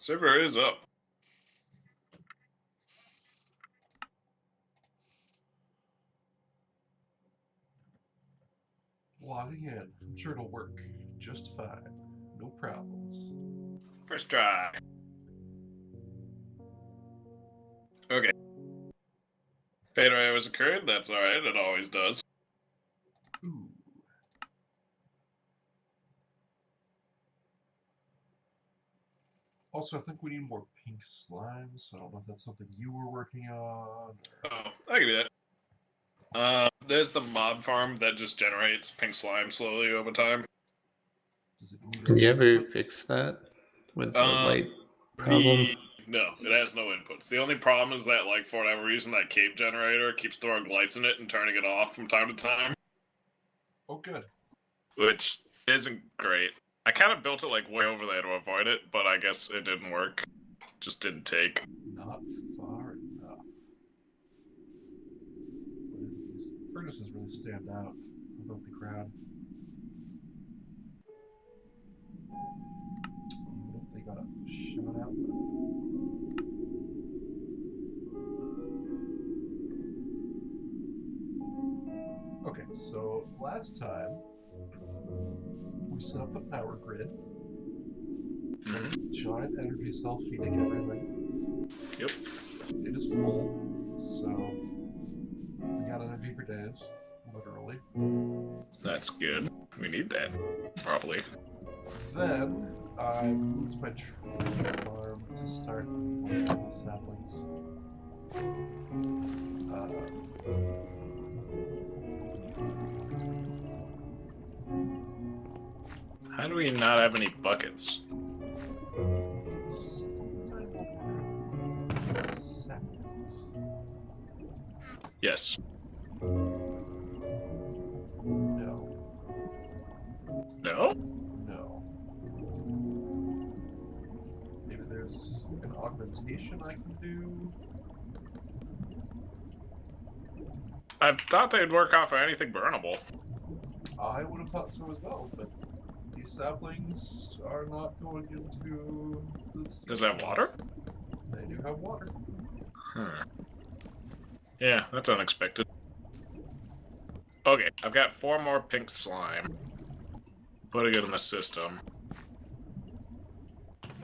Server is up. Logging in. I'm sure it'll work just fine. No problems. First try. Okay. Fadeaway was occurred. That's alright. It always does. Ooh. Also, I think we need more pink slimes. I don't know if that's something you were working on. Or... Oh, I can do that. There's the mob farm that just generates pink slime slowly over time. Does it need Did you ever inputs? fix that with the light problem? No, it has no inputs. The only problem is that, like, for whatever reason, that cape generator keeps throwing lights in it and turning it off from time to time. Oh, good. Which isn't great. I kind of built it, like, way over there to avoid it, but I guess it didn't work. Just didn't take. Not far enough. But these furnaces really stand out above the crowd. Even if they got a shot out. Okay, so last time we set up the power grid. Giant energy cell feeding everything. Yep. It is full, so we got energy for days, literally. That's good. We need that, probably. Then I moved my tree farm to start planting saplings. How do we not have any buckets? Saplings. Yes. No. No? No. Maybe there's an augmentation I can do. I thought they'd work off of anything burnable. I would have thought so as well, but these saplings are not going into this. Does it have water? They do have water. Yeah, that's unexpected. Okay, I've got 4 more pink slime. Putting it in the system.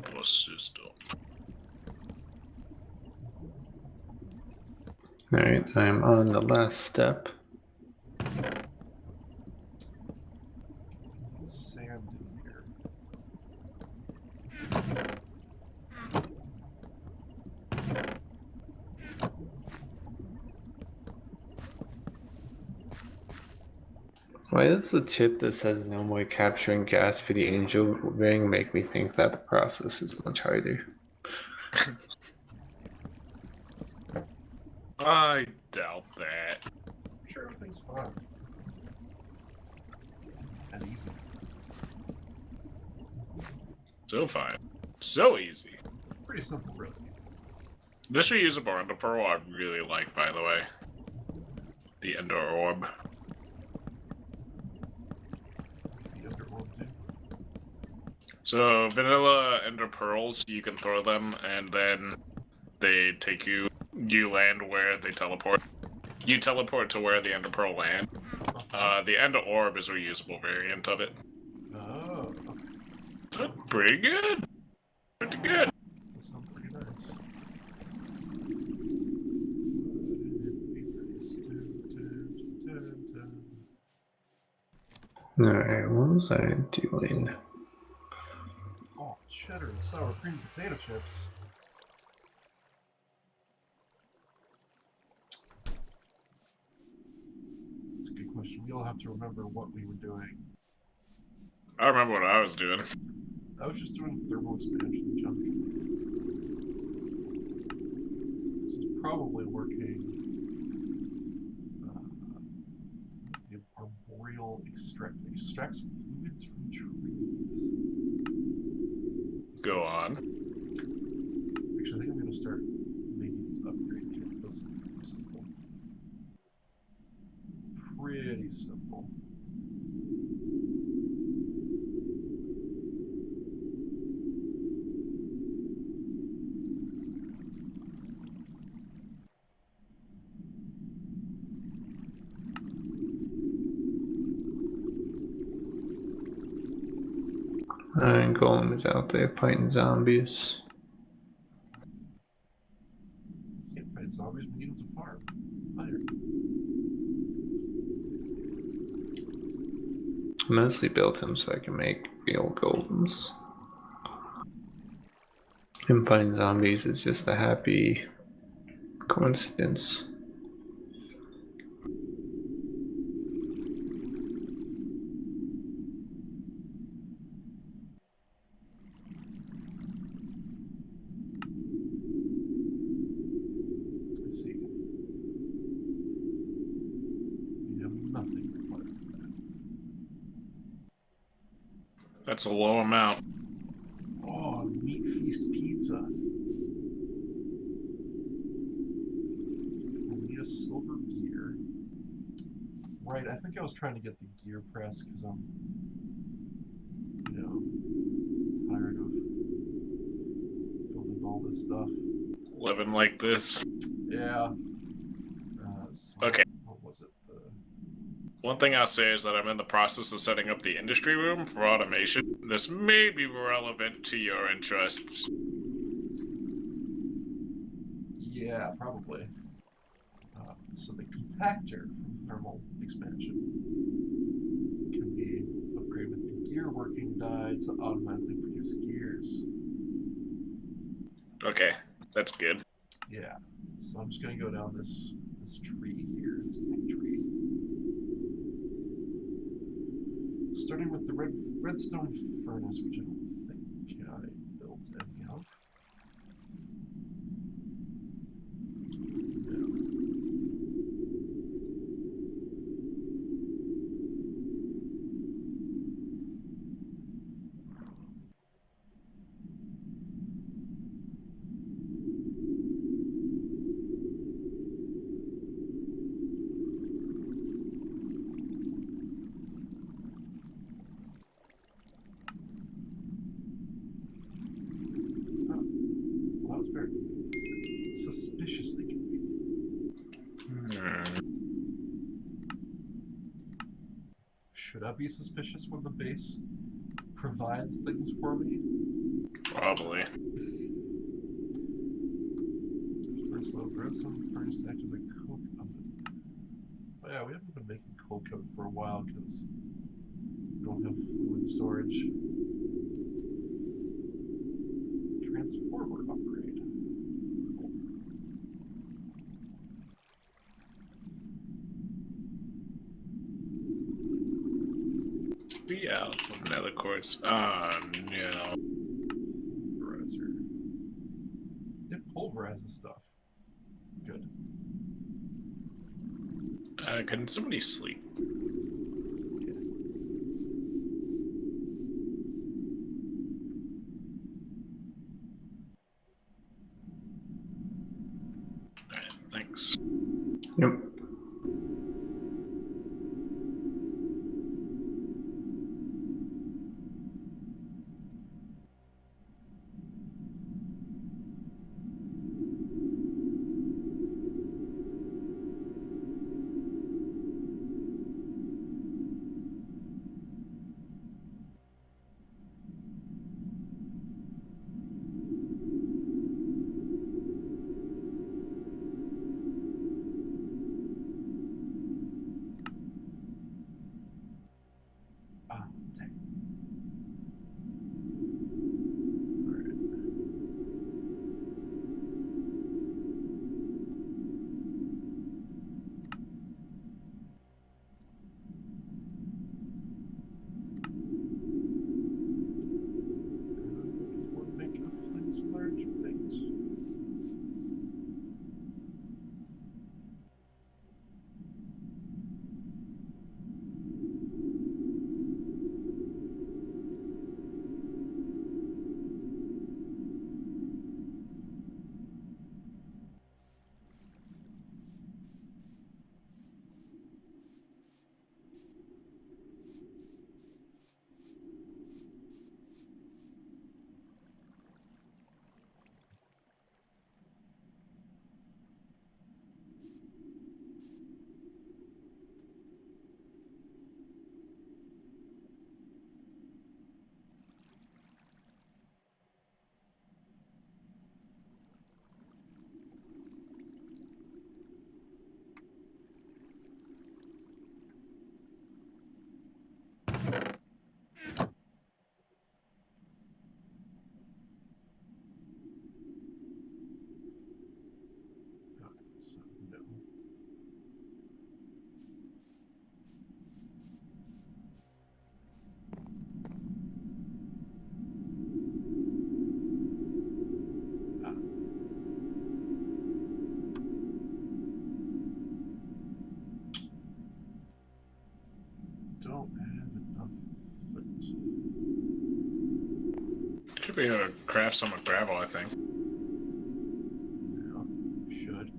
The system. Alright, I'm on the last step. Sand in here. Why does the tip that says no more capturing gas for the angel ring make me think that the process is much harder? I doubt that. I'm sure everything's fine. And easy. So fine. So easy. Pretty simple, really. This reusable ender pearl I really like, by the way. The ender orb. The under orb too. So, vanilla ender pearls, you can throw them, and then they take you... You land where they teleport. You teleport to where the ender pearl land. The ender orb is a reusable variant of it. Oh, okay. That's pretty good. Pretty good. That sounds pretty nice. Alright, what was I doing? Oh, cheddar and sour cream potato chips. That's a good question. We all have to remember what we were doing. I remember what I was doing. I was just doing thermal expansion junk. This is probably working. The arboreal extracts fluids from trees. Go on. Actually, I think I'm going to start making this upgrade kits. This is simple. Pretty simple. And Golem is out there fighting zombies. You can't fight zombies when you need them to farm. Iron. I mostly built him so I can make real golems. Him fighting zombies is just a happy coincidence. Let's see. We have nothing required for that. That's a low amount. Oh, meat feast pizza. We need a silver gear. Right, I think I was trying to get the gear press because I'm, tired of building all this stuff. Living like this. Yeah. So Okay. What was it? One thing I'll say is that I'm in the process of setting up the industry room for automation. This may be relevant to your interests. Yeah, probably. So the compactor from thermal expansion can be upgraded with the gear working die to automatically produce gears. Okay, that's good. Yeah. So I'm just gonna go down this tree here, this tiny tree. Starting with the redstone furnace, which I don't think I built any of. Oh, well, that was very convenient. Suspiciously convenient. Should I be suspicious when the base provides things for me? Probably. First load, there is some furnace that acts as a coke oven. Oh yeah, we haven't been making coke oven for a while because we don't have fluid storage. Transformer upgrade. Cool. Be out of nether quartz. Oh no. Pulverizer. It pulverizes stuff. Good. Can somebody sleep? Yeah. Alright, thanks. Yep. Should be able to craft some with gravel, I think. Yeah, should.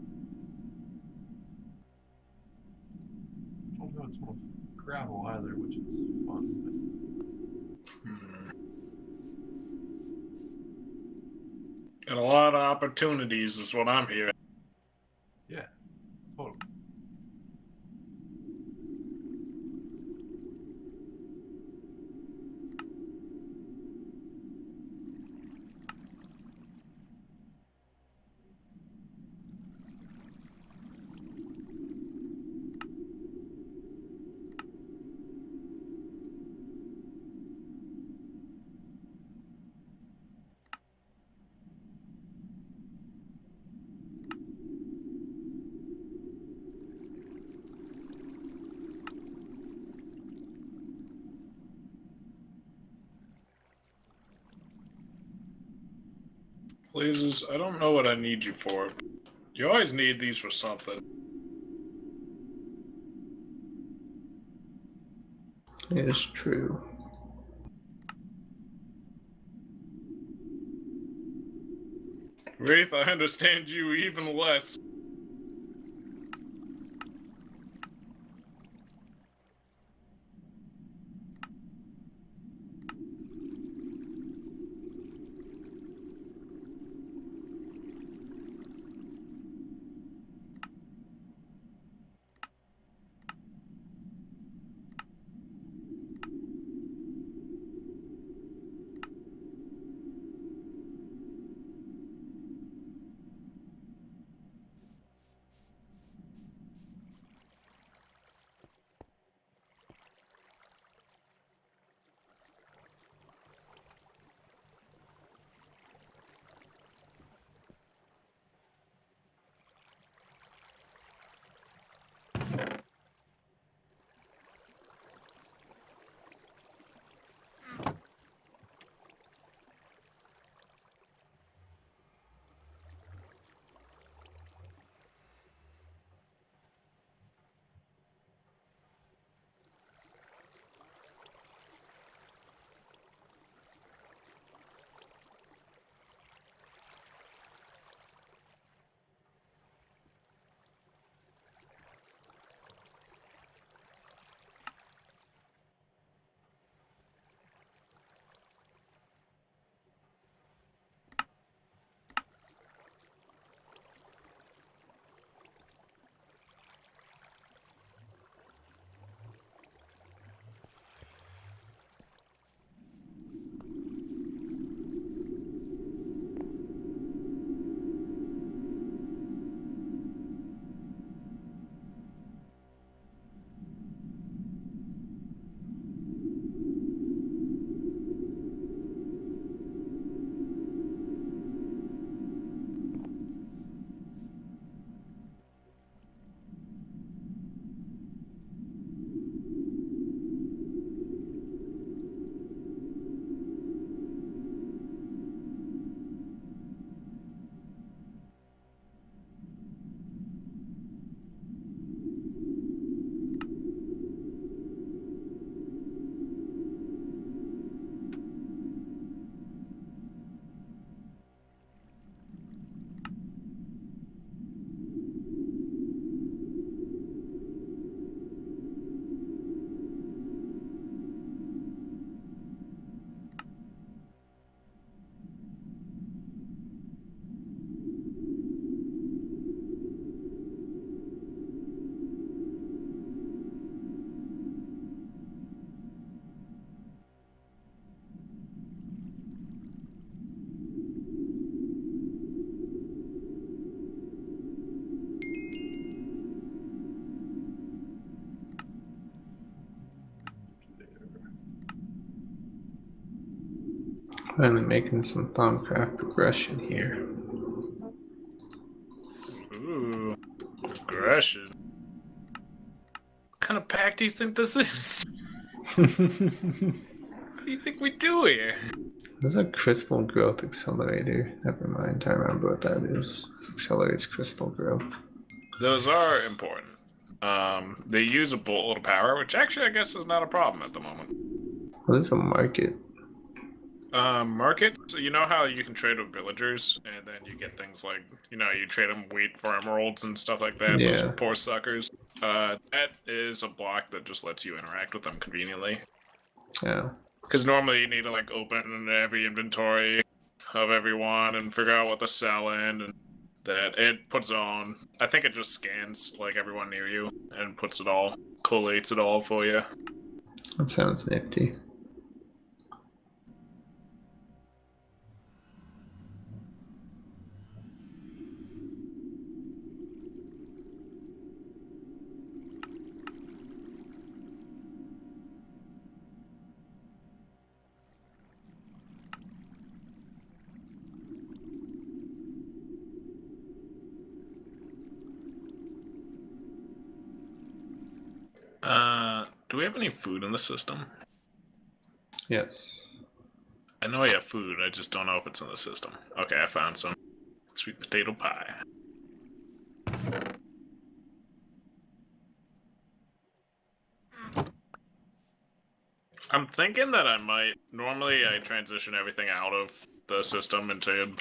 Don't have a ton of gravel either, which is fun. Hmm. Got a lot of opportunities, is what I'm hearing. Yeah, totally. Blazes, I don't know what I need you for. You always need these for something. It is true. Wraith, I understand you even less. I'm making some Thaumcraft progression here. Ooh, aggression. What kind of pack do you think this is? What do you think we do here? There's a crystal growth accelerator. Never mind, I remember what that is. Accelerates crystal growth. Those are important. They use a bolt of power, which actually I guess is not a problem at the moment. What is a market? Markets, you know how you can trade with villagers, and then you get things like, you trade them wheat for emeralds and stuff like that, those Yeah. poor suckers. That is a block that just lets you interact with them conveniently. Yeah. Because normally you need to, like, open every inventory of everyone and figure out what to sell in, and that it puts it on. I think it just scans, like, everyone near you, and puts it all, collates it all for you. That sounds nifty. Do we have any food in the system? Yes. I know we have food, I just don't know if it's in the system. Okay, I found some. Sweet potato pie. I'm thinking that I might... Normally, I transition everything out of the system into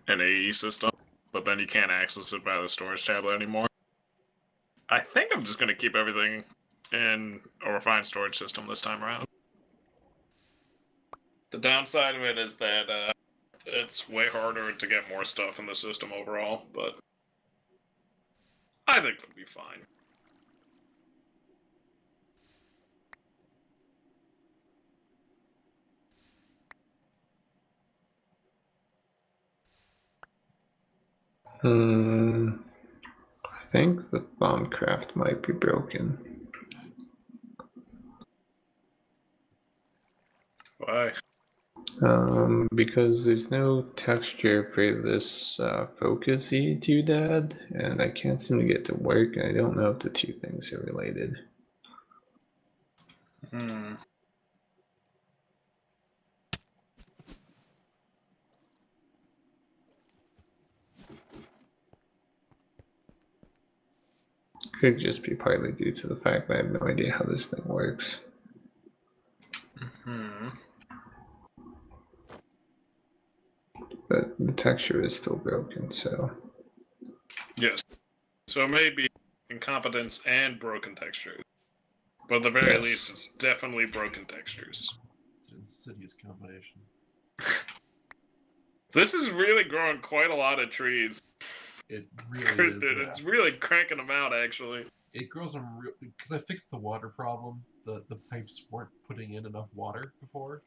an AE system, but then you can't access it by the storage tablet anymore. I think I'm just going to keep everything in a refined storage system this time around. The downside of it is that it's way harder to get more stuff in the system overall, but I think it'll be fine. I think the Thaumcraft might be broken. Why? Because there's no texture for this focusy doodad, and I can't seem to get to work, and I don't know if the two things are related. Could just be partly due to the fact that I have no idea how this thing works. But the texture is still broken, so... Yes. So maybe incompetence and broken textures. But at the very Yes. least, it's definitely broken textures. It's an insidious combination. This is really growing quite a lot of trees. It really is. Kristen, Yeah. it's really cranking them out, actually. It grows them real because I fixed the water problem. The pipes weren't putting in enough water before.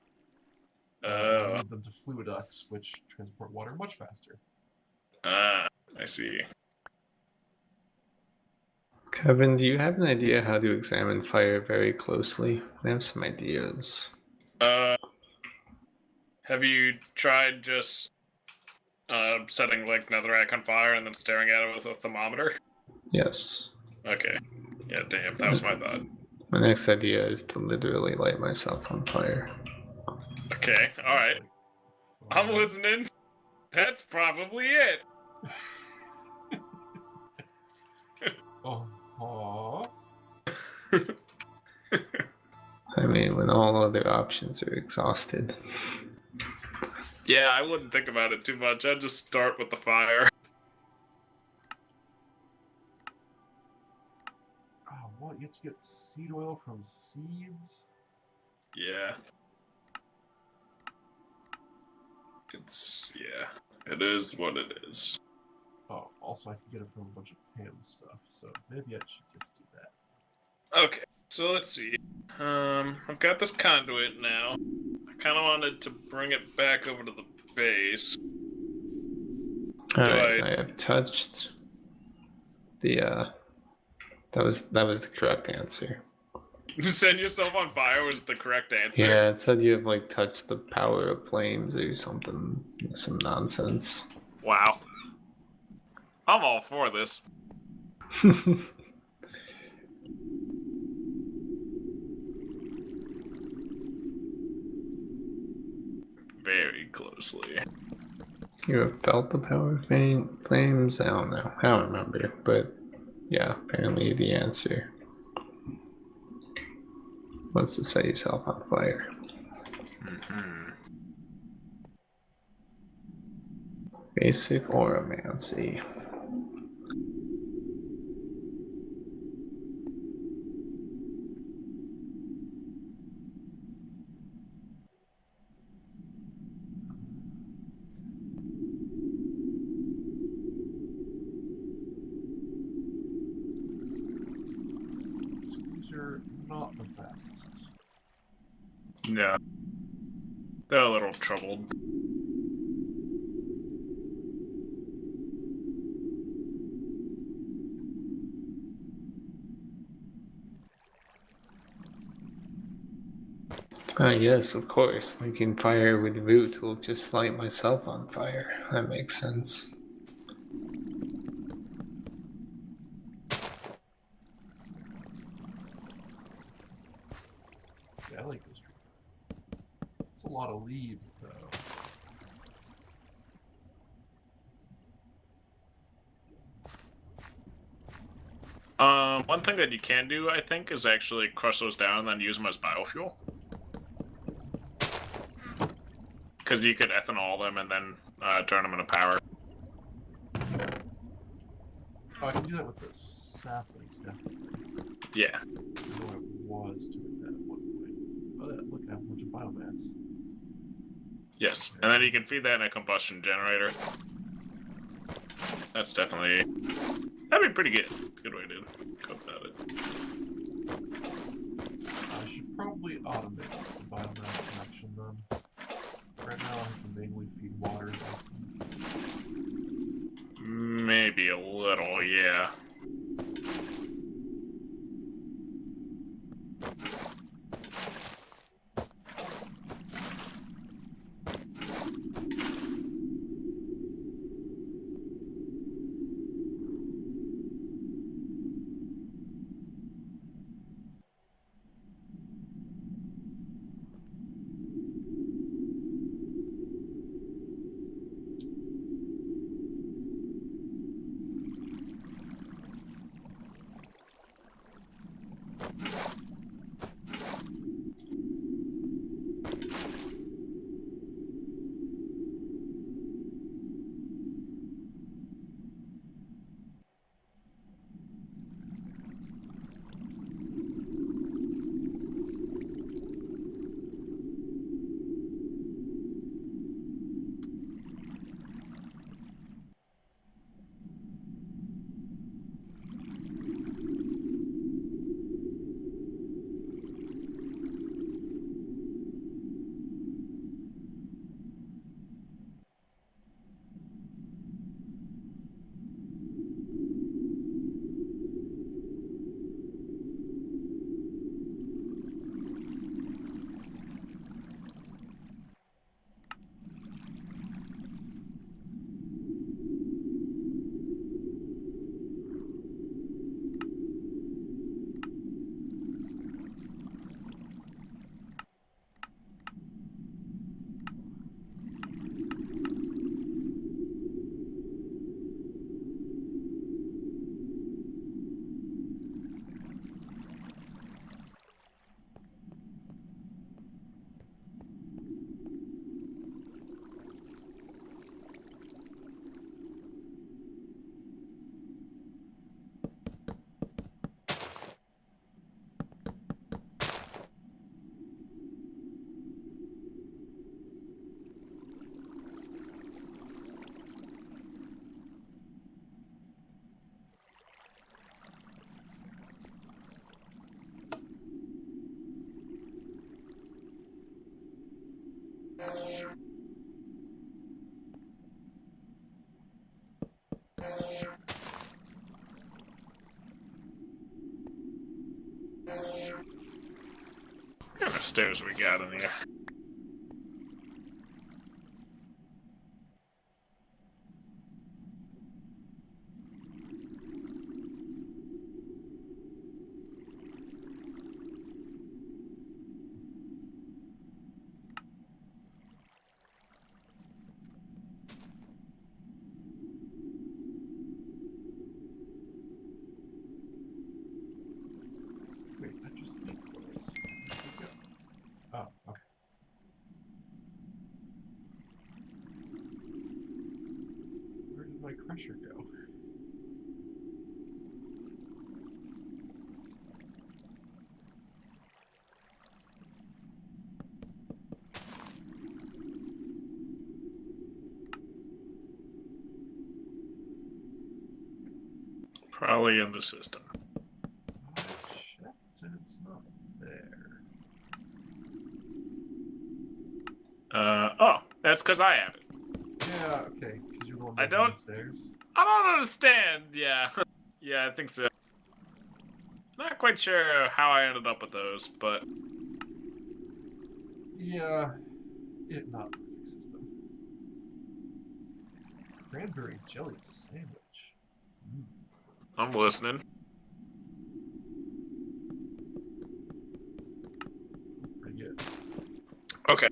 I moved them to fluiducts, which transport water much faster. I see. Kevin, do you have an idea how to examine fire very closely? I have some ideas. Have you tried just setting like netherrack on fire and then staring at it with a thermometer? Yes. Okay. Yeah, damn, that was my thought. My next idea is to literally light myself on fire. Okay, alright. I'm listening. That's probably it. I mean, when all other options are exhausted. Yeah, I wouldn't think about it too much. I'd just start with the fire. Oh, what? You have to get seed oil from seeds? Yeah. It is what it is. Oh, also I can get it from a bunch of Pam stuff, so maybe I should just do that. Okay, so let's see. I've got this conduit now. I kind of wanted to bring it back over to the base. Alright, I have touched the, that was the correct answer. Send yourself on fire was the correct answer. Yeah, it said you have, like, touched the power of flames or something. Some nonsense. Wow. I'm all for this. Very closely. You have felt the power of flames? I don't know. I don't remember. But, yeah, apparently the answer was to set yourself on fire. Basic Oromancy. These are not the fastest. Yeah. They're a little troubled. Ah, yes, of course. Linking fire with root will just light myself on fire. That makes sense. Yeah, I like this tree. It's a lot of leaves, though. One thing that you can do, I think, is actually crush those down and then use them as biofuel. Because you could ethanol them and then turn them into power. Oh, I can do that with the saplings, definitely. Yeah. I know it was doing that at one point. Oh, look, I have a bunch of biomass. Yes. And then you can feed that in a combustion generator. That's definitely... That'd be pretty good. Good way to go about it. I should probably automate the biomass production then. Right now I have to mainly feed water. Maybe a little, yeah. What kind of stairs we got in here? Wait, I just ate those. Where'd they go? Oh, okay. pressure go? Probably in the system. I checked and it's not there. Oh, that's because I have it. Yeah, okay, because you're the one I down don't- the stairs. I don't understand. Yeah. Yeah, I think so. Not quite sure how I ended up with those, but Yeah, not perfect system. Cranberry jelly sandwich. Mm. I'm listening. Pretty good. Okay.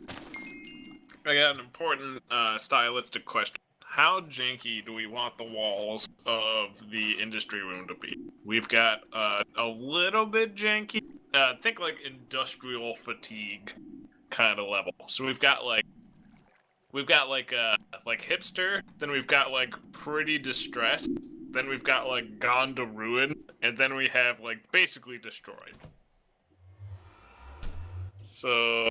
I got an important stylistic question. How janky do we want the walls of the industry room to be? We've got a little bit janky. Think like industrial fatigue kind of level. So we've got like hipster, then we've got like pretty distressed, then we've got like gone to ruin, and then we have like basically destroyed. So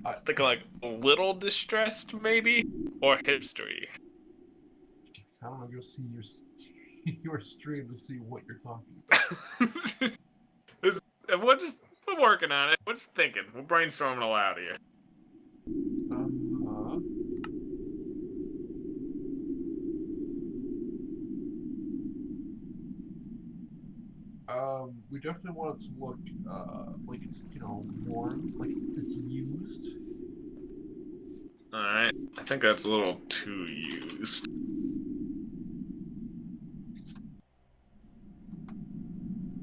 I think like a little distressed maybe, or hipstery. I don't know, go see your your stream to see what you're talking We're working on it. We're just thinking. We're brainstorming aloud here. about. We definitely want it to look like it's, worn, like it's used. Alright. I think that's a little too used.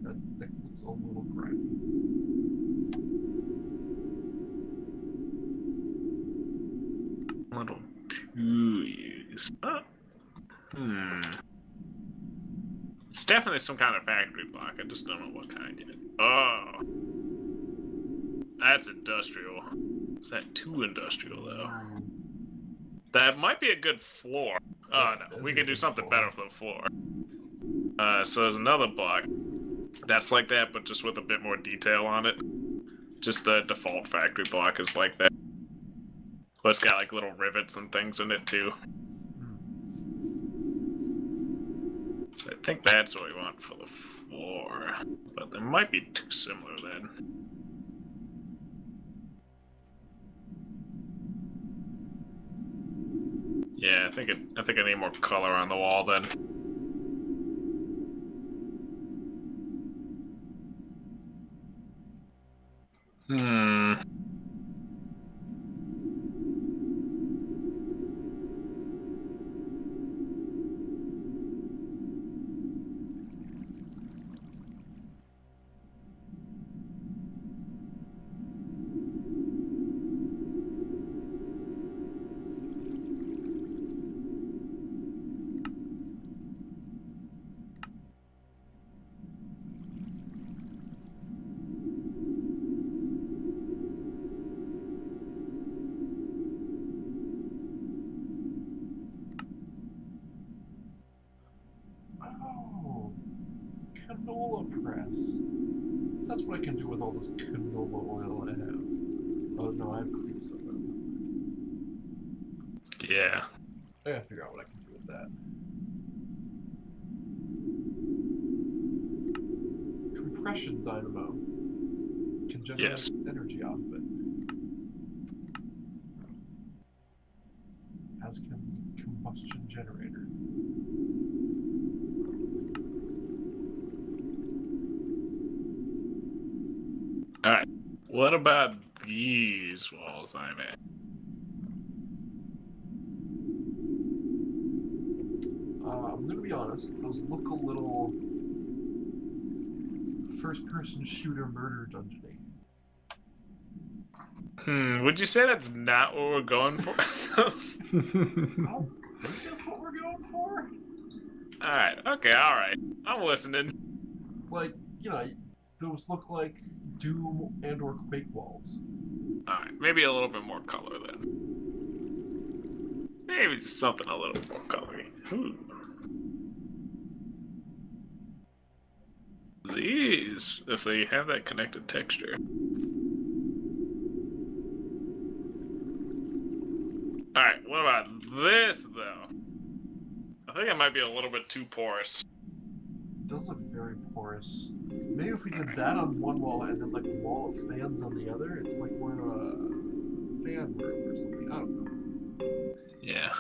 That looks a little grimy. A little too used. It's definitely some kind of factory block. I just don't know what kind yet. Oh. That's industrial. Is that too industrial, though? That might be a good floor. Oh, no. We can do something better for the floor. So there's another block that's like that, but just with a bit more detail on it. Just the default factory block is like that. But it's got like little rivets and things in it, too. I think that's what we want for the floor, but they might be too similar then. Yeah, I think I need more color on the wall then. Oh, canola press. That's what I can do with all this canola oil I have. Oh no, I have cream soda. Yeah. I gotta figure out what I can do with that. Compression dynamo can generate energy off of it. As can the combustion generator. Alright. What about these walls I'm at? I'm gonna be honest, those look a little first-person shooter murder dungeon-y. Would you say that's not what we're going for? I don't think that's what we're going for. Alright, okay, alright. I'm listening. Like, those look like Doom and or Quake walls. Alright, maybe a little bit more color then. Maybe just something a little more colory. Ooh. These, if they have that connected texture. Alright, what about this, though? I think it might be a little bit too porous. It does look very porous. Maybe if we did that on one wall and then like a wall of fans on the other, it's like we're in a fan room or something. I don't know. Yeah.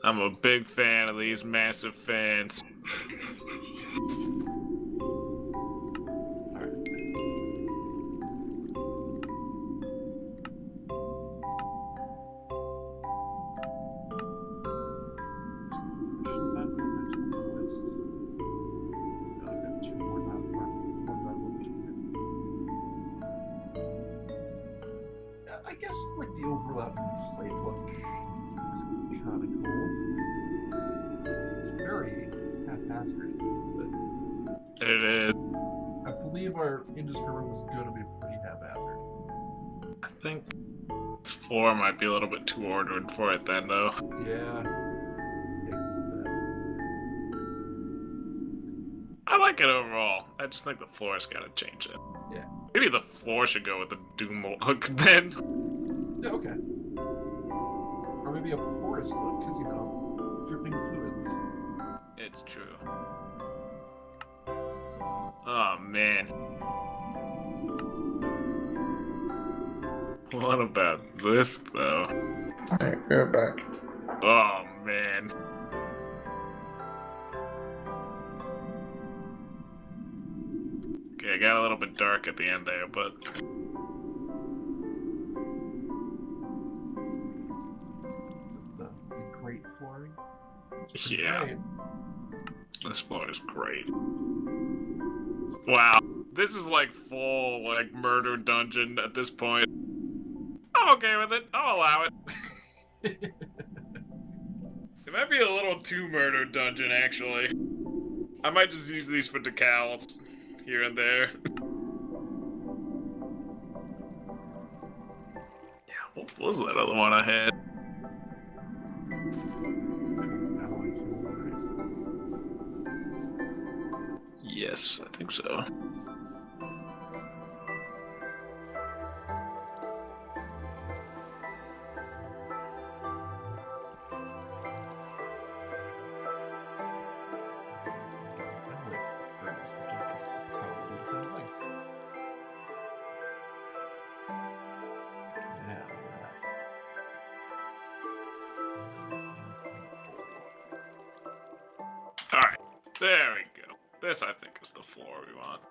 I'm a big fan of these massive fans. Alright. I guess like the overlapping playbook is kind of cool. It's very haphazard, but It is. I believe our industry room is going to be pretty haphazard. I think this floor might be a little bit too ordered for it then, though. Yeah, I can see that. I like it overall. I just think the floor's gotta change it. Yeah. Maybe the floor should go with the Doom look then. Yeah, okay. Or maybe a porous look, because, you know, dripping fluids. It's true. Oh, man. What about this, though? Alright, go back. Oh, man. Okay, I got a little bit dark at the end there, but... The great flooring. It's pretty Yeah. great. This floor is great. Wow. This is like full, like, murder dungeon at this point. I'm okay with it. I'll allow it. It might be a little too murder dungeon, actually. I might just use these for decals here and there. Yeah, what was that other one I had? Yes, I think so. Alright, there we go. This, I think, is the floor we want.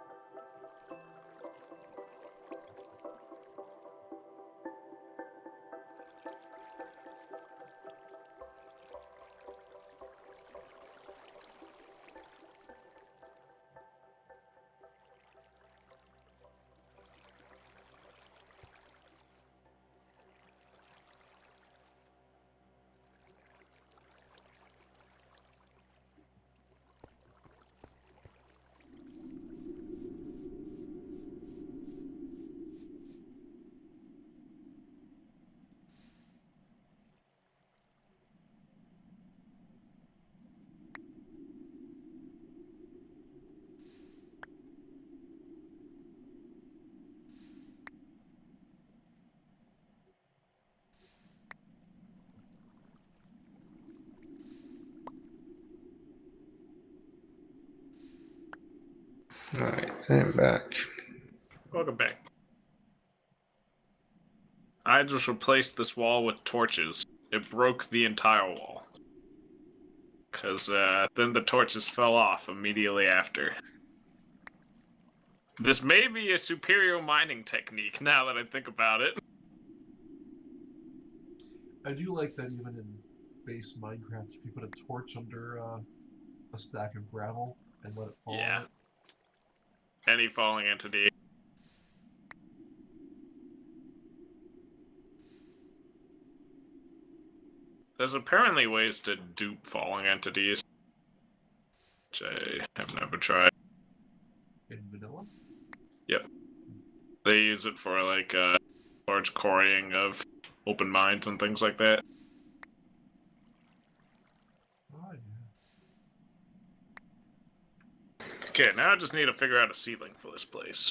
Alright, I'm back. Welcome back. I just replaced this wall with torches. It broke the entire wall. Because then the torches fell off immediately after. This may be a superior mining technique, now that I think about it. I do like that even in base Minecraft, if you put a torch under a stack of gravel and let it fall Yeah. on it. Any falling entity. There's apparently ways to dupe falling entities, which I have never tried. In vanilla? Yep. They use it for, like, large quarrying of open mines and things like that. Okay, now I just need to figure out a ceiling for this place.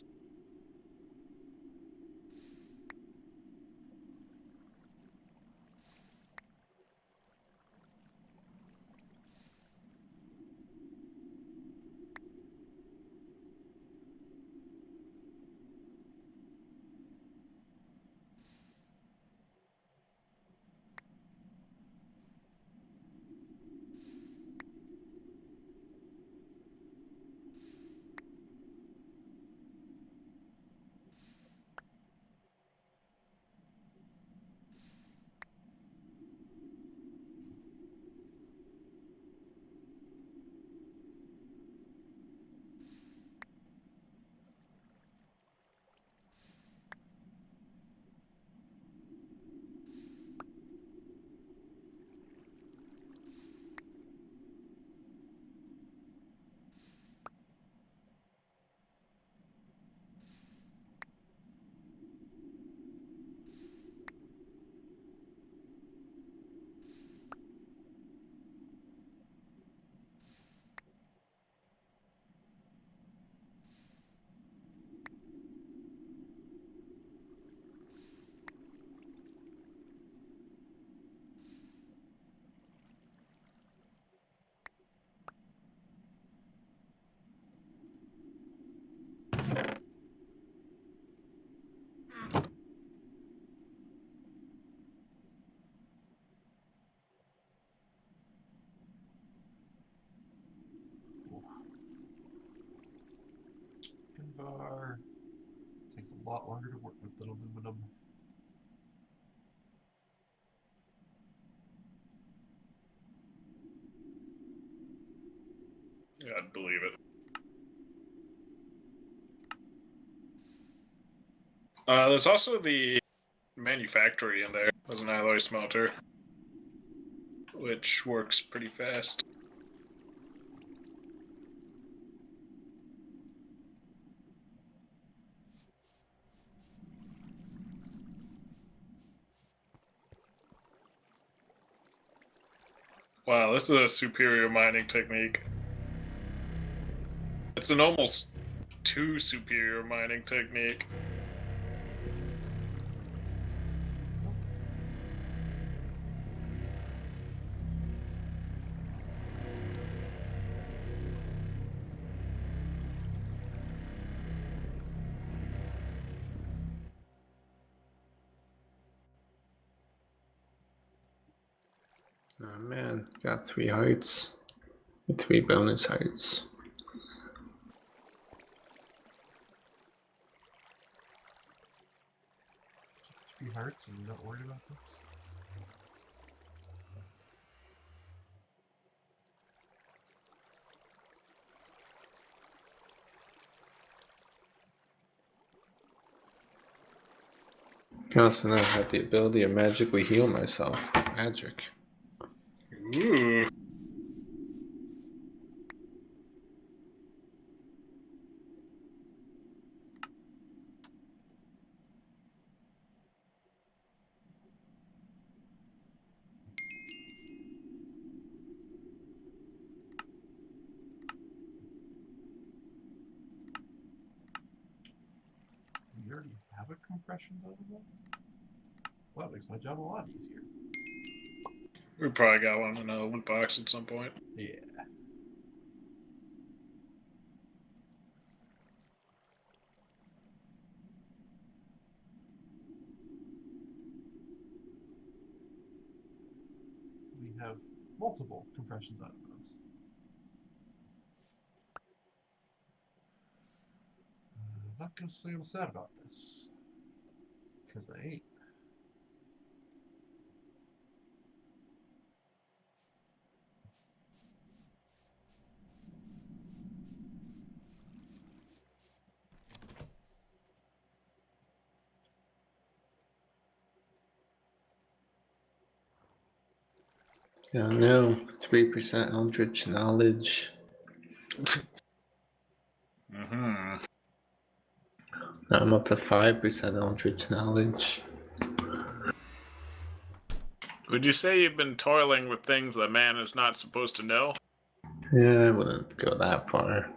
Invar takes a lot longer to work with than aluminum. Yeah, I'd believe it. There's also the manufactory in there. There's an alloy smelter, which works pretty fast. Wow, this is a superior mining technique. It's an almost too superior mining technique. Oh man, got 3 heights. 3 bonus heights. Three hearts and you're not worried about this? I also now have the ability to magically heal myself with magic. Ooh. You already have a compression button? Well, that makes my job a lot easier. We probably got one in a loot box at some point. Yeah. We have multiple compression dynamos. I'm not gonna say I'm sad about this, because I ain't. Oh no, 3% Eldritch knowledge. Mm-hmm. Now I'm up to 5% Eldritch knowledge. Would you say you've been toiling with things that man is not supposed to know? Yeah, I wouldn't go that far.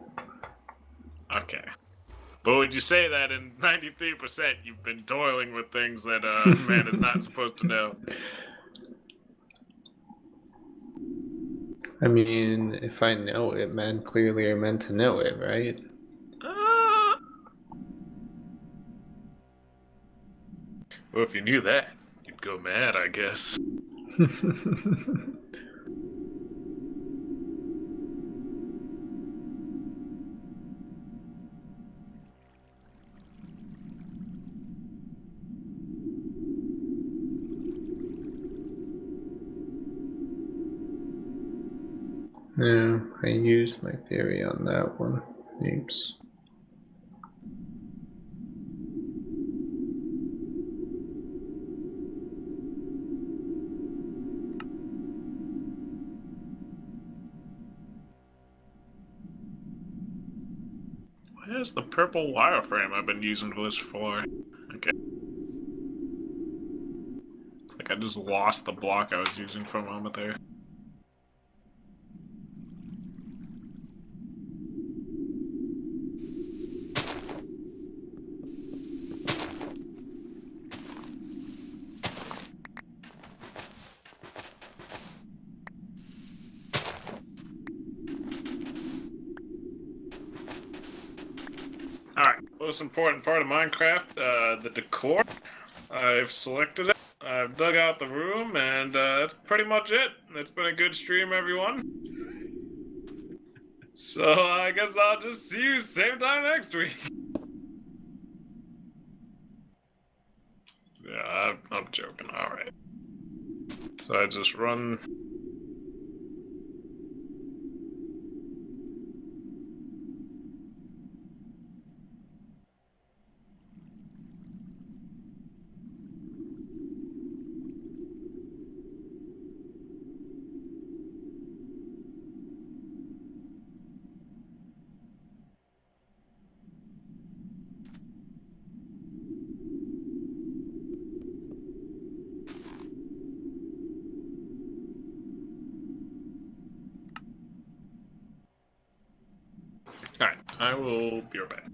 Okay. But would you say that in 93% you've been toiling with things that man is not supposed to know? I mean, if I know it, man, clearly I meant to know it, right? Well, if you knew that, you'd go mad, I guess. Yeah, I used my theory on that one. Oops. Where's the purple wireframe I've been using this for? Okay. Like I just lost the block I was using for a moment there. Alright, most important part of Minecraft, the decor. I've selected it, I've dug out the room, and that's pretty much it. It's been a good stream, everyone. So I guess I'll just see you same time next week. Yeah, I'm joking, alright. So I just run... Alright, I will be right back.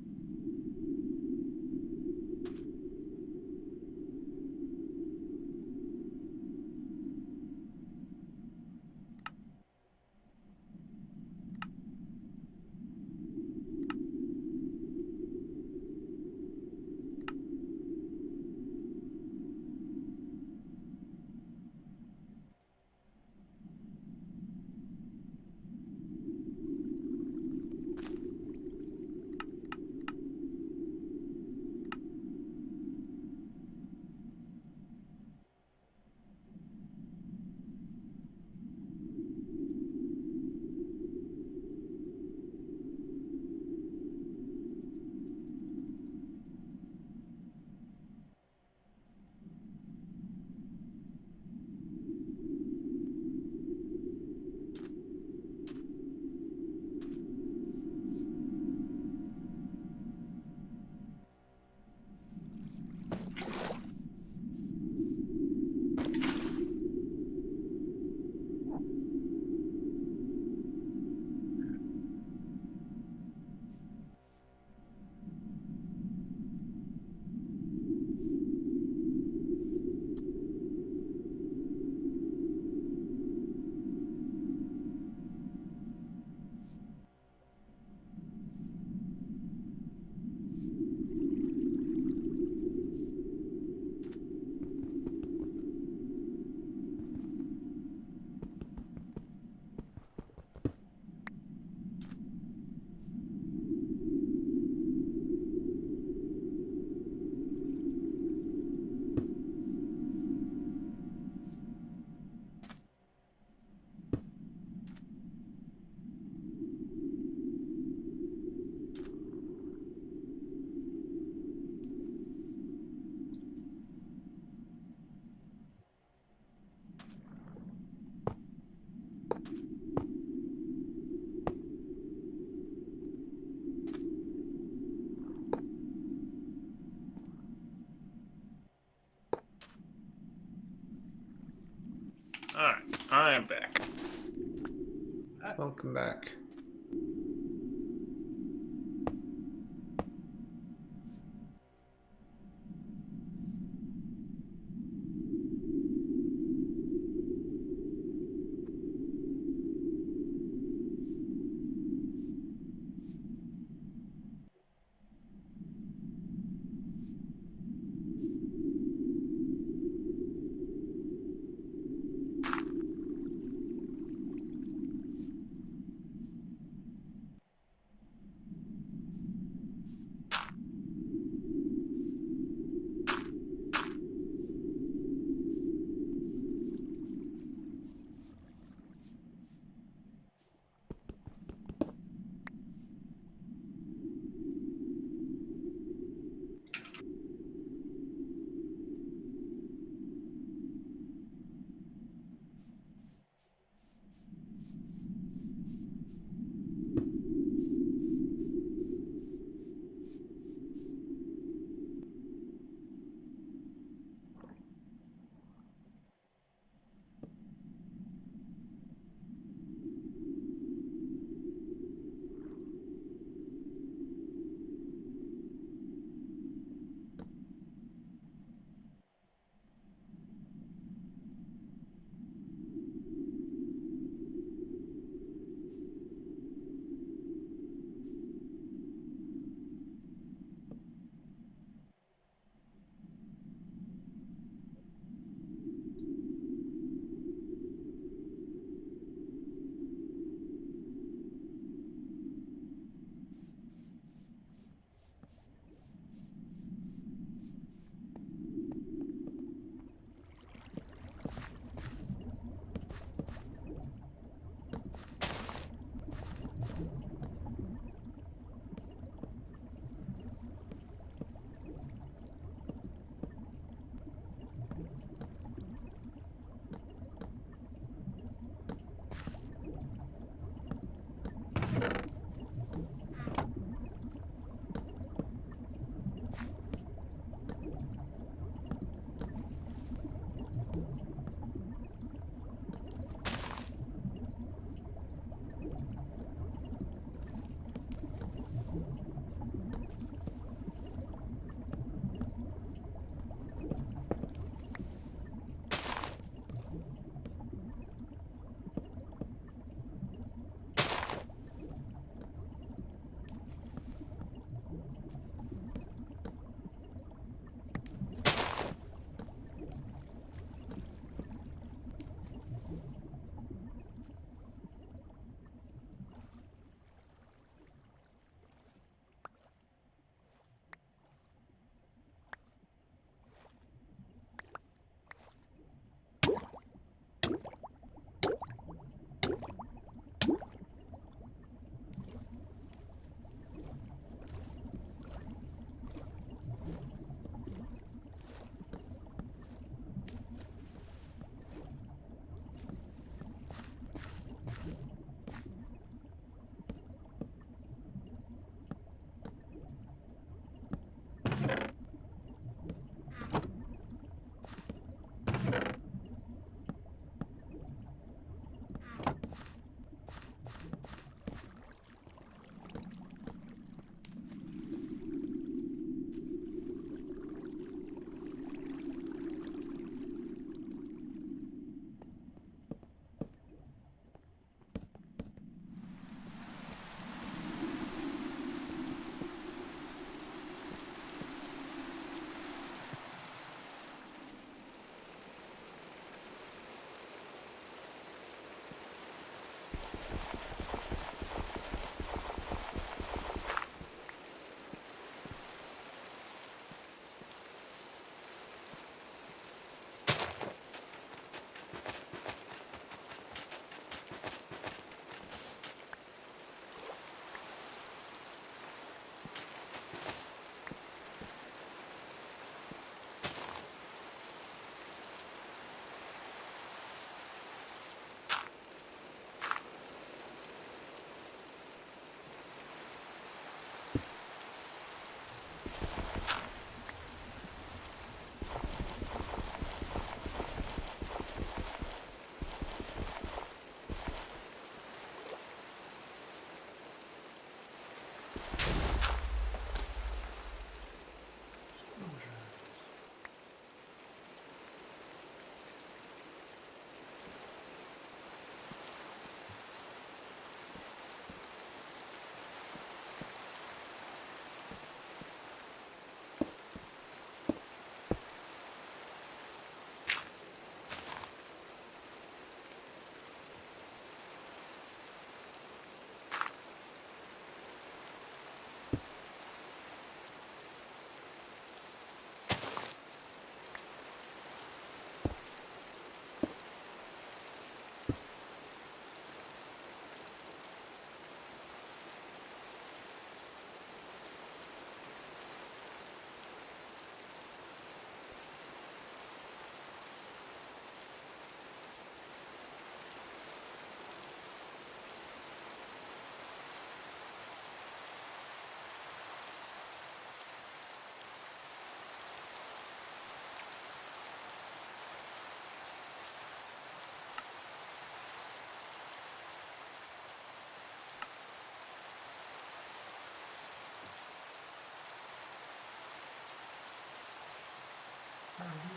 Alright, I am back. Welcome back.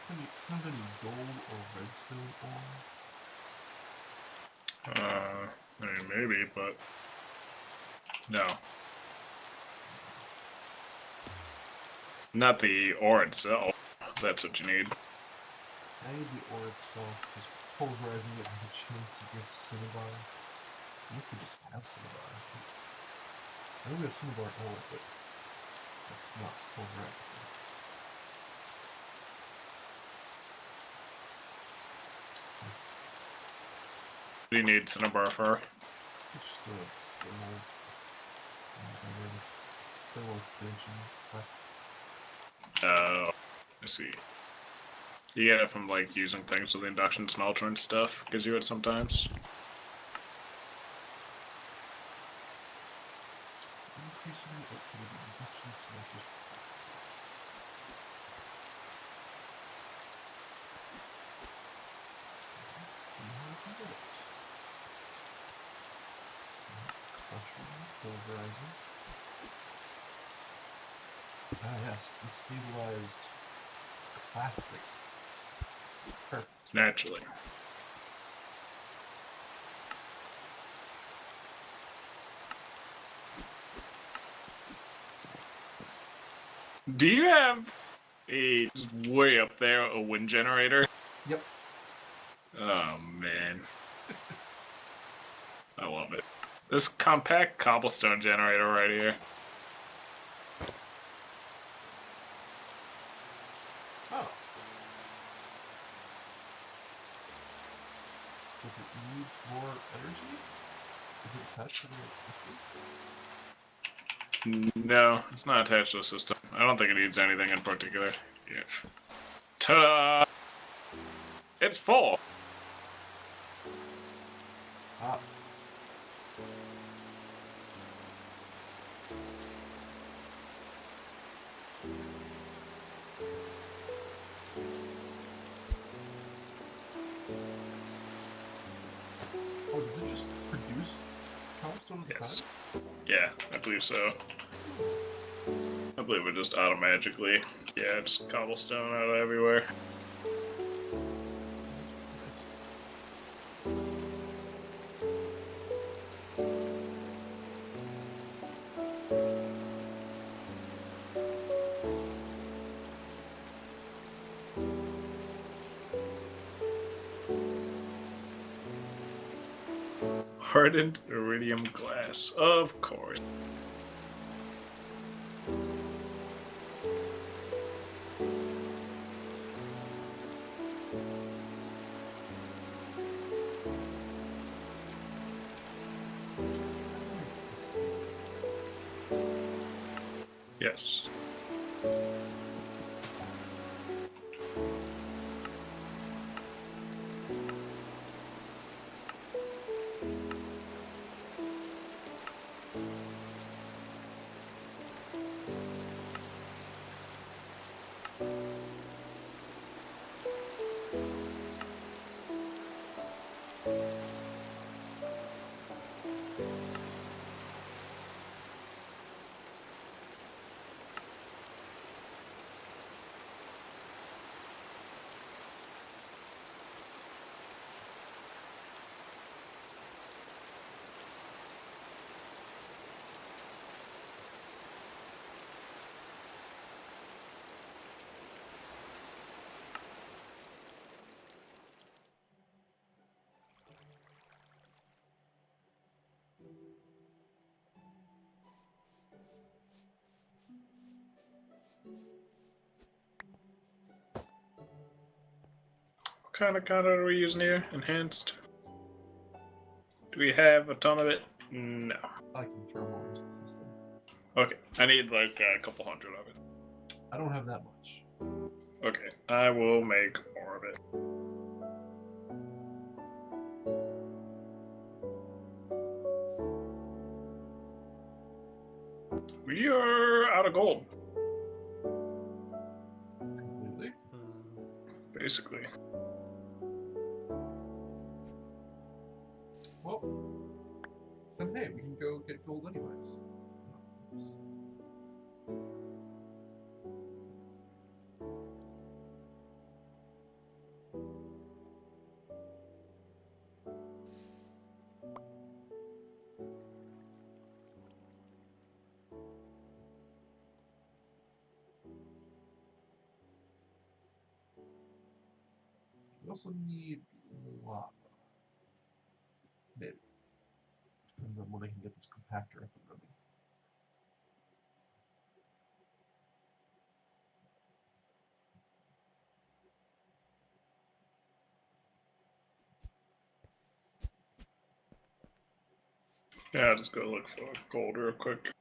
have any gold or redstone ore? I mean, maybe, but no. Not the ore itself. That's what you need. I need the ore itself, because pulverizing it has a chance to give cinnabar. Unless we just have cinnabar. I know we have cinnabar ore, but that's not pulverizing. What do you need cinnabar for? It's just a thermal expansion quest. Oh, I see. You get it from like using things with the induction smelter and stuff. Gives you it sometimes. Increasing the output of the induction smelter processes. Let's see how we can get it. Crushing, pulverizing. Ah yes, destabilized clathite. Perfect. Naturally. Do you have a just way up there a wind generator? Yep. Oh man, I love it. This compact cobblestone generator right here. Oh. Does it need more energy? Is it attached to the system? No, it's not attached to a system. I don't think it needs anything in particular. Yeah. Ta-da! It's full. Ah. Oh, does it just produce cobblestone at the Yes. time? Yeah, I believe so. I believe it just automatically, yeah, just cobblestone out of everywhere. Nice. Hardened iridium glass, of course. Yes. What kind of content are we using here? Enhanced? Do we have a ton of it? No. I can throw more into the system. Okay, I need like a couple hundred of it. I don't have that much. Okay, I will make more of it. We are out of gold, Completely. basically. Well, then hey, we can go get gold anyways. Oops. We also need lava. Maybe. Depends on when I can get this compactor up and running. Yeah, just go look for gold real quick.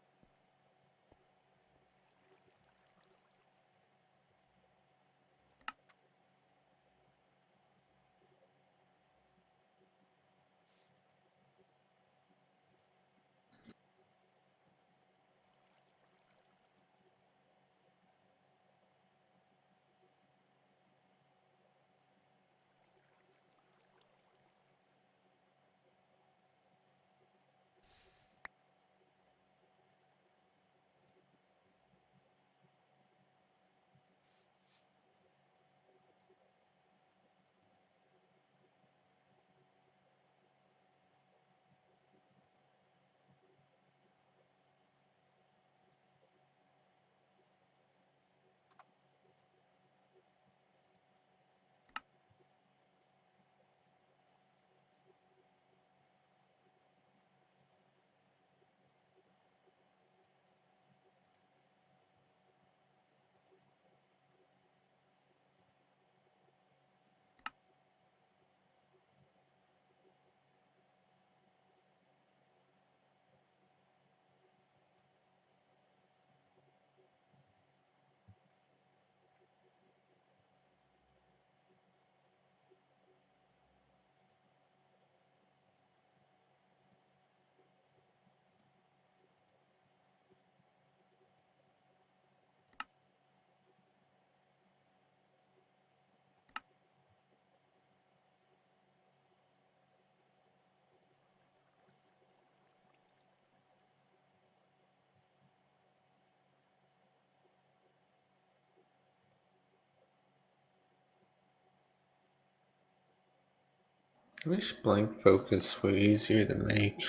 I wish blank focus were easier to make.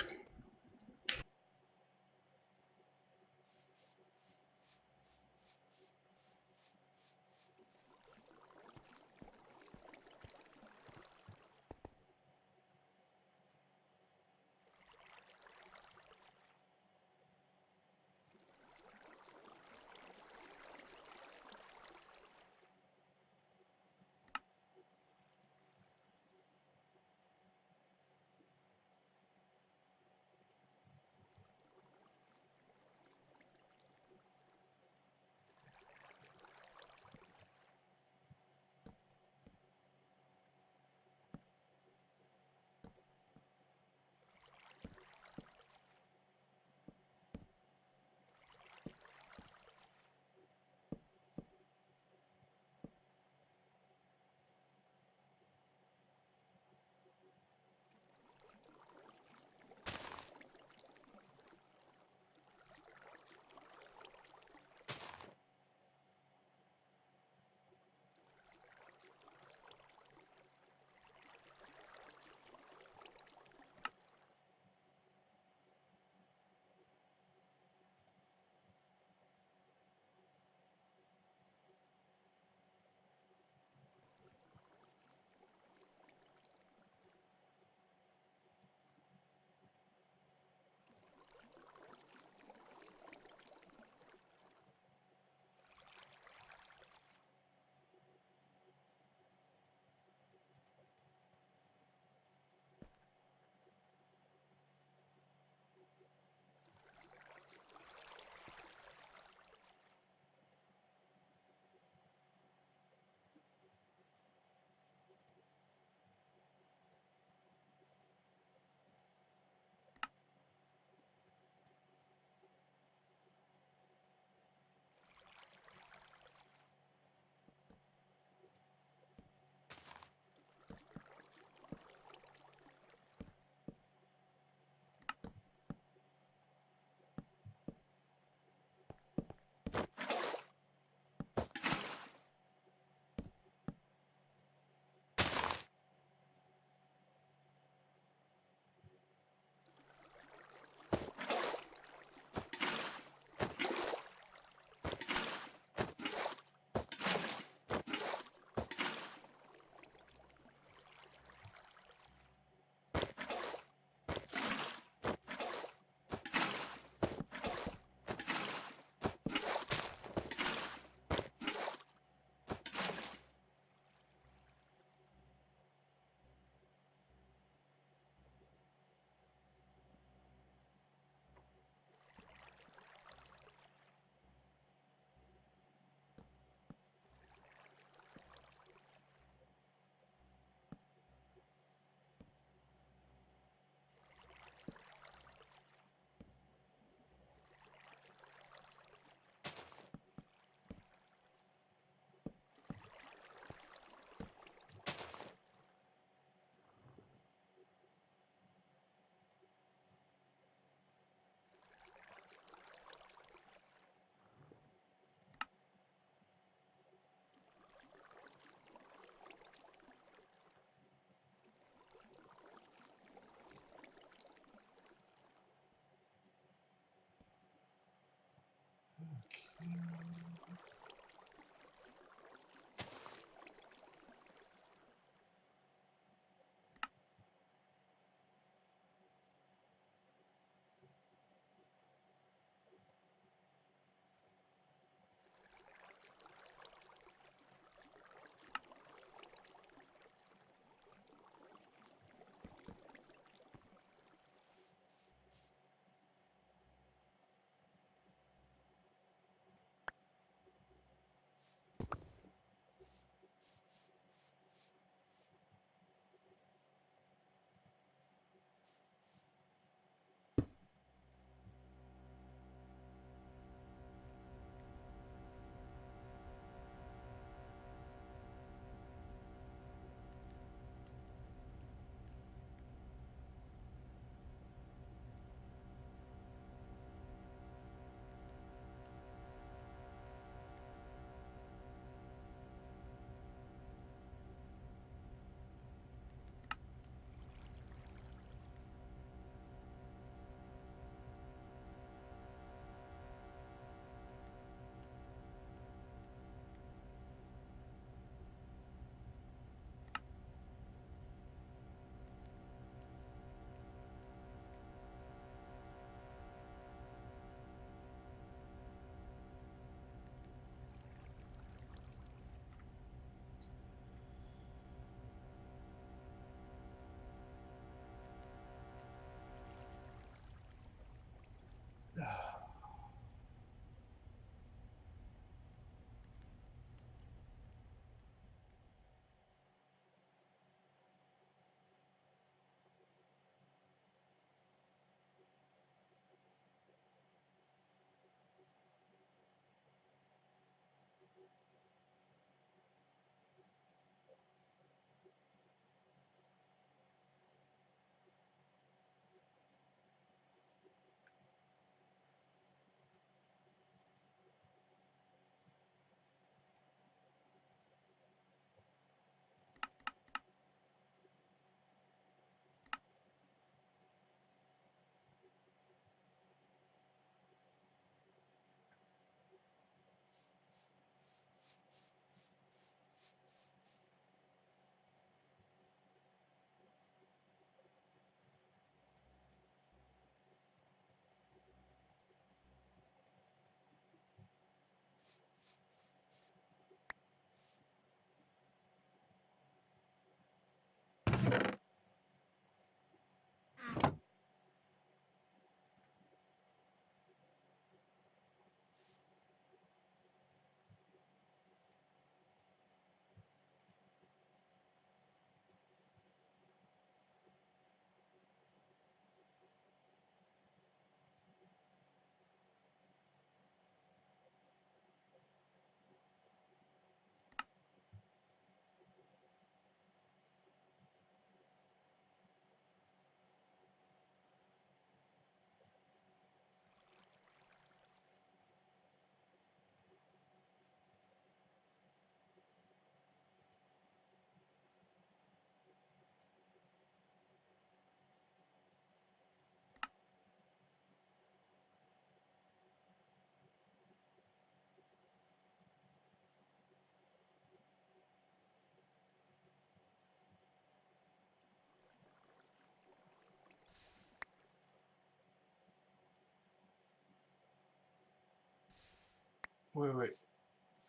Wait.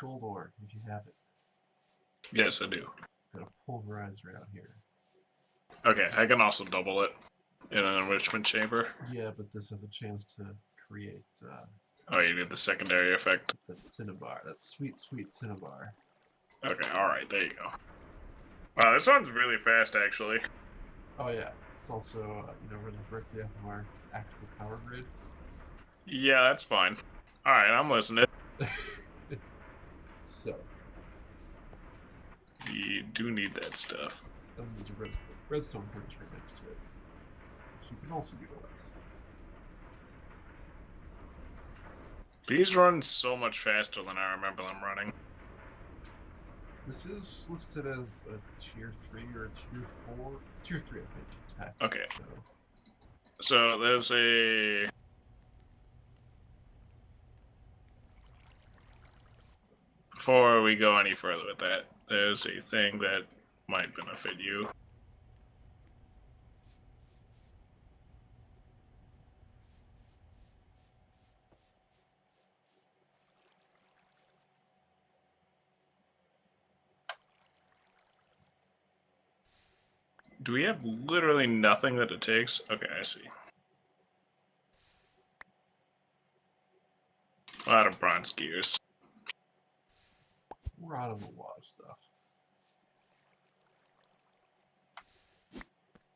Gold ore, if you have it. Yes, I do. Got a pulverizer out here. Okay, I can also double it in an enrichment chamber. Yeah, but this has a chance to create Oh, you need the secondary effect. that cinnabar, that sweet cinnabar. Okay, alright, there you go. Wow, this one's really fast, actually. Oh yeah, it's also running directly off of our actual power grid. Yeah, that's fine. Alright, I'm listening. So, You do need that stuff. there's a redstone furnace right next to it, which you can also utilize. These run so much faster than I remember them running. This is listed as a tier 3 or a tier 4. Tier 3, I think. Attack. Okay. So So there's a... before we go any further with that, there's a thing that might benefit you. Do we have literally nothing that it takes? Okay, I see. A lot of bronze gears. We're out of a lot of stuff.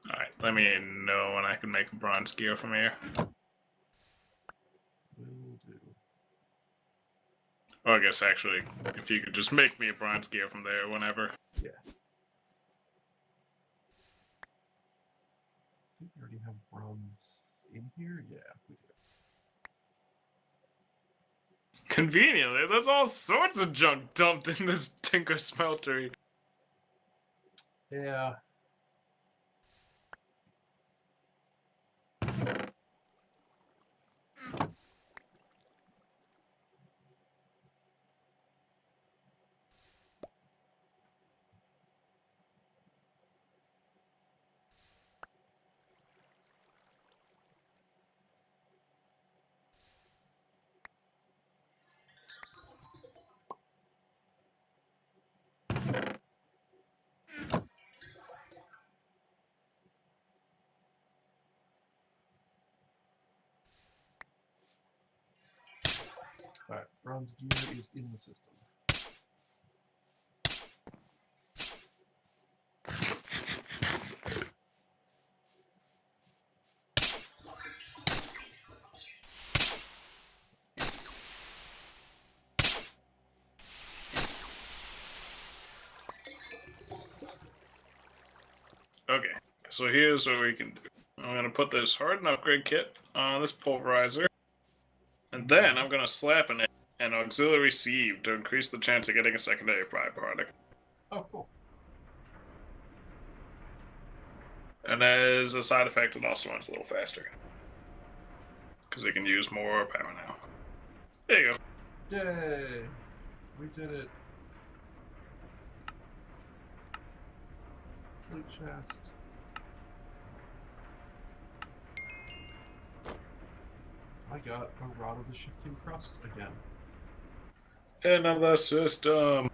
Alright, let me know when I can make a bronze gear from here. Will do. Well, I guess actually, if you could just make me a bronze gear from there whenever. Yeah. I think we already have bronze in here. Yeah, we do. Conveniently, there's all sorts of junk dumped in this Tinker Smeltery. Yeah. Alright, bronze gear is in the system. Okay, so here's what we can do. I'm going to put this hardened upgrade kit on this pulverizer, and then I'm going to slap in it an auxiliary sieve to increase the chance of getting a secondary byproduct. Oh, cool. And as a side effect, it also runs a little faster. Because we can use more power now. There you go. Yay! We did it. Loot chest. I got a Rod of the Shifting Crust again. End of the system.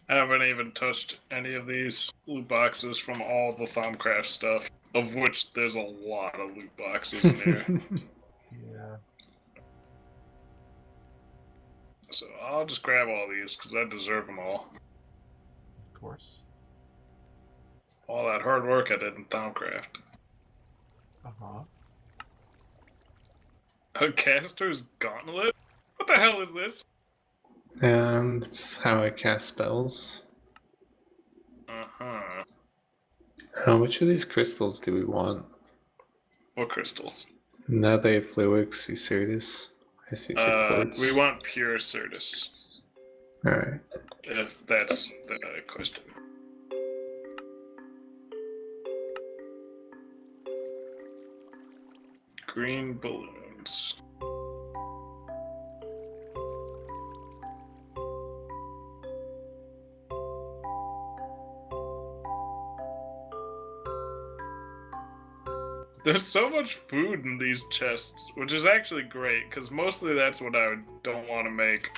I haven't even touched any of these loot boxes from all the Thaumcraft stuff, of which there's a lot of loot boxes in here. Yeah. So I'll just grab all these, because I deserve them all. Of course. All that hard work I did in Thaumcraft. Uh-huh. A caster's gauntlet? What the hell is this? That's how I cast spells. Uh-huh. Which of these crystals do we want? What crystals? Now they have Fluix, Ucertus. I see quartz. We want pure Certus. Alright. If that's the question. Green balloons. There's so much food in these chests, which is actually great, because mostly that's what I don't want to make.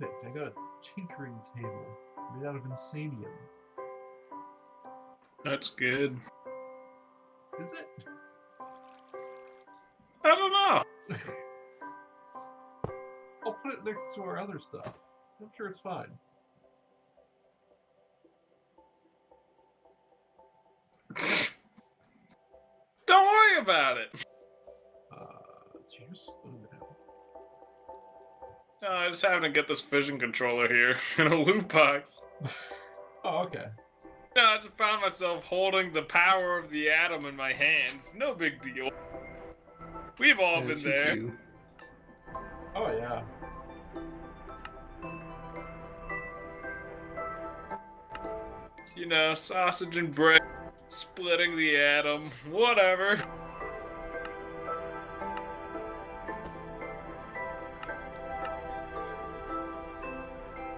epic. I got a tinkering table made out of insanium. That's good. Is it? I don't know. I'll put it next to our other stuff. I'm sure it's fine. Don't worry about it. Juice? Oh, no. No, I just happened to get this fission controller here in a loot box. Oh, okay. No, I just found myself holding the power of the atom in my hands. No big deal. We've all Yes, been you there. do. Oh, yeah. You know, sausage and bread, splitting the atom, whatever.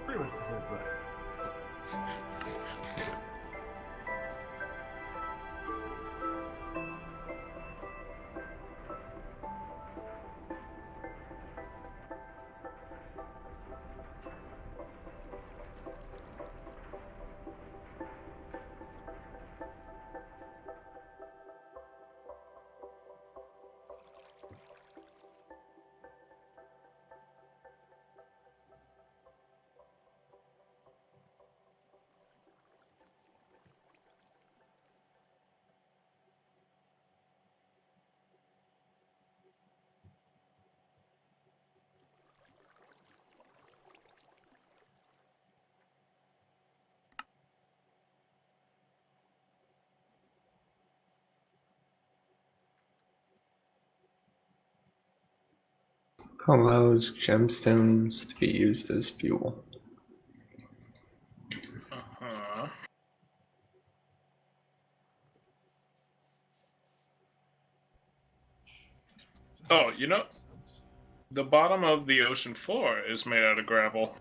Pretty much the same thing. Allows gemstones to be used as fuel. Uh-huh. Oh, you know, Makes sense. the bottom of the ocean floor is made out of gravel.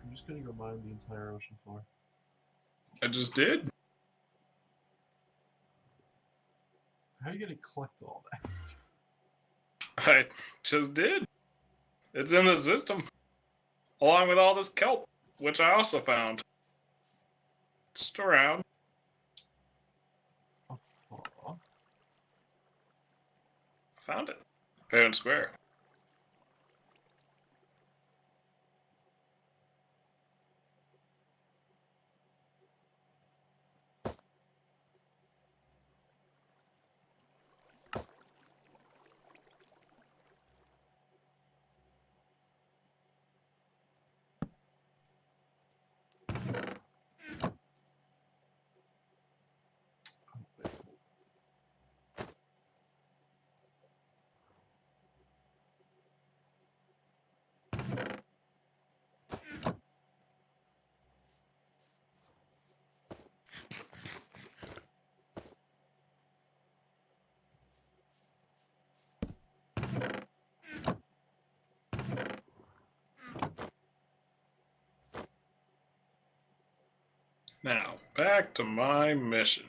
I'm just going to go mine the entire ocean floor. I just did. How are you going to collect all that? I just did. It's in the system. Along with all this kelp, which I also found. Just around. Aw. Found it. Fair and square. Now, back to my mission.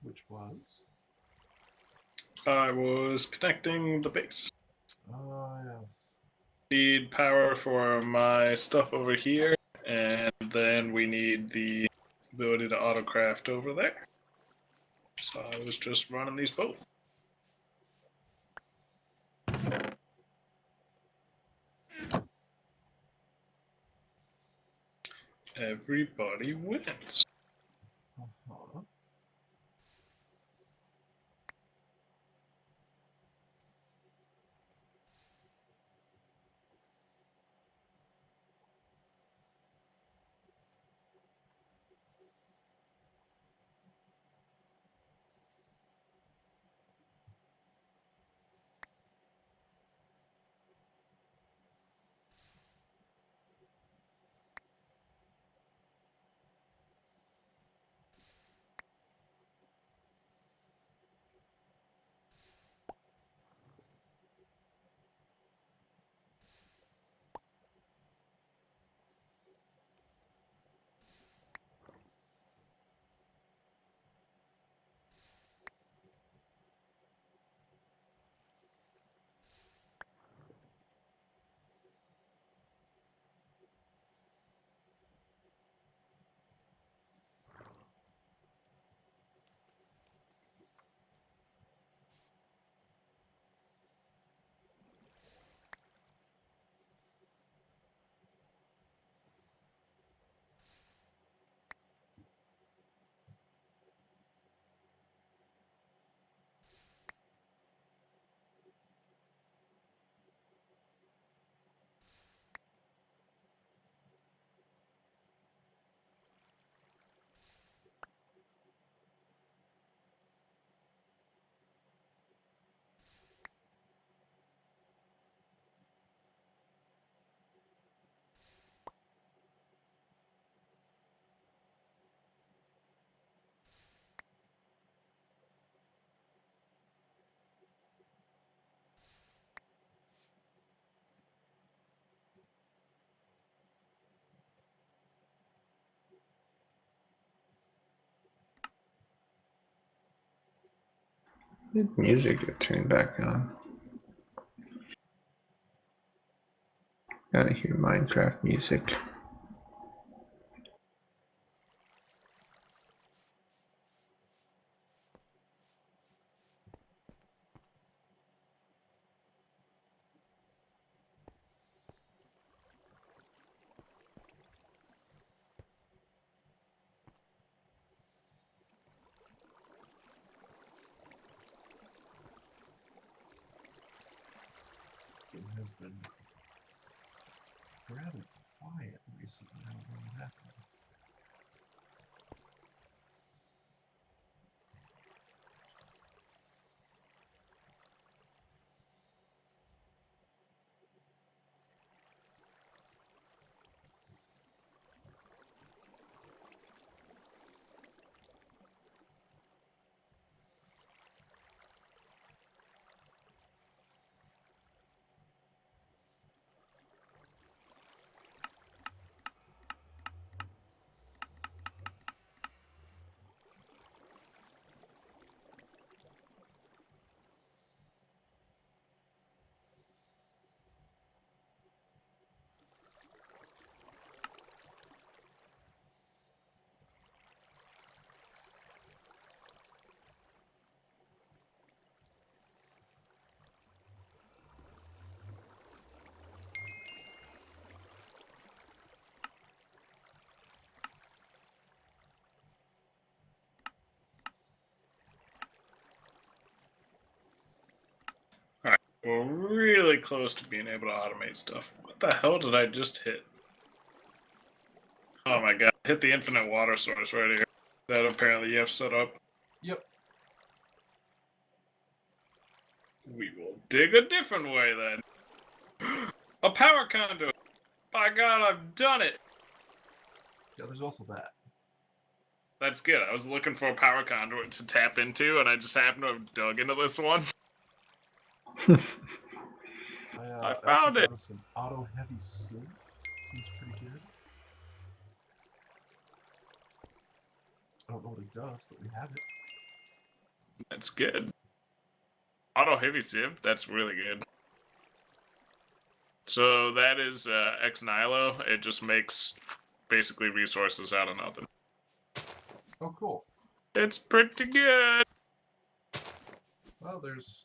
Which was? I was connecting the base. Oh, yes. Need power for my stuff over here, and then we need the ability to autocraft over there. So I was just running these both. Everybody wins. Uh-huh. Did music get turned back on? Gotta hear Minecraft music. This game has been rather quiet recently. I don't know what happened. We're really close to being able to automate stuff. What the hell did I just hit? Oh my god, I hit the infinite water source right here. That apparently you have set up. Yep. We will dig a different way then. A power conduit! By god, I've done it! Yeah, there's also that. That's good. I was looking for a power conduit to tap into, and I just happened to have dug into this one. I found it. An auto heavy sieve. Seems pretty good. I don't know what it does, but we have it. That's good. Auto heavy sieve, that's really good. So that is ex nihilo. It just makes basically resources out of nothing. Oh, cool. It's pretty good. Well, there's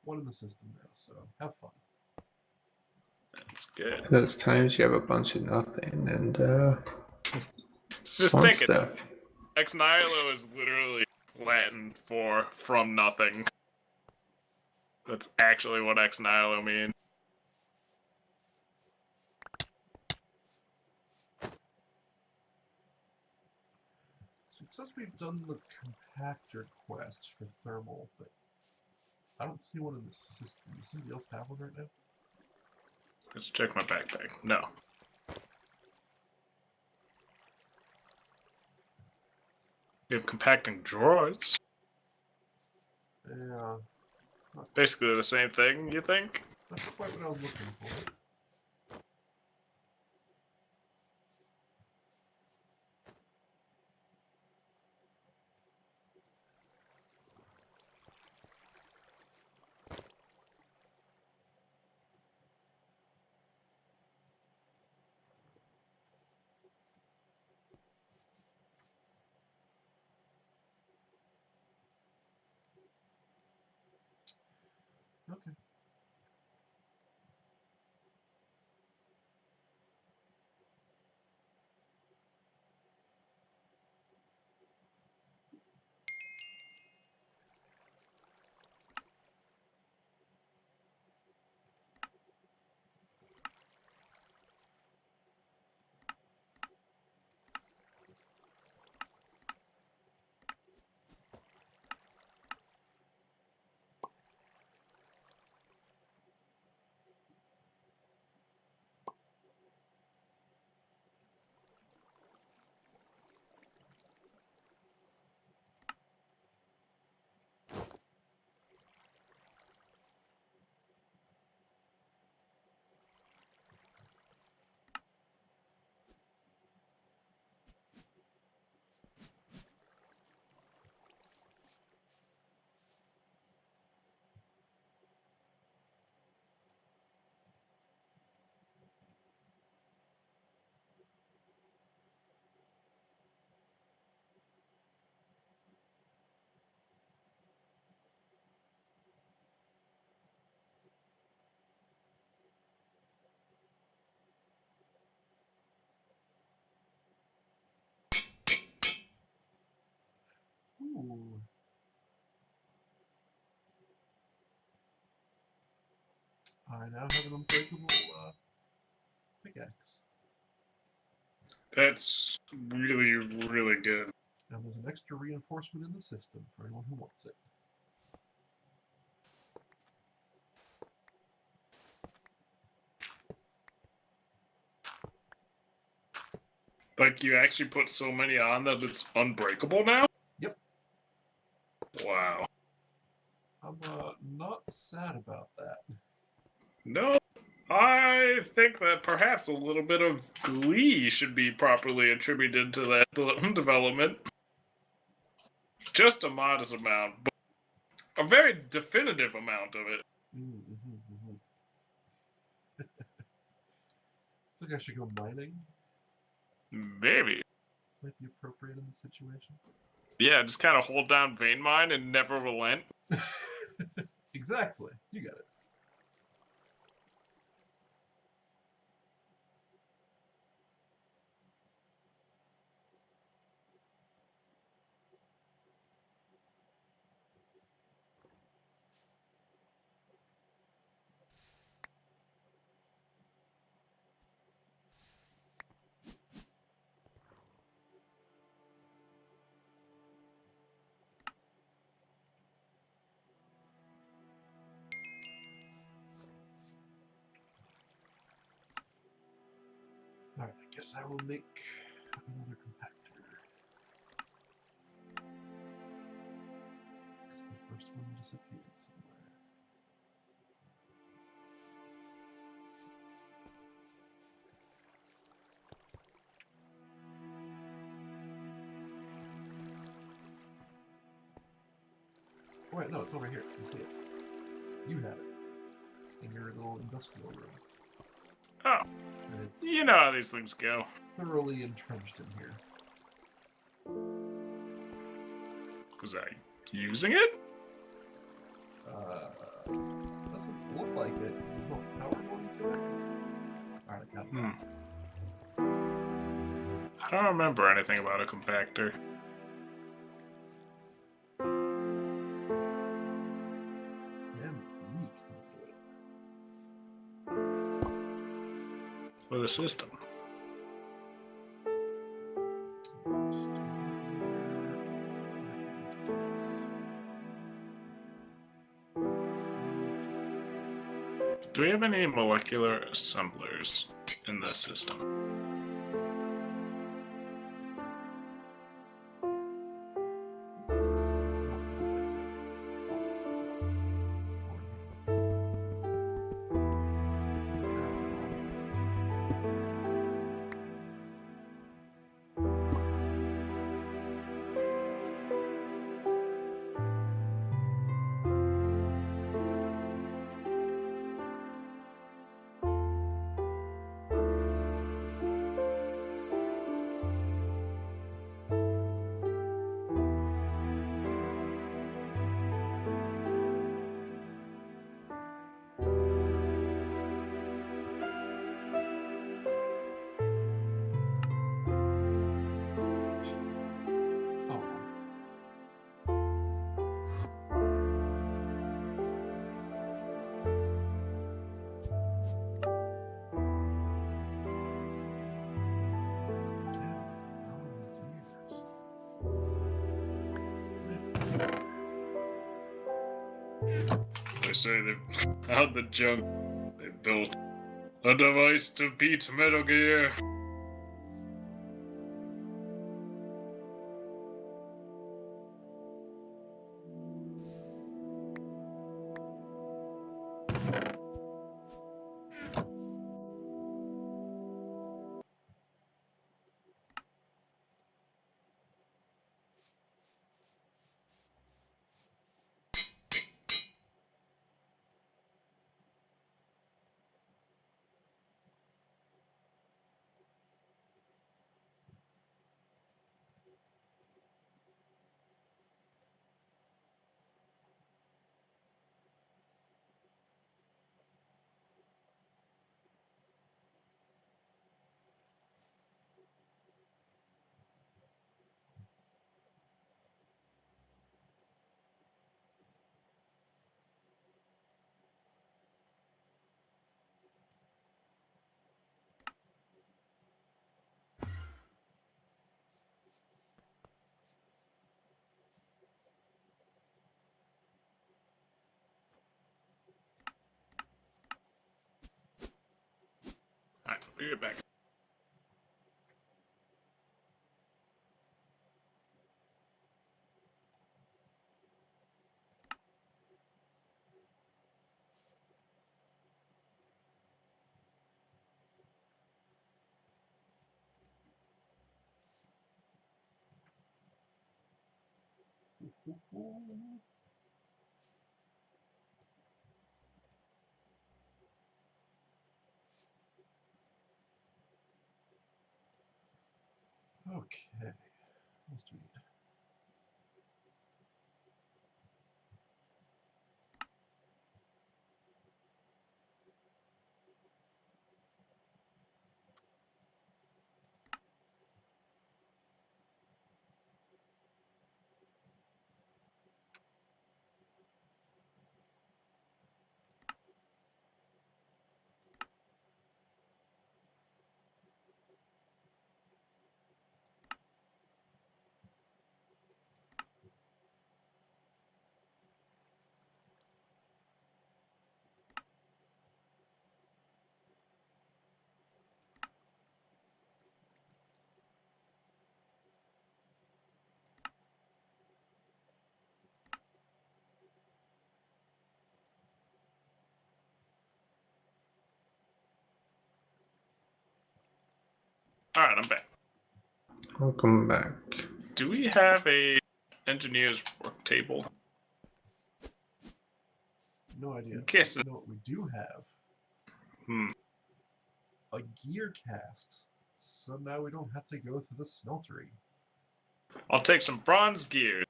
one in the system now, so have fun. That's good. Those times you have a bunch of nothing and Just fun think stuff. it. Ex nihilo is literally Latin for from nothing. That's actually what ex nihilo means. So it says we've done the compactor quest for thermal, but I don't see one in the system. Does somebody else have one right now? Let's check my backpack. No. We have compacting drawers. Yeah. It's not, Basically the same thing, you think? not quite what I was looking for. Okay. I now have an unbreakable pickaxe. That's really, really good. And there's an extra reinforcement in the system for anyone who wants it. Like, you actually put so many on that it's unbreakable now? Yep. Wow. I'm not sad about that. No, I think that perhaps a little bit of glee should be properly attributed to that development. Just a modest amount, but a very definitive amount of it. I think I should go mining. Maybe. Might be appropriate in this situation. Yeah, just kind of hold down vein mine and never relent. Exactly. You got it. Alright, I guess I will make another compactor. Because the first one disappeared somewhere. Oh wait, no, it's over here. You see it. You have it. In your little industrial room. Oh, And it's you know how these things go. thoroughly entrenched in here. Was I using it? Doesn't look like it because there's no power going to it. Alright, I got it. I don't remember anything about a compactor. Damn, we can do it. For the system. Do we have any molecular assemblers in the system? This is not this. Coordinates. They say they've out the junk. They built a device to beat Metal Gear. Be right back. Okay. Let's read. Alright, I'm back. Welcome back. Do we have a engineer's work table? No idea. Guess You know what we do have? A gear cast. So now we don't have to go through the smeltery. I'll take some bronze gear.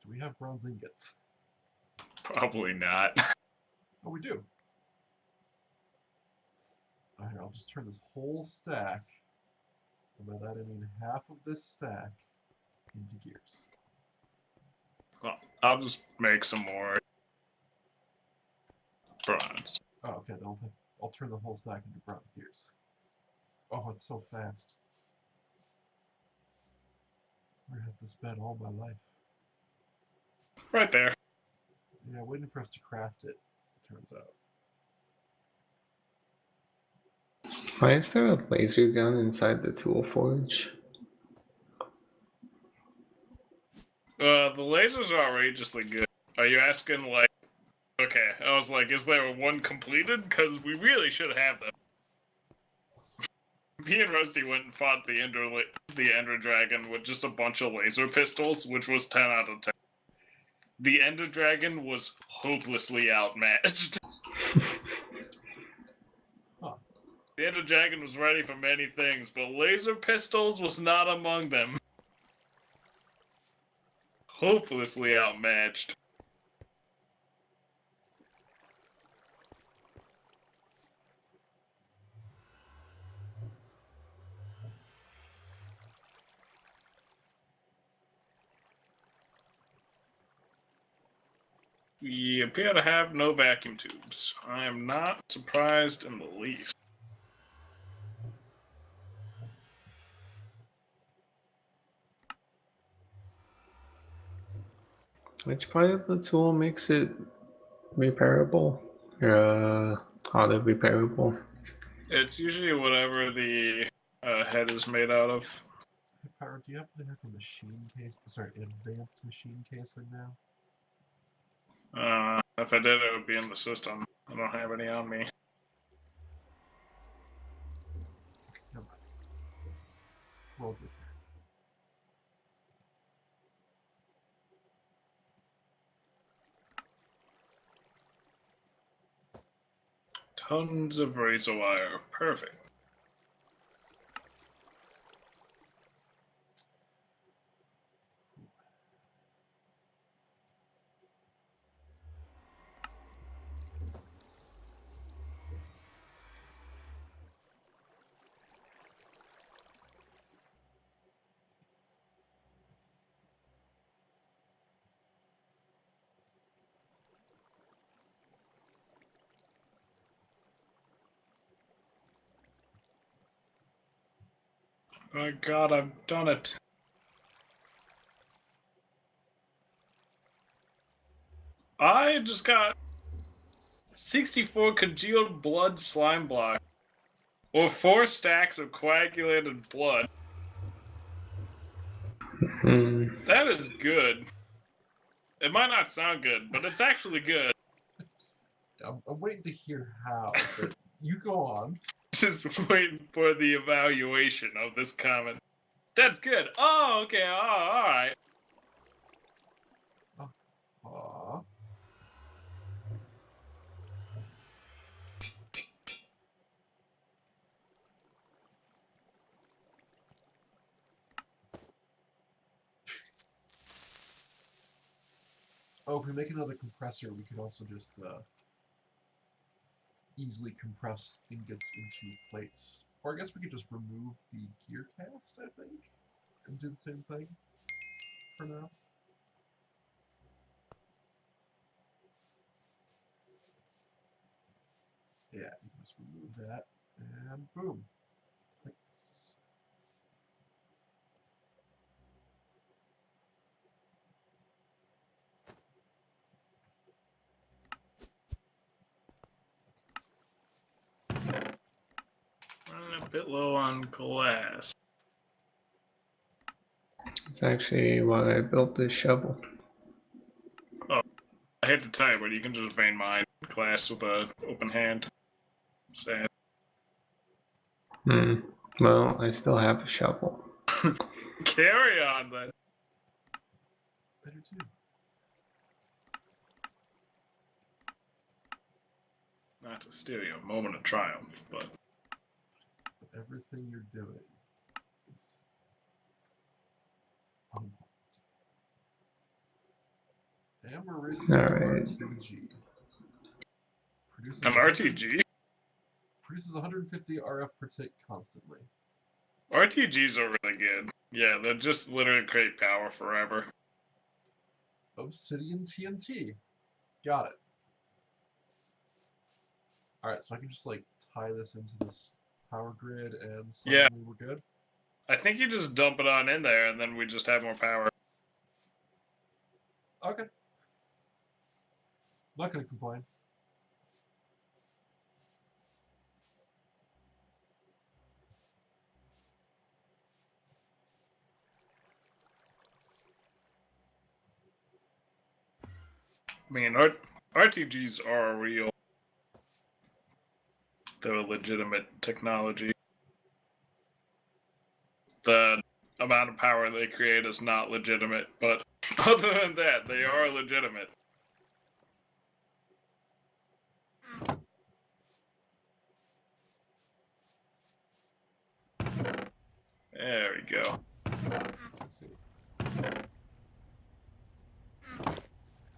Do we have bronze ingots? Probably not. Oh, we do. Alright, I'll just turn this whole stack, and by that I mean half of this stack, into gears. Well, I'll just make some more bronze. Oh, okay, then I'll turn the whole stack into bronze gears. Oh, it's so fast. Where has this been all my life? Right there. Yeah, waiting for us to craft it, turns out. Why is there a laser gun inside the tool forge? The lasers are outrageously good. Are you asking, like... Okay, I was like, is there one completed? Because we really should have them. Me and Rusty went and fought the Ender Dragon with just a bunch of laser pistols, which was 10 out of 10. The Ender Dragon was hopelessly outmatched. Huh. The Ender Dragon was ready for many things, but laser pistols was not among them. Hopelessly outmatched. We appear to have no vacuum tubes. I am not surprised in the least. Which part of the tool makes it repairable? Auto repairable? It's usually whatever the head is made out of. Hey, Pyro, do you happen to have a machine case? Sorry, an advanced machine casing now? If I did, it would be in the system. I don't have any on me. Never mind. We'll get there. Tons of razor wire. Perfect. Oh my god, I've done it. I just got 64 congealed blood slime block. Or 4 stacks of coagulated blood. That is good. It might not sound good, but it's actually good. I'm waiting to hear how, but you go on. Just waiting for the evaluation of this comment. That's good. Oh, okay. Oh, all right. Aw. Oh, if we make another compressor, we could also just easily compress ingots into plates. Or I guess we could just remove the gear cast, I think, and do the same thing for now. Yeah, you can just remove that, and boom. Plates. Running a bit low on glass. It's actually why I built this shovel. Oh, I hate to tell you, but you can just vein mine glass with an open hand. Sad. Well, I still have a shovel. Carry on then. I do too. Not to steal you a moment of triumph, but But everything you're doing is on point. And we're racing Alright. RTG. Produces an RTG? Produces 150 RF per tick constantly. RTGs are really good. Yeah, they're just literally create power forever. Obsidian TNT. Got it. Alright, so I can just like tie this into this power grid and suddenly Yeah. we're good? I think you just dump it on in there and then we just have more power. Okay. Not gonna complain. I mean, RTGs are real. They're a legitimate technology. The amount of power they create is not legitimate, but other than that, they are legitimate. There we go. Let's see.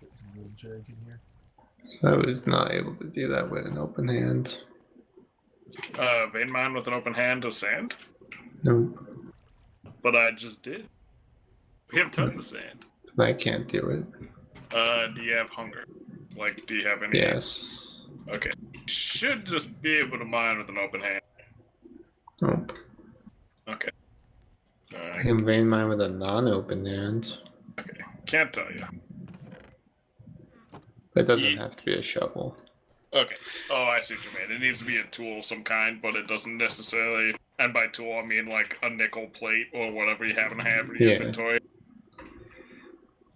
Get some little jank in here. So I was not able to do that with an open hand. Vein mine with an open hand to sand? Nope. But I just did. We have tons of sand. I can't do it. Do you have hunger? Like, do you have any? Yes. Okay. Should just be able to mine with an open hand. Nope. Okay. I can vein mine with a non-open hand. Okay. Can't tell you. But it doesn't have to be a shovel. Okay. Oh, I see what you mean. It needs to be a tool of some kind, but it doesn't necessarily. And by tool, I mean like a nickel plate or whatever you happen to have in your inventory.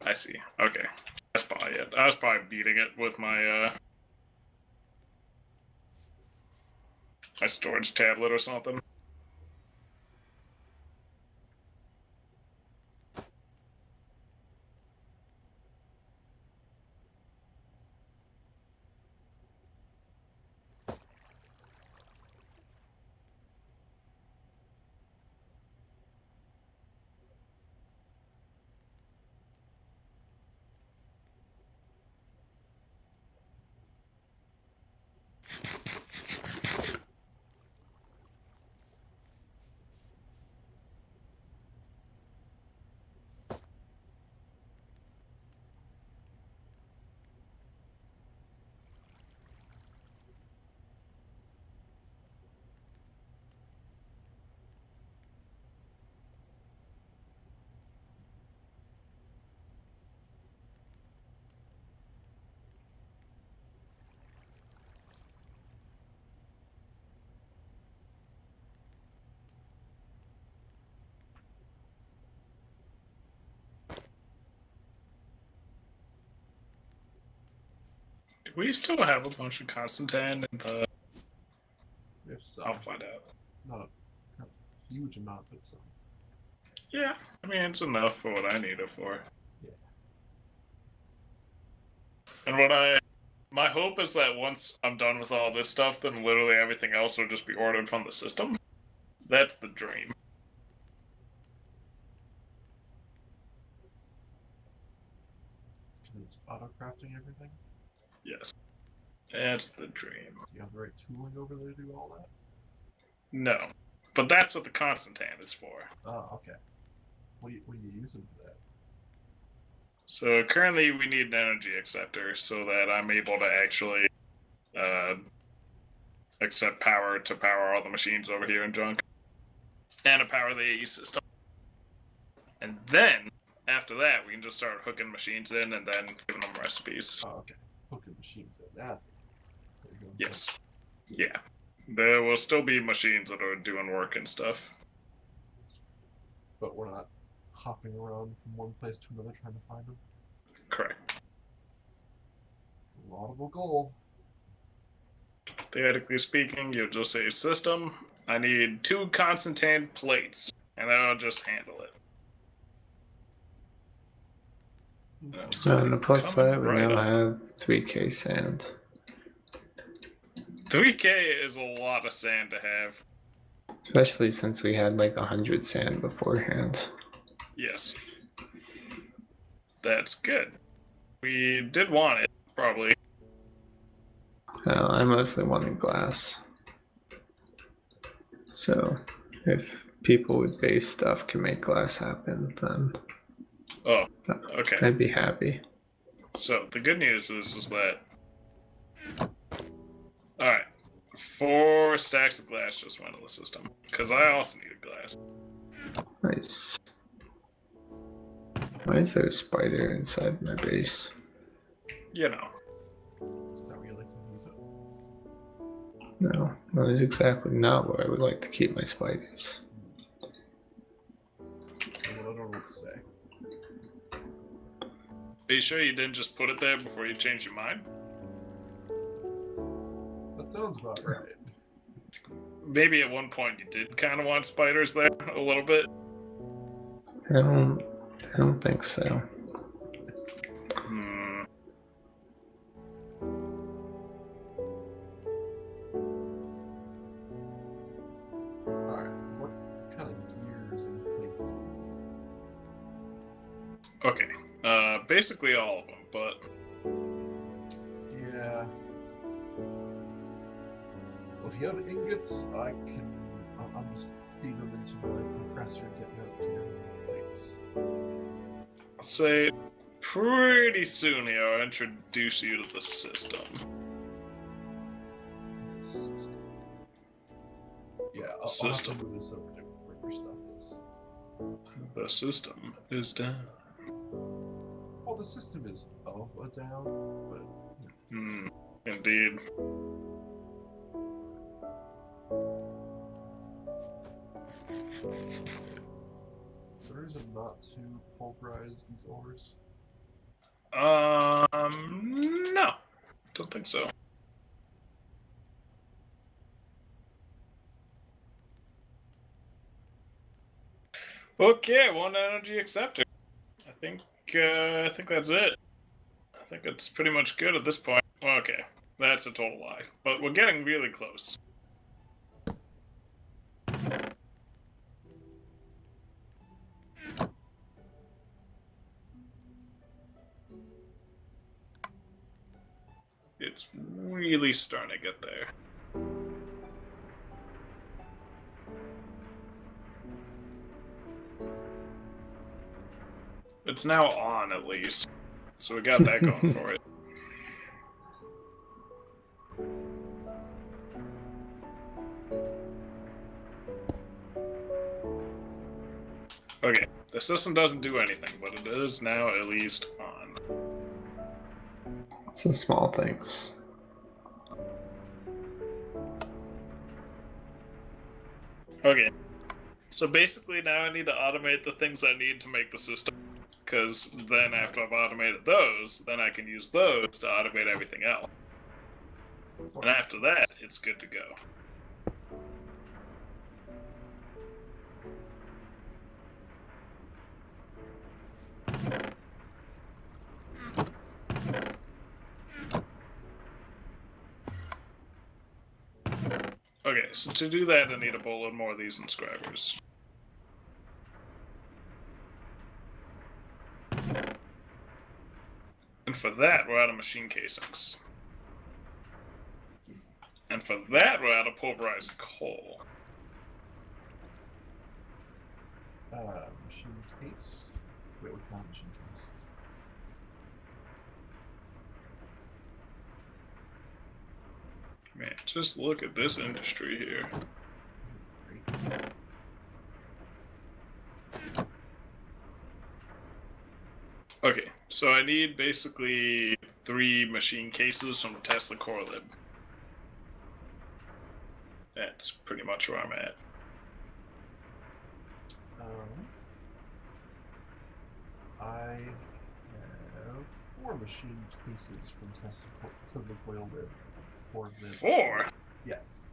I see. Okay. That's probably it. I was probably beating it with my my storage tablet or something. we still have a bunch of Constantine in the... If so, I'll find out. not a huge amount, but some. Yeah, I mean, it's enough for what I need it for. Yeah. And my hope is that once I'm done with all this stuff, then literally everything else will just be ordered from the system. That's the dream. It's auto-crafting everything? Yes. That's the dream. Do you have the right tooling over there to do all that? No. But that's what the Constantine is for. Oh, okay. What are you using for that? So currently we need an energy acceptor so that I'm able to actually accept power to power all the machines over here in junk. And to power the AE system. And then, after that, we can just start hooking machines in and then giving them recipes. Oh, okay. Hooking machines in. That's Yes. Yeah. There will still be machines that are doing work and stuff. But we're not hopping around from one place to another trying to find them. Correct. It's a laudable goal. Theoretically speaking, you'll just say system. I need 2 Constantine plates, and I'll just handle it. So on the plus side, we right now up. have 3k sand. 3K is a lot of sand to have. Especially since we had like 100 sand beforehand. Yes. That's good. We did want it, probably. I mostly wanted glass. So if people with base stuff can make glass happen, then Oh, okay. I'd be happy. So the good news is that... Alright. 4 stacks of glass just went in the system. Because I also needed glass. Nice. Why is there a spider inside my base? You know. Is that where you like to leave it? No, that is exactly not where I would like to keep my spiders. I don't know what to say. Are you sure you didn't just put it there before you changed your mind? That sounds about right. Maybe at one point you did kind of want spiders there a little bit. I don't think so. Alright, what kind of gears and plates do you need? Okay. Basically all of them, but... Yeah. Well, if you have ingots, I'll just feed them into my compressor and get out gear and plates. I'll say pretty soon here I'll introduce you to the system. Yeah, I'll System. have to move this over to where your stuff is. The system is down. Well, the system is of a down, but... Indeed. Is there a reason not to pulverize these ores? No. Don't think so. Okay, 1 energy acceptor. I think that's it. I think it's pretty much good at this point. Okay, that's a total lie. But we're getting really close. It's really starting to get there. It's now on, at least. So we got that going for it. Okay, the system doesn't do anything, but it is now at least on. It's the small things. Okay. So basically now I need to automate the things I need to make the system. Because then after I've automated those, then I can use those to automate everything else. And after that, it's good to go. Okay, so to do that, I need a boatload more of these inscribers. And for that, we're out of machine casings. And for that, we're out of pulverized coal. Machine case. Wait, what kind of machine case? Man, just look at this industry here. Great. Okay, so I need basically 3 machine cases from the Tesla core lib. That's pretty much where I'm at. I have 4 machine cases from Tesla coil lib. 4 of them. 4? Yes.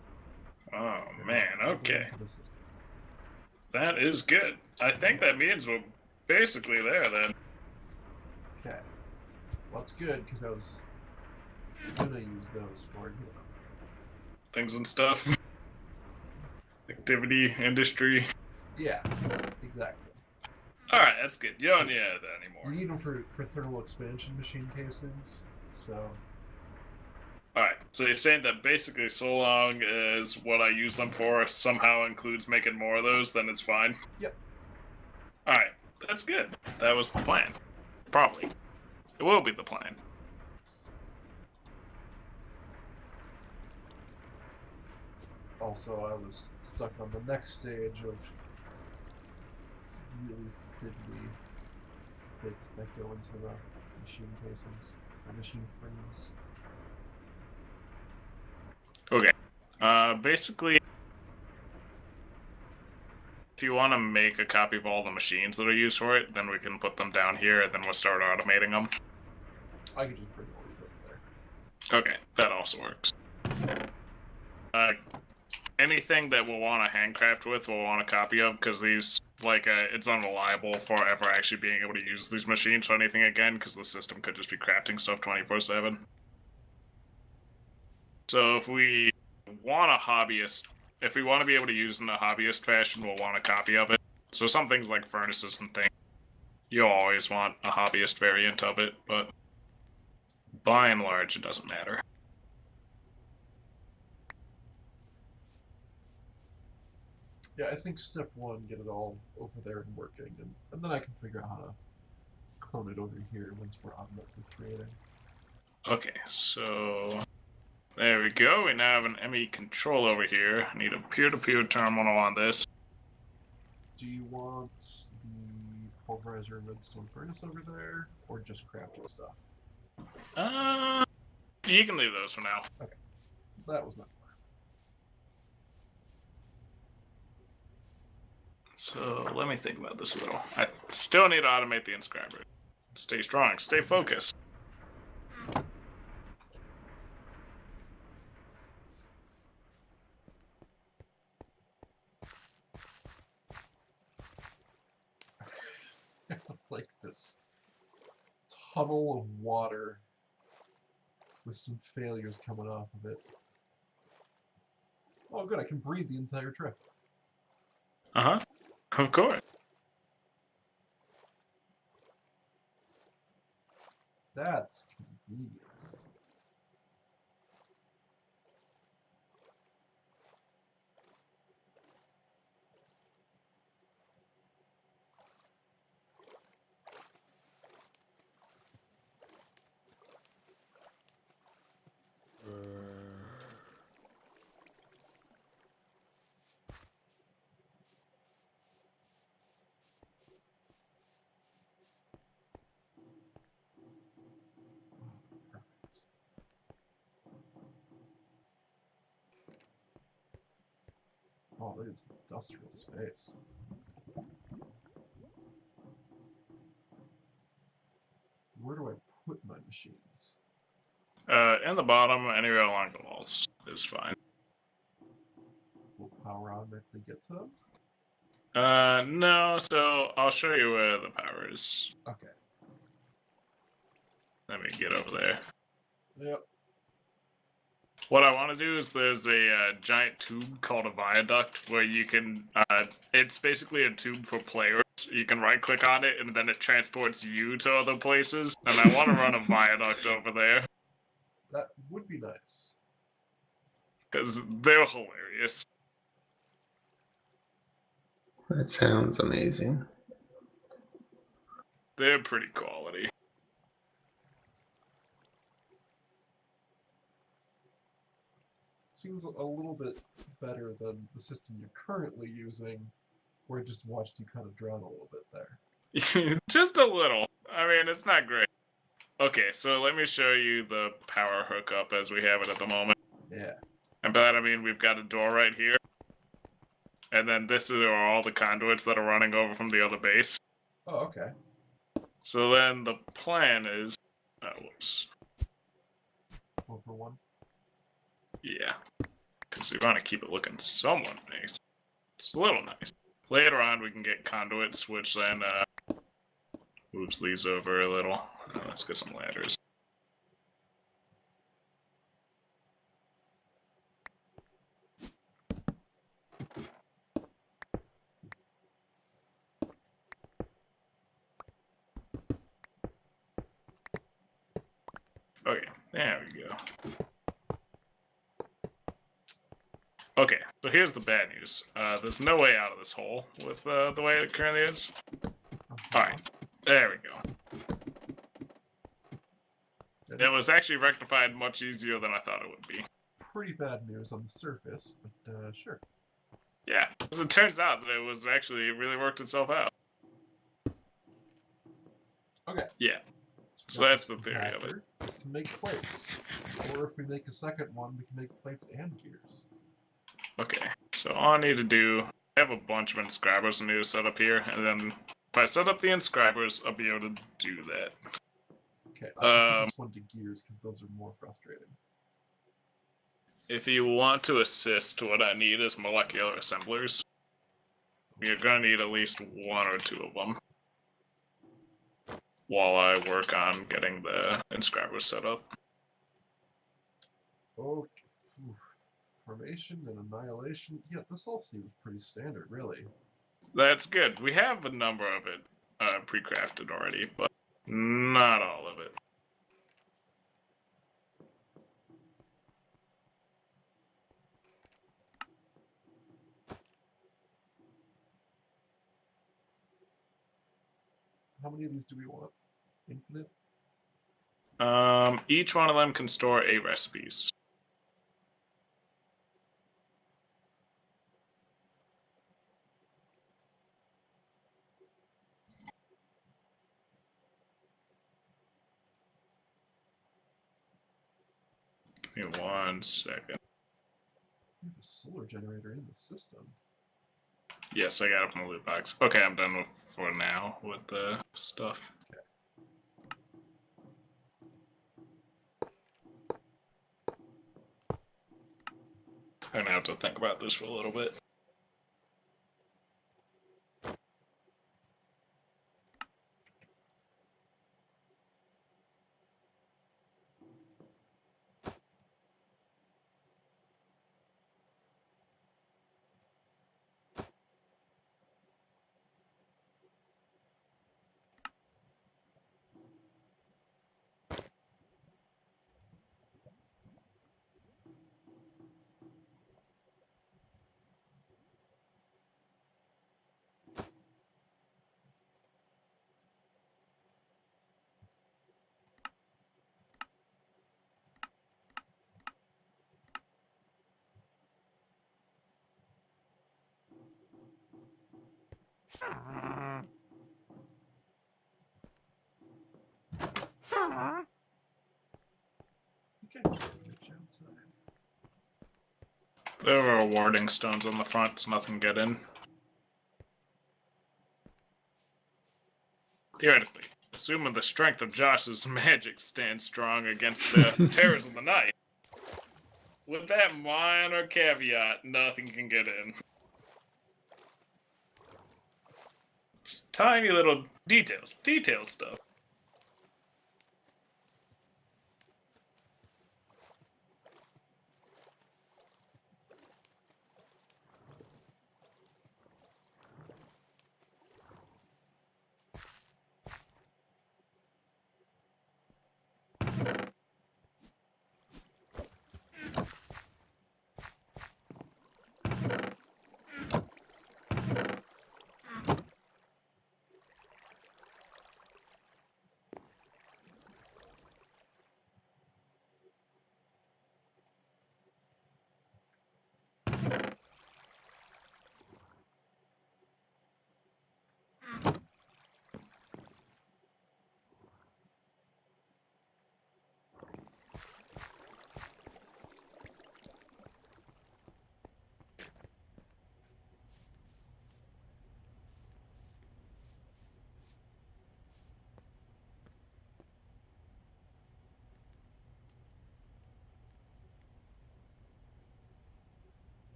Oh man, okay. Into the system. That is good. I think that means we're basically there then. Okay. Well, that's good because I was gonna use those for, you know, Things and stuff. Activity, industry. yeah, exactly. Alright, that's good. You don't need that You anymore. need them for thermal expansion machine casings, so Alright, so you're saying that basically so long as what I use them for somehow includes making more of those, then it's fine? Yep. Alright, that's good. That was the plan. Probably. It will be the plan. also I was stuck on the next stage of really fiddly bits that go into the machine casings, or machine frames. Okay. Basically, if you want to make a copy of all the machines that are used for it, then we can put them down here, and then we'll start automating them. I could just bring all these over there. Okay, that also works. Anything that we'll want to handcraft with, we'll want a copy of, because these, it's unreliable for ever actually being able to use these machines for anything again, because the system could just be crafting stuff 24/7. So if we want a hobbyist, if we want to be able to use it in a hobbyist fashion, we'll want a copy of it. So some things like furnaces and things, you'll always want a hobbyist variant of it, but by and large, it doesn't matter. Yeah, I think step 1, get it all over there and working, and then I can figure out how to clone it over here once we're automatically creating. Okay, so there we go. We now have an ME control over here. I need a peer-to-peer terminal on this. Do you want the pulverizer and redstone furnace over there, or just crafting stuff? You can leave those for now. Okay, that was my plan. So let me think about this a little. I still need to automate the inscriber. Stay strong, stay focused. Like this tunnel of water with some failures coming off of it. Oh good, I can breathe the entire trip. Uh-huh. Of course. That's convenience. Perfect. Oh, look at this industrial space. Where do I put my machines? In the bottom, anywhere along the walls is fine. Will power automatically get to them? No, so I'll show you where the power is. Okay. Let me get over there. Yep. What I want to do is there's a giant tube called a viaduct where you can, it's basically a tube for players. You can right click on it and then it transports you to other places. And I want to run a viaduct over there That would be nice. because they're hilarious. That sounds amazing. They're pretty quality. Seems a little bit better than the system you're currently using, where I just watched you kind of drown a little bit there. Just a little. I mean, it's not great. Okay, so let me show you the power hookup as we have it at the moment. Yeah. And by that I mean we've got a door right here. And then this are all the conduits that are running over from the other base. Oh, okay. So then the plan is... whoops. 1 for 1. Yeah. Because we want to keep it looking somewhat nice. Just a little nice. Later on we can get conduits, which then moves these over a little. Let's get some ladders. Okay, there we go. Okay, so here's the bad news. There's no way out of this hole with the way it currently is. Alright, there we go. It was actually rectified much easier than I thought it would be. Pretty bad news on the surface, but sure. Yeah, as it turns out that it was actually, it really worked itself out. Okay. Yeah. So that's the theory of it. This can make plates. Or if we make a second one, we can make plates and gears. Okay, so all I need to do, I have a bunch of inscribers I need to set up here, and then if I set up the inscribers, I'll be able to do that. Okay, I'll this one to gears because those are more frustrating. If you want to assist, what I need is molecular assemblers. You're going to need at least 1 or 2 of them while I work on getting the inscribers set up. Oh, oof. Formation and annihilation. Yeah, this all seems pretty standard, really. That's good. We have a number of it pre-crafted already, but not all of it. How many of these do we want? Infinite? Each one of them can store 8 recipes. Give me 1 second. We have a solar generator in the system. Yes, I got it from the loot box. Okay, I'm done for now with the stuff. Okay. I'm gonna have to think about this for a little bit. Okay, get you outside. There are warding stones on the front, so nothing can get in. Theoretically, assuming the strength of Josh's magic stands strong against the terrors of the night. With that minor caveat, nothing can get in. Just tiny little detail stuff.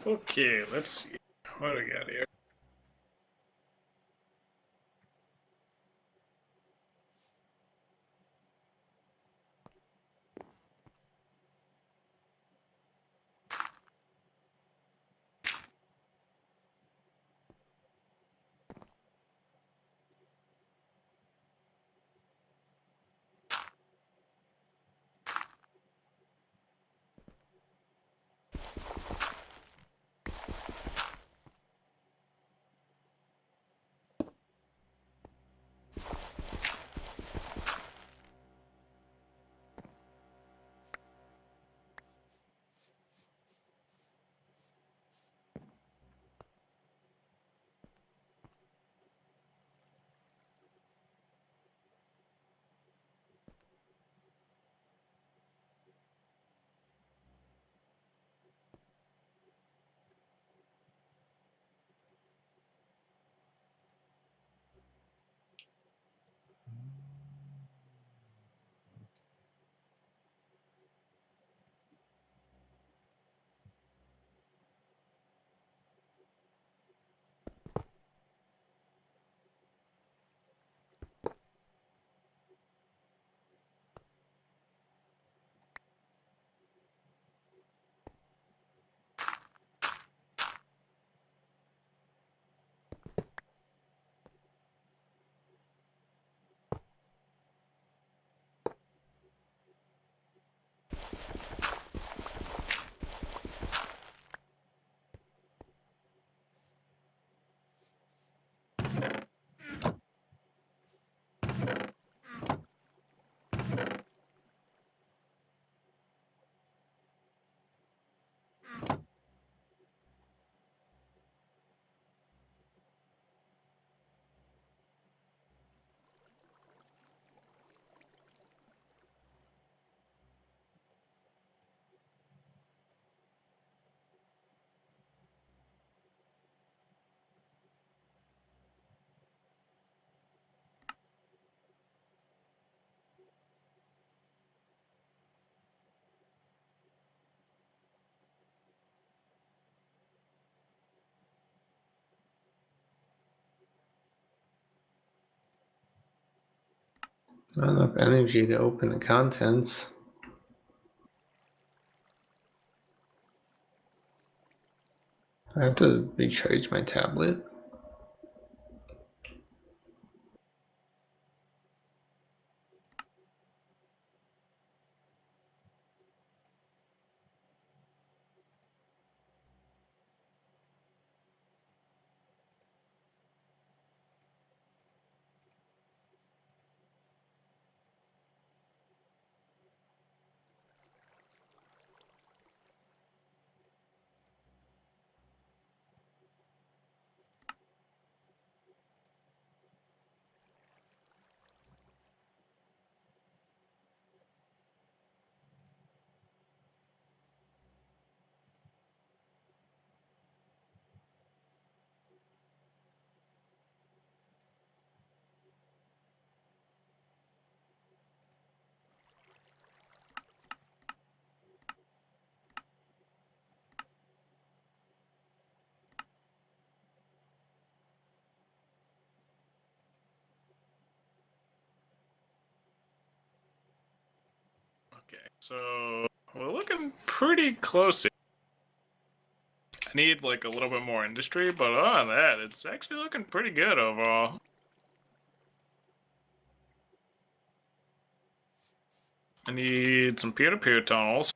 Okay, let's see. What do I got here? Not enough energy to open the contents. I have to recharge my tablet. Okay, so we're looking pretty close. I need like a little bit more industry, but other than that, it's actually looking pretty good overall. I need some peer-to-peer tunnels.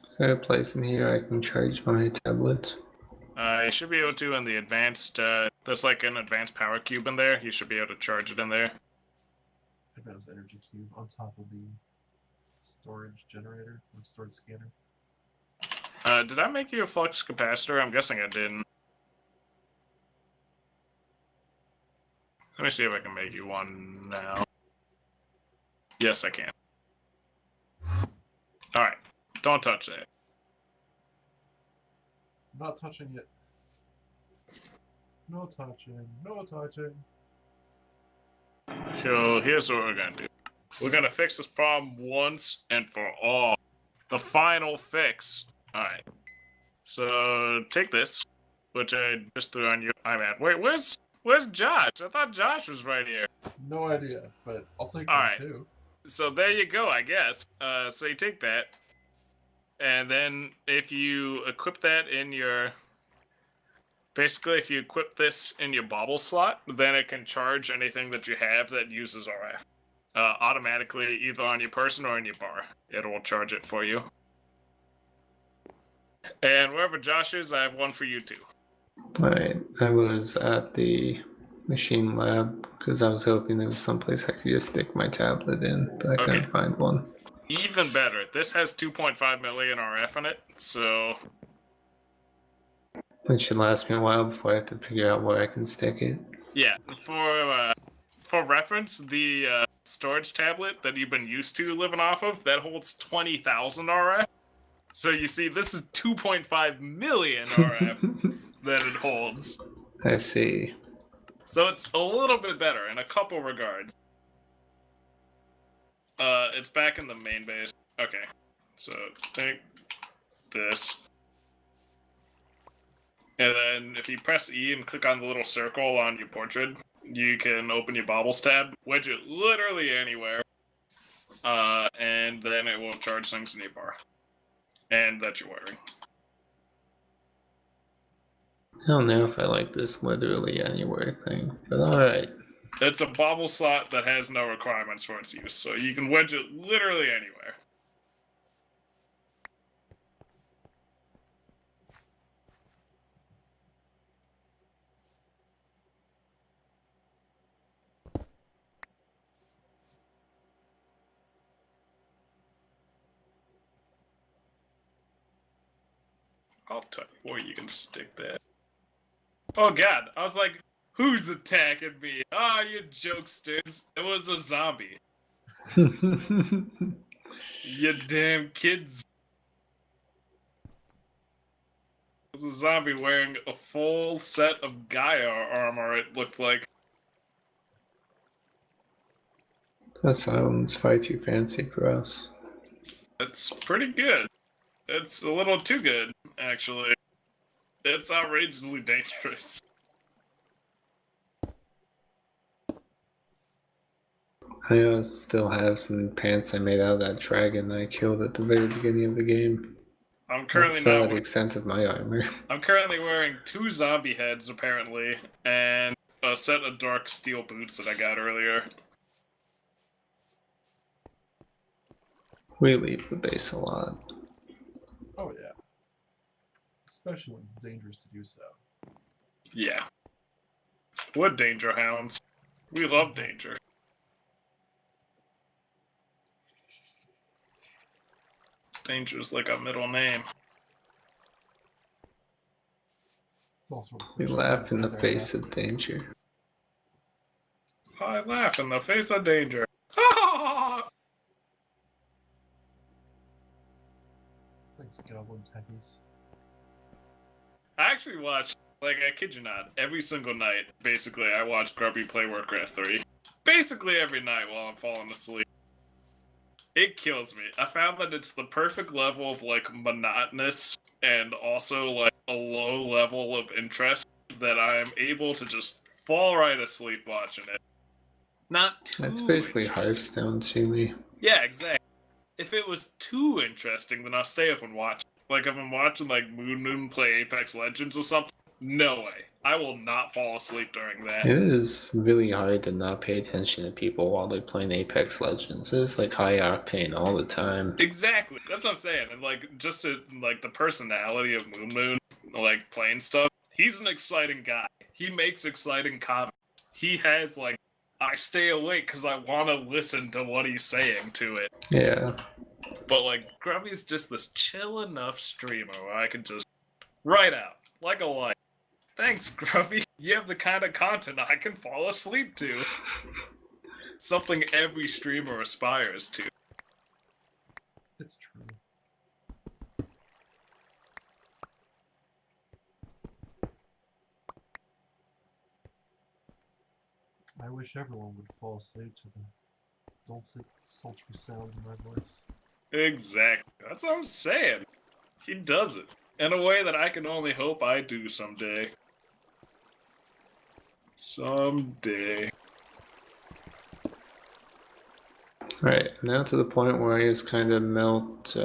Is there a place in here I can charge my tablet? You should be able to in the advanced, there's like an advanced power cube in there. You should be able to charge it in there. Advanced energy cube on top of the storage generator or storage scanner. Did I make you a flux capacitor? I'm guessing I didn't. Let me see if I can make you one now. Yes, I can. Alright, don't touch that. I'm not touching it. No touching. No touching. So here's what we're gonna do. We're gonna fix this problem once and for all. The final fix. Alright. So take this, which I just threw on your iPad. Wait, where's Josh? I thought Josh was right here. No idea, but I'll take All that right. too. So there you go, I guess. So you take that, and then if you equip that in your... Basically, if you equip this in your bobble slot, then it can charge anything that you have that uses RF. Automatically, either on your person or in your bar. It will charge it for you. And wherever Josh is, I have one for you too. Alright, I was at the machine lab because I was hoping there was someplace I could just stick my tablet in, but I couldn't find one. Even better, this has 2.5 million RF in it, so... It should last me a while before I have to figure out where I can stick it. Yeah, for reference, the storage tablet that you've been used to living off of, that holds 20,000 RF. So you see, this is 2.5 million RF that it holds. I see. So it's a little bit better in a couple regards. It's back in the main base. Okay, so take this. And then if you press E and click on the little circle on your portrait, you can open your bobbles tab, wedge it literally anywhere, and then it will charge things in your bar. And that you're wearing. I don't know if I like this literally anywhere thing, but alright. It's a bobble slot that has no requirements for its use, so you can wedge it literally anywhere. I'll tell you where you can stick that. Oh god, I was like, who's attacking me? Ah, you jokesters. It was a zombie. You damn kids. It was a zombie wearing a full set of Gaia armor, it looked like. That sounds far too fancy for us. It's pretty good. It's a little too good, actually. It's outrageously dangerous. I still have some pants I made out of that dragon I killed at the very beginning of the game. I'm currently That's not. the extent of my armor. I'm currently wearing 2 zombie heads apparently, and a set of dark steel boots that I got earlier. We leave the base a lot. Oh yeah. Especially when it's dangerous to do so. Yeah. What danger hounds? We love danger. Danger is like a middle name. It's also a We Christian laugh in the name, face of danger. I laugh in the face of danger. Thanks, Goblin Techies. I actually watch, like, I kid you not, every single night, basically, I watch Grubby play Warcraft 3. Basically every night while I'm falling asleep. It kills me. I found that it's the perfect level of, like, monotonous and also, like, a low level of interest that I am able to just fall right asleep watching it. Not too That's basically interesting. Hearthstone to me. Yeah, exactly. If it was too interesting, then I'll stay up and watch. Like, if I'm watching, like, Moon play Apex Legends or something, no way. I will not fall asleep during that. It is really hard to not pay attention to people while they're playing Apex Legends. It's like high octane all the time. Exactly. That's what I'm saying. And, like, just like, the personality of Moon, like, playing stuff, he's an exciting guy. He makes exciting comments. He has, like, I stay awake because I want to listen to what he's saying to it. Yeah. But, like, Grubby's just this chill enough streamer where I can just write out, like a light. Thanks, Grubby. You have the kind of content I can fall asleep to. Something every streamer aspires to. It's true. I wish everyone would fall asleep to the dulcet, sultry sound of my voice. Exactly. That's what I'm saying. He does it. In a way that I can only hope I do someday. Someday. Right, now to the point where I just kind of melt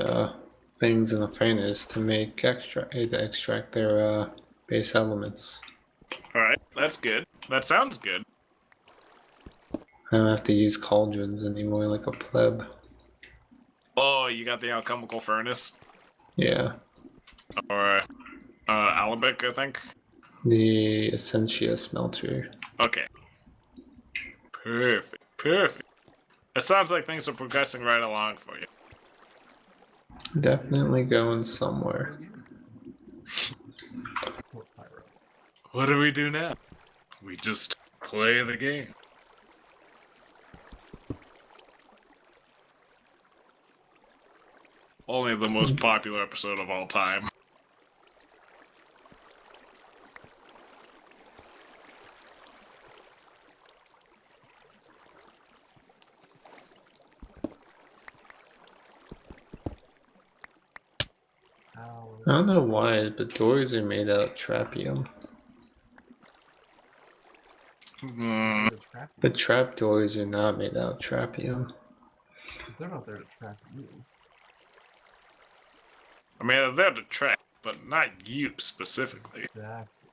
things in a furnace to make to extract their base elements. Alright, that's good. That sounds good. I don't have to use cauldrons anymore like a pleb. Oh, you got the alchemical furnace? Yeah, Or, Alabic, I think? the Essentia smelter. Okay. Perfect. Perfect. It sounds like things are progressing right along for you. Definitely going somewhere. Quote Pyro. What do we do now? We just play the game. Only the most popular episode of all time. I don't know why, but doors are made out of trapium. Hmm. The trap doors are not made out of trapium. Because they're not there to trap you. I mean, they're there to track, but not you specifically. Exactly.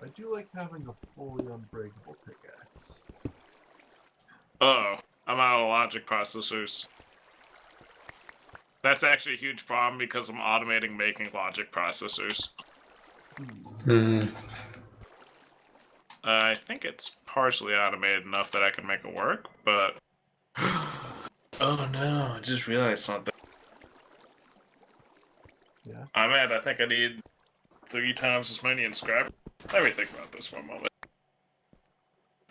I do like having a fully unbreakable pickaxe. Uh-oh. I'm out of logic processors. That's actually a huge problem because I'm automating making logic processors. Hmm. I think it's partially automated enough that I can make it work, but... oh no, I just realized something. Yeah. I'm at, I think I need 3 times as many in scrap. Let me think about this for a moment.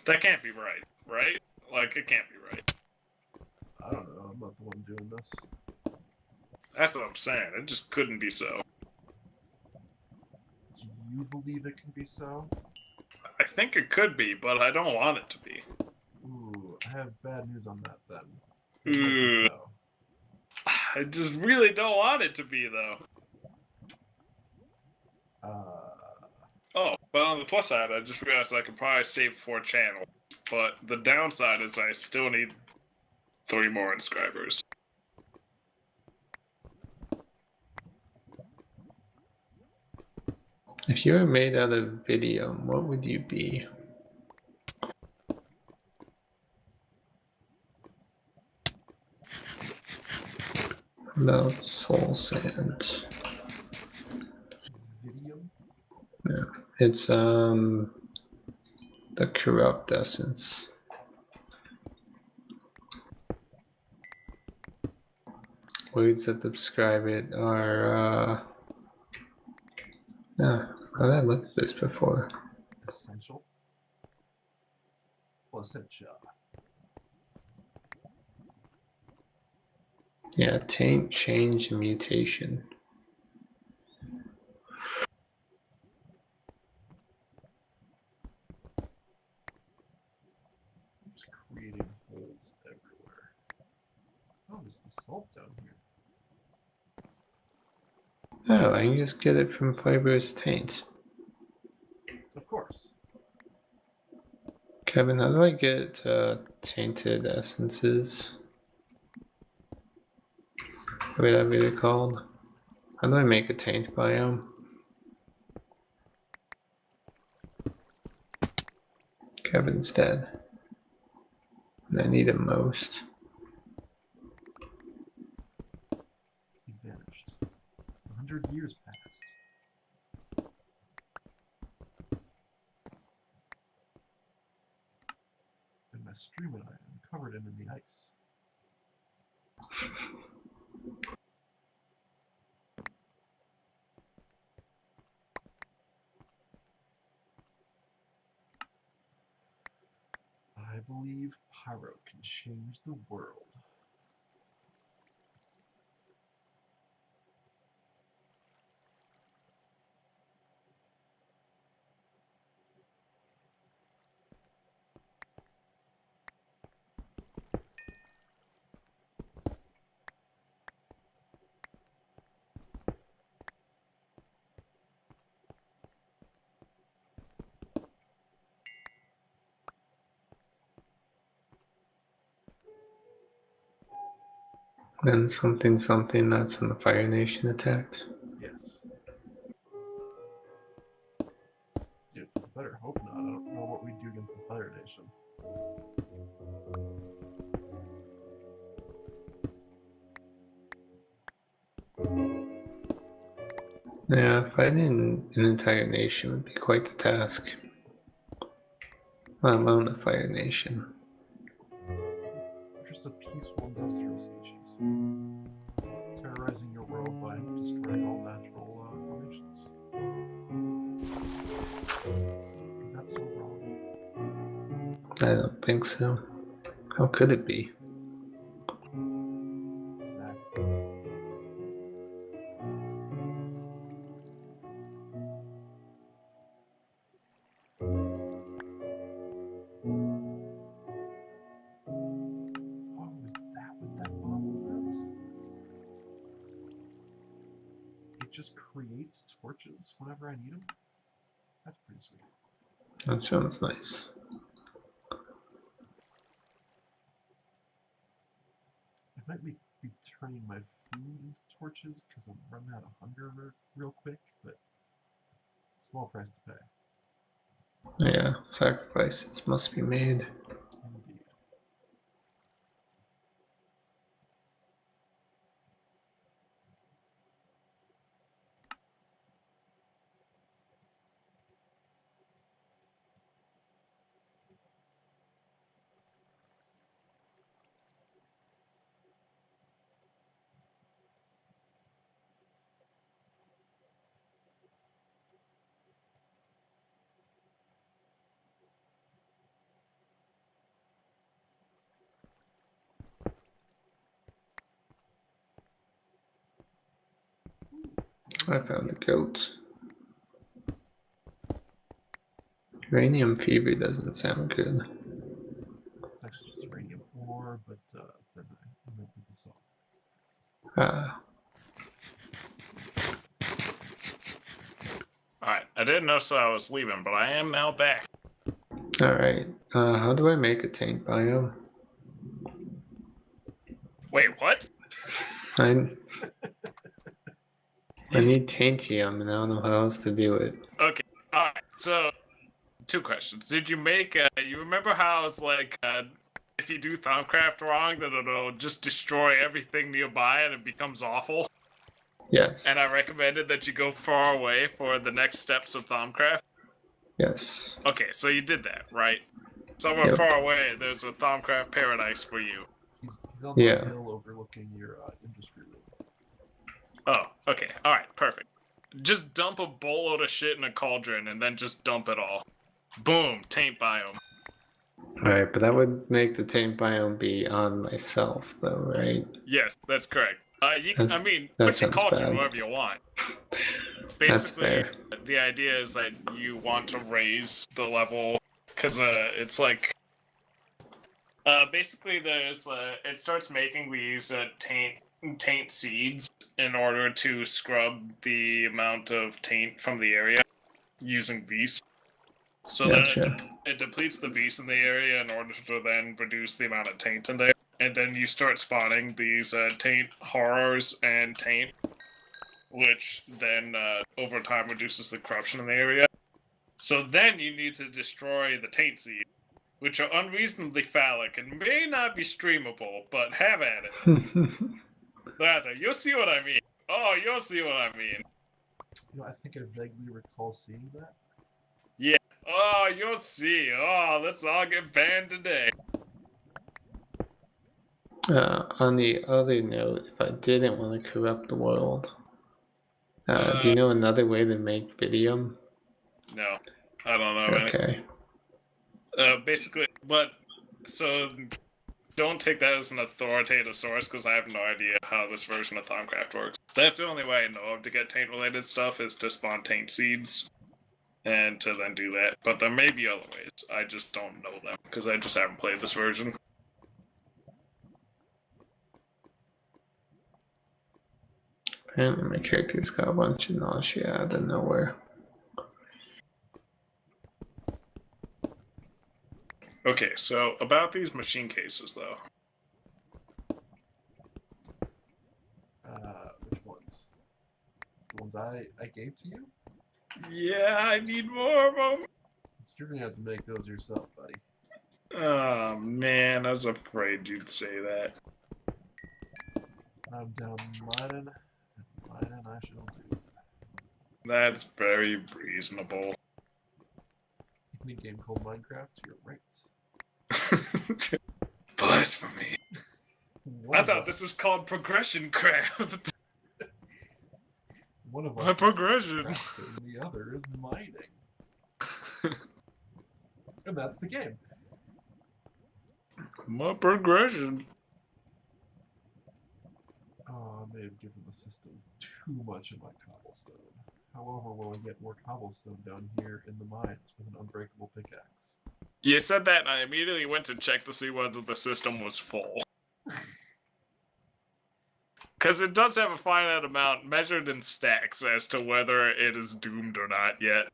That can't be right, right? Like, it can't be right. I don't know. I'm not the one doing this. That's what I'm saying. It just couldn't be so. Do you believe it can be so? I think it could be, but I don't want it to be. have bad news on that then. It might be so. I just really don't want it to be, though. Oh, but on the plus side, I just realized I could probably save 4 channels. But the downside is I still need 3 more inscribers. If you were made out of video, what would you be? About soul sand. Video? Yeah, it's the corrupt essence. Words that describe it are yeah, I've had looked at this before. Essential. Well, essential. Yeah, taint, change, and mutation. Just creating holes everywhere. Oh, there's basalt down here. Oh, I can just get it from fibrous taint. Of course. Kevin, how do I get tainted essences? Whatever they're called. How do I make a taint biome? Kevin's dead. And I need him most. He vanished. 100 years passed. And my stream and I uncovered him in the ice. I believe Pyro can change the world. Then something that's on the Fire Nation attacked. Yes. Dude, I better hope not. I don't know what we'd do against the Fire Nation. Yeah, fighting an entire nation would be quite the task. Let alone a Fire Nation. We're just a peaceful industrial species. Terrorizing your world by destroying all natural formations. Is that so wrong? I don't think so. How could it be? Exactly. Oh, is that what that bauble does? It just creates torches whenever I need them? That's pretty sweet. That sounds nice. I might be turning my food into torches because I'm running out of hunger real quick, but small price to pay. Yeah, sacrifices must be made. Indeed. I found a goat. Uranium fever doesn't sound good. It's actually actually just uranium ore, but then I melted this off. Alright, I didn't notice I was leaving, but I am now back. Alright. How do I make a tank biome? Wait, what? I need Taintium and I don't know how else to do it. Okay, alright, so 2 questions. Did you make you remember how it's like if you do Thaumcraft wrong, then it'll just destroy everything nearby and it becomes awful? Yes. And I recommended that you go far away for the next steps of Thaumcraft? Yes. Okay, so you did that, right? Somewhere far away, there's a Thaumcraft paradise for you. He's on the hill overlooking your industry room. Oh, okay. Alright, perfect. Just dump a boatload of shit in a cauldron and then just dump it all. Boom, taint biome. Alright, but that would make the taint biome be on myself, though, right? Yes, that's correct. That put your sounds cauldron bad. wherever you want. That's Basically, fair. the idea is that you want to raise the level, because it's like... basically, there's it starts making these taint seeds in order to scrub the amount of taint from the area using Vs. So Gotcha. it depletes the Vs in the area in order to then reduce the amount of taint in there. And then you start spawning these taint horrors and taint, which then over time reduces the corruption in the area. So then you need to destroy the taint seed, which are unreasonably phallic and may not be streamable, but have at it. Rather, you'll see what I mean. Oh, you'll see what I mean. You know, I think I vaguely recall seeing that. Yeah. Oh, you'll see. Oh, let's all get banned today. On the other note, if I didn't want to corrupt the world, do you know another way to make Vidium? No, I don't know. Okay. Basically, but so don't take that as an authoritative source because I have no idea how this version of Thaumcraft works. That's the only way I know of to get taint-related stuff is to spawn taint seeds and to then do that. But there may be other ways. I just don't know them because I just haven't played this version. Apparently my character's got a bunch of nausea out of nowhere. Okay, so about these machine cases, though. Which ones? The ones I gave to you? Yeah, I need more of them. You're gonna have to make those yourself, buddy. Oh, man, I was afraid you'd say that. I'm down mining, and mining I shall do. That's very reasonable. In a game called Minecraft, you're right. Blasphemy. I thought this was called progression craft. One of us My is progression. crafting, the other is mining. And that's the game. My progression. Oh, I may have given the system too much of my cobblestone. However, will I get more cobblestone down here in the mines with an unbreakable pickaxe? You said that and I immediately went to check to see whether the system was full. Because it does have a finite amount measured in stacks as to whether it is doomed or not yet.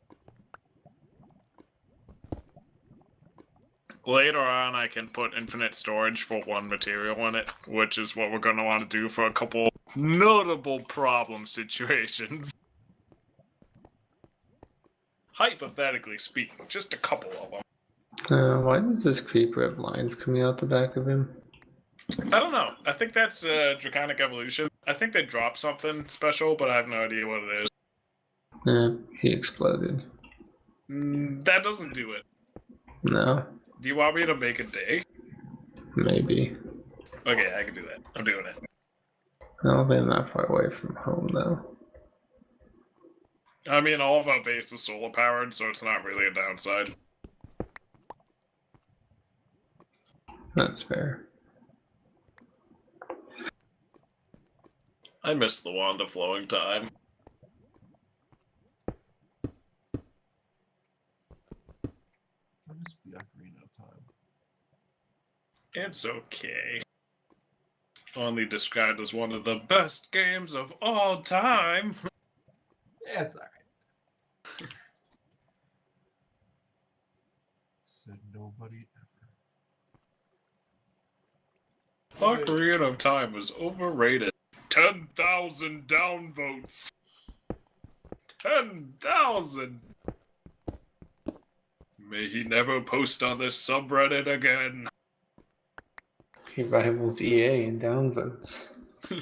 Later on, I can put infinite storage for one material in it, which is what we're going to want to do for a couple notable problem situations. Hypothetically speaking, just a couple of them. Why does this creeper have lines coming out the back of him? I don't know. I think that's Draconic Evolution. I think they dropped something special, but I have no idea what it is. He exploded. That doesn't do it. No. Do you want me to make a day? Maybe. Okay, I can do that. I'm doing it. No, they're not far away from home, though. I mean, all of our base is solar powered, so it's not really a downside. That's fair. I miss the Wand of Flowing Time. I miss the Ocarina of Time. It's okay. Only described as one of the best games of all time. Yeah, it's alright. Said nobody ever. Ocarina of Time is overrated. 10,000 downvotes. 10,000. May he never post on this subreddit again. He rivals EA in downvotes. I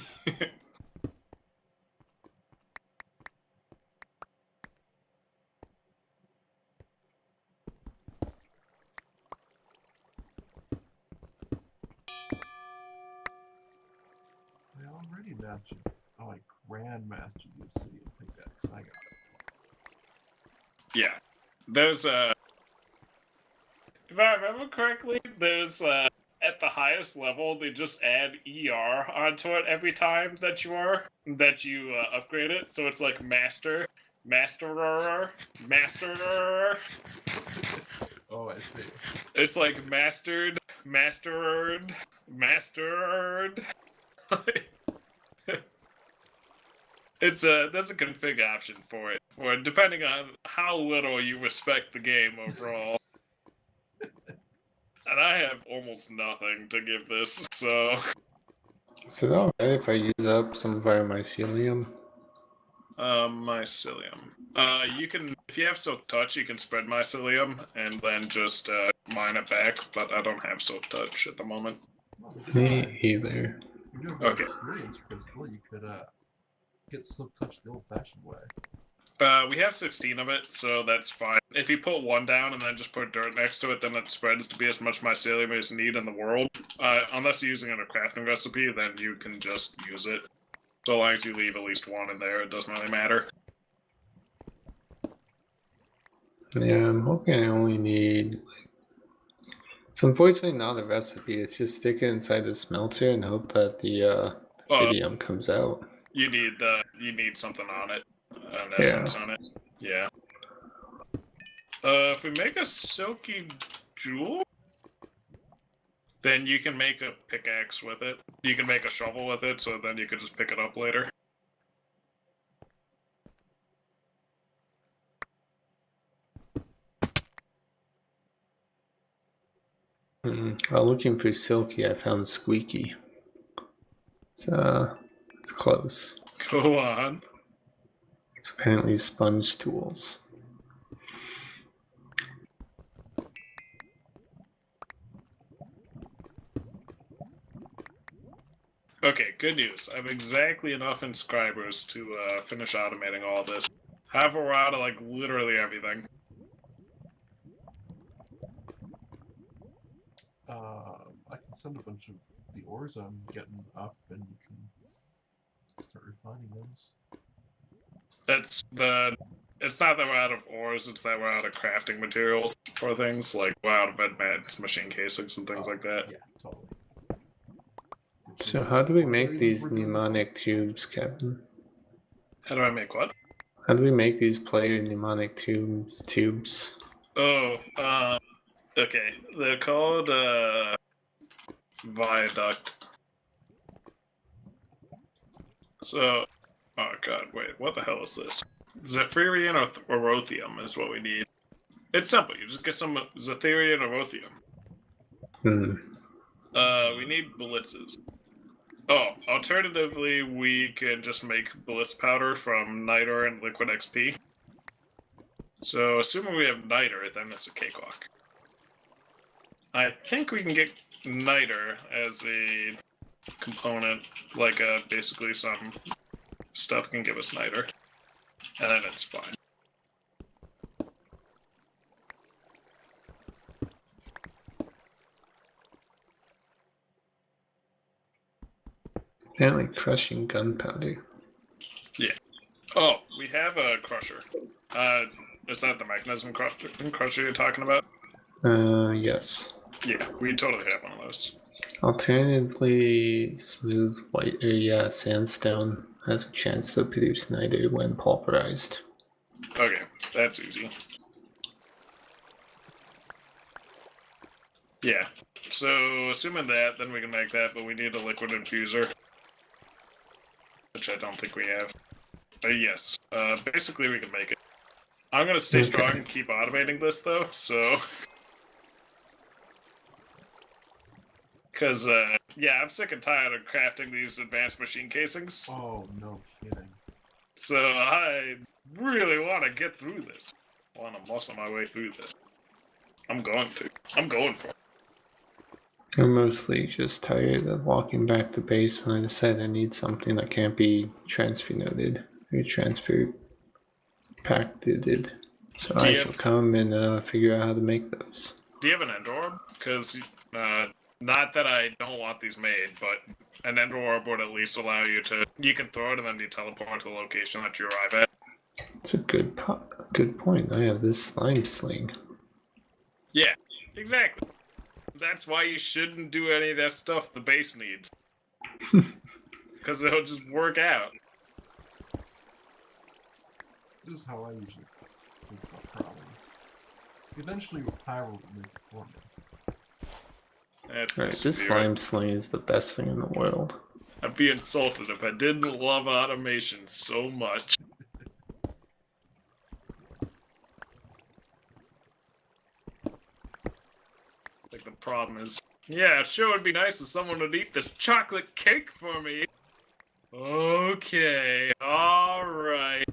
already mastered. Oh, I grandmastered the obsidian pickaxe. I got it. Yeah. There's if I remember correctly, there's at the highest level they just add ER onto it every time that you upgrade it. So it's like masterer. Oh, I see. It's like mastered. There's a config option for it, depending on how little you respect the game overall. And I have almost nothing to give this, so. Is it alright if I use up some of our mycelium? Mycelium. You can, if you have Silk Touch, you can spread mycelium and then just mine it back. But I don't have Silk Touch at the moment. Oh, Me either. if you have an Okay. experience crystal, you could get Silk Touch the old-fashioned way. We have 16 of it, so that's fine. If you put one down and then just put dirt next to it, then it spreads to be as much mycelium as you need in the world. Unless you're using it in a crafting recipe, then you can just use it. So long as you leave at least one in there, it doesn't really matter. Yeah, I'm hoping I only need. It's unfortunately not a recipe. It's just stick it inside the smelter and hope that the iridium comes out. You need something on it, an essence on it. Yeah. If we make a silky jewel, then you can make a pickaxe with it. You can make a shovel with it, so then you can just pick it up later. While looking for silky, I found squeaky. It's close. Go on. It's apparently sponge tools. Okay, good news. I have exactly enough inscribers to finish automating all this. However, we're out of, like, literally everything. I can send a bunch of the ores I'm getting up, and you can start refining those. It's not that we're out of ores, it's that we're out of crafting materials for things, like we're out of advanced machine casings and things like that. Yeah, totally. So how do we make these mnemonic tubes, Captain? How do I make what? How do we make these player mnemonic tubes? Oh, okay. They're called, viaduct. So, oh god, wait, what the hell is this? Zephyrian or Orothium is what we need. It's simple, you just get some Zephyrian or Orothium. We need blitzes. Oh, alternatively, we can just make blitz powder from niter and liquid XP. So, assuming we have niter, then it's a cakewalk. I think we can get niter as a component, like basically some stuff can give us niter, and then it's fine. Apparently crushing gunpowder. Yeah. Oh, we have a crusher. Is that the mechanism crusher you're talking about? Yes. Yeah, we totally have one of those. Alternatively, smooth white, sandstone has a chance to produce niter when pulverized. Okay, that's easy. Yeah. So, assuming that, then we can make that, but we need a liquid infuser. Which I don't think we have. Yes. Basically, we can make it. I'm gonna stay strong and keep automating this, though, so... Because, yeah, I'm sick and tired of crafting these advanced machine casings. Oh, no kidding. So I really want to get through this. I want to muscle my way through this. I'm going to. I'm going for it. I'm mostly just tired of walking back to base when I decide I need something that can't be transfer noted or transfer packeted. So I shall come and figure out how to make those. Do you have an end orb? Because, not that I don't want these made, but an end orb would at least allow you to... You can throw it and then you teleport to the location that you arrive at. It's a good point. I have this slime sling. Yeah, exactly. That's why you shouldn't do any of that stuff the base needs. Because it'll just work out. This is how I usually think about problems. Eventually, power will make it for me. Right, this slime sling is the best thing in the world. I'd be insulted if I didn't love automation so much. Like, the problem is, yeah, sure would be nice if someone would eat this chocolate cake for me. Okay, alright.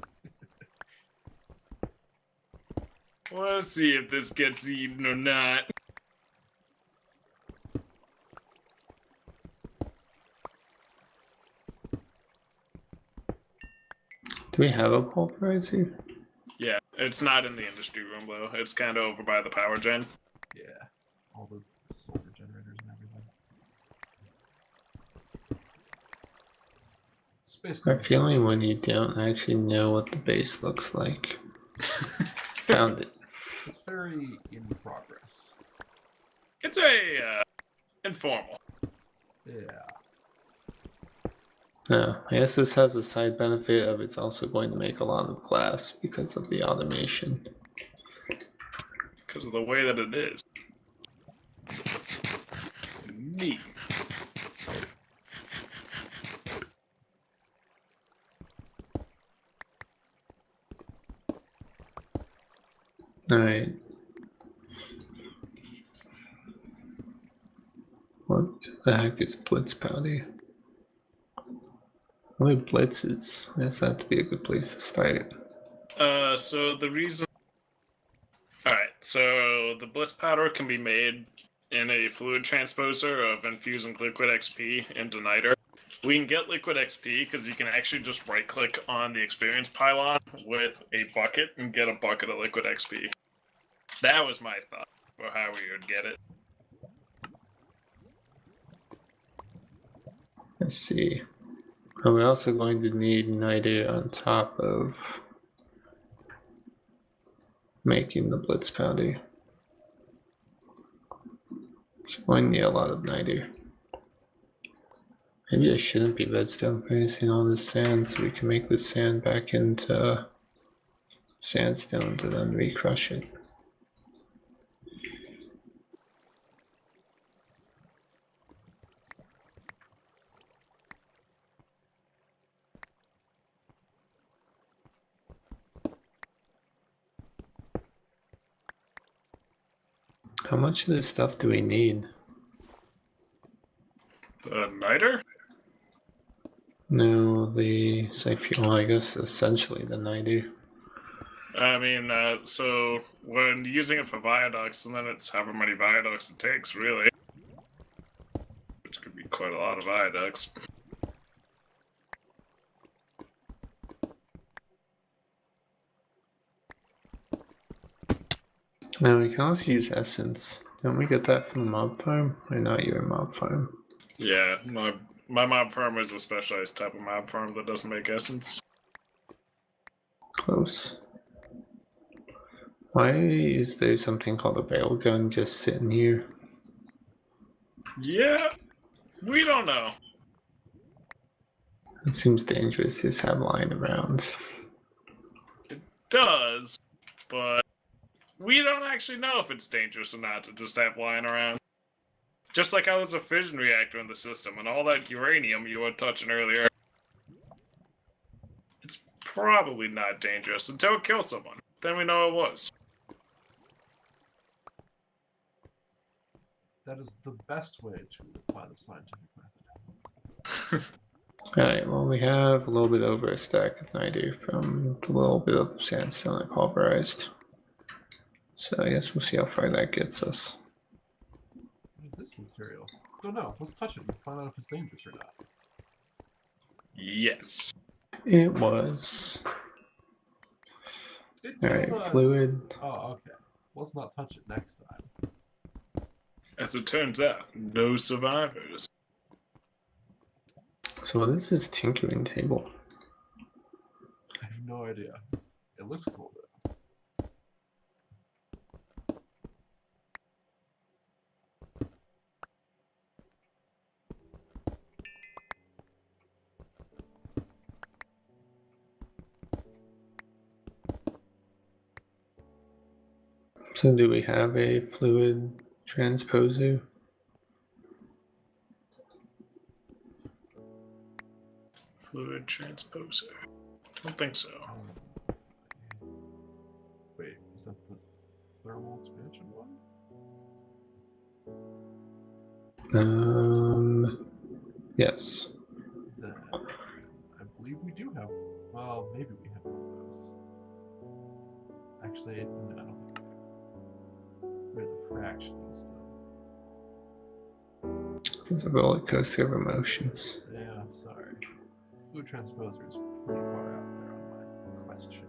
Let's see if this gets eaten or not. Do we have a pulverizer? Yeah, it's not in the industry room, though. It's kind of over by the power gen. Yeah, all the solar generators and everything. I have a feeling when you don't actually know what the base looks like. Found it. It's very in progress. It's a, informal. Yeah. No, I guess this has a side benefit of it's also going to make a lot of glass because of the automation. Because of the way that it is. Neat. Alright. What the heck is blitz powder? What are blitzes? I guess that'd be a good place to start. So the reason... Alright, so the bliss powder can be made in a fluid transposer of infusing liquid XP into niter. We can get liquid XP because you can actually just right-click on the experience pylon with a bucket and get a bucket of liquid XP. That was my thought for how we would get it. Let's see. And we're also going to need niter on top of making the blitz powder. So we're going to need a lot of niter. Maybe I shouldn't be redstone producing all this sand so we can make the sand back into sandstone to then recrush it. How much of this stuff do we need? The niter? No, the well, I guess essentially the niter. I mean, so when using it for viaducts, and then it's however many viaducts it takes, really. Which could be quite a lot of viaducts. Now we can also use essence. Don't we get that from the mob farm? Or not your mob farm? Yeah, my mob farm is a specialized type of mob farm that doesn't make essence. Close. Why is there something called a veil gun just sitting here? Yeah, we don't know. It seems dangerous to just have lying around. It does, but we don't actually know if it's dangerous or not to just have lying around. Just like how there's a fission reactor in the system and all that uranium you were touching earlier. It's probably not dangerous until it kills someone. Then we know it was. That is the best way to apply the scientific method. Alright, well, we have a little bit over a stack of niter from a little bit of sandstone I pulverized. So I guess we'll see how far that gets us. What is this material? Don't know. Let's touch it. Let's find out if it's dangerous or not. Yes. It was. It Alright, killed us. fluid. Oh, okay. Let's not touch it next time. As it turns out, no survivors. So what is this tinkering table? I have no idea. It looks cool though. So do we have a fluid transposer? Fluid transposer. Don't think so. Wait, is that the thermal expansion one? Yes. Then I believe we do have. Well, maybe we have one of those. Actually, no. We have the fraction still. This is a roller coaster of emotions. Yeah, I'm sorry. Fluid transposer is pretty far out there on my question.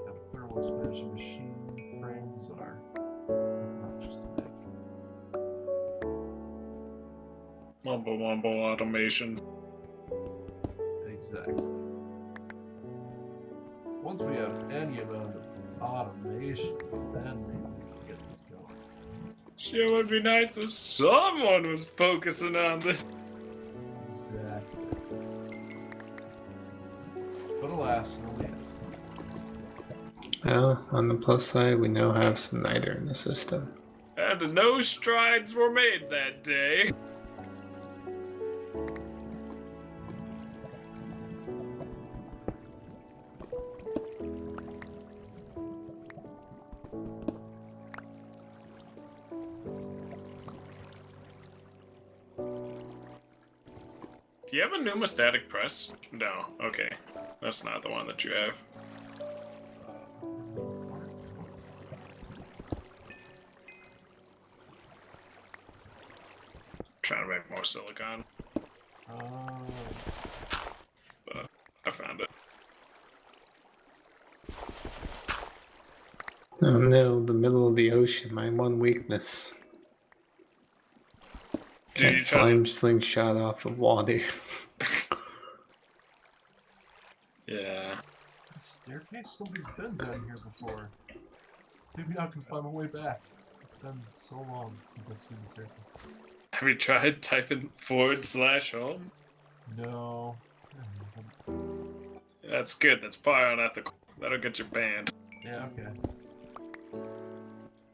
Now, the thermal expansion machine frames are obnoxious to make. Mumble mumble automation. Exactly. Once we have any amount of automation, then maybe we can get this going. Sure would be nice if someone was focusing on this. Exactly. But alas, no yes. Well, on the plus side, we now have some niter in the system. And no strides were made that day. Do you have a pneumostatic press? No. Okay. That's not the one that you have. Trying to make more silicon, but I found it. Oh no, the middle of the ocean, my one weakness. Did you That try slime slingshot off of water. Yeah. the staircase? Somebody's been down here before. Maybe I can find my way back. It's been so long since I've seen the staircase. Have you tried typing /home? No. That's good. That's probably unethical. That'll get you banned. Yeah, okay.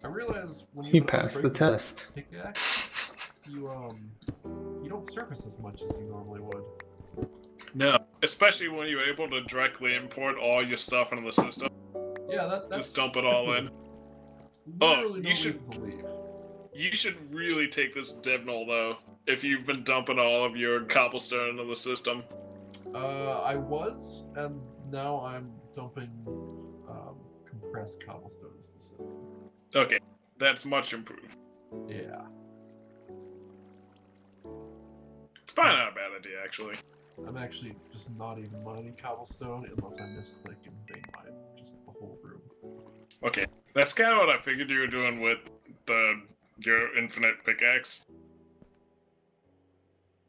I realize when He you passed the test. pickaxe, you don't surface as much as you normally would. No, especially when you're able to directly import all your stuff into the system. Yeah, that's Just dump it all in. literally you no should- reason to leave. You should really take this Devnol though, if you've been dumping all of your cobblestone into the system. I was, and now I'm dumping compressed cobblestone into the system. Okay, that's much improved. Yeah. It's probably not a bad idea, actually. I'm actually just not even mining cobblestone unless I misclick and vein mine just the whole room. Okay, that's kind of what I figured you were doing with your infinite pickaxe.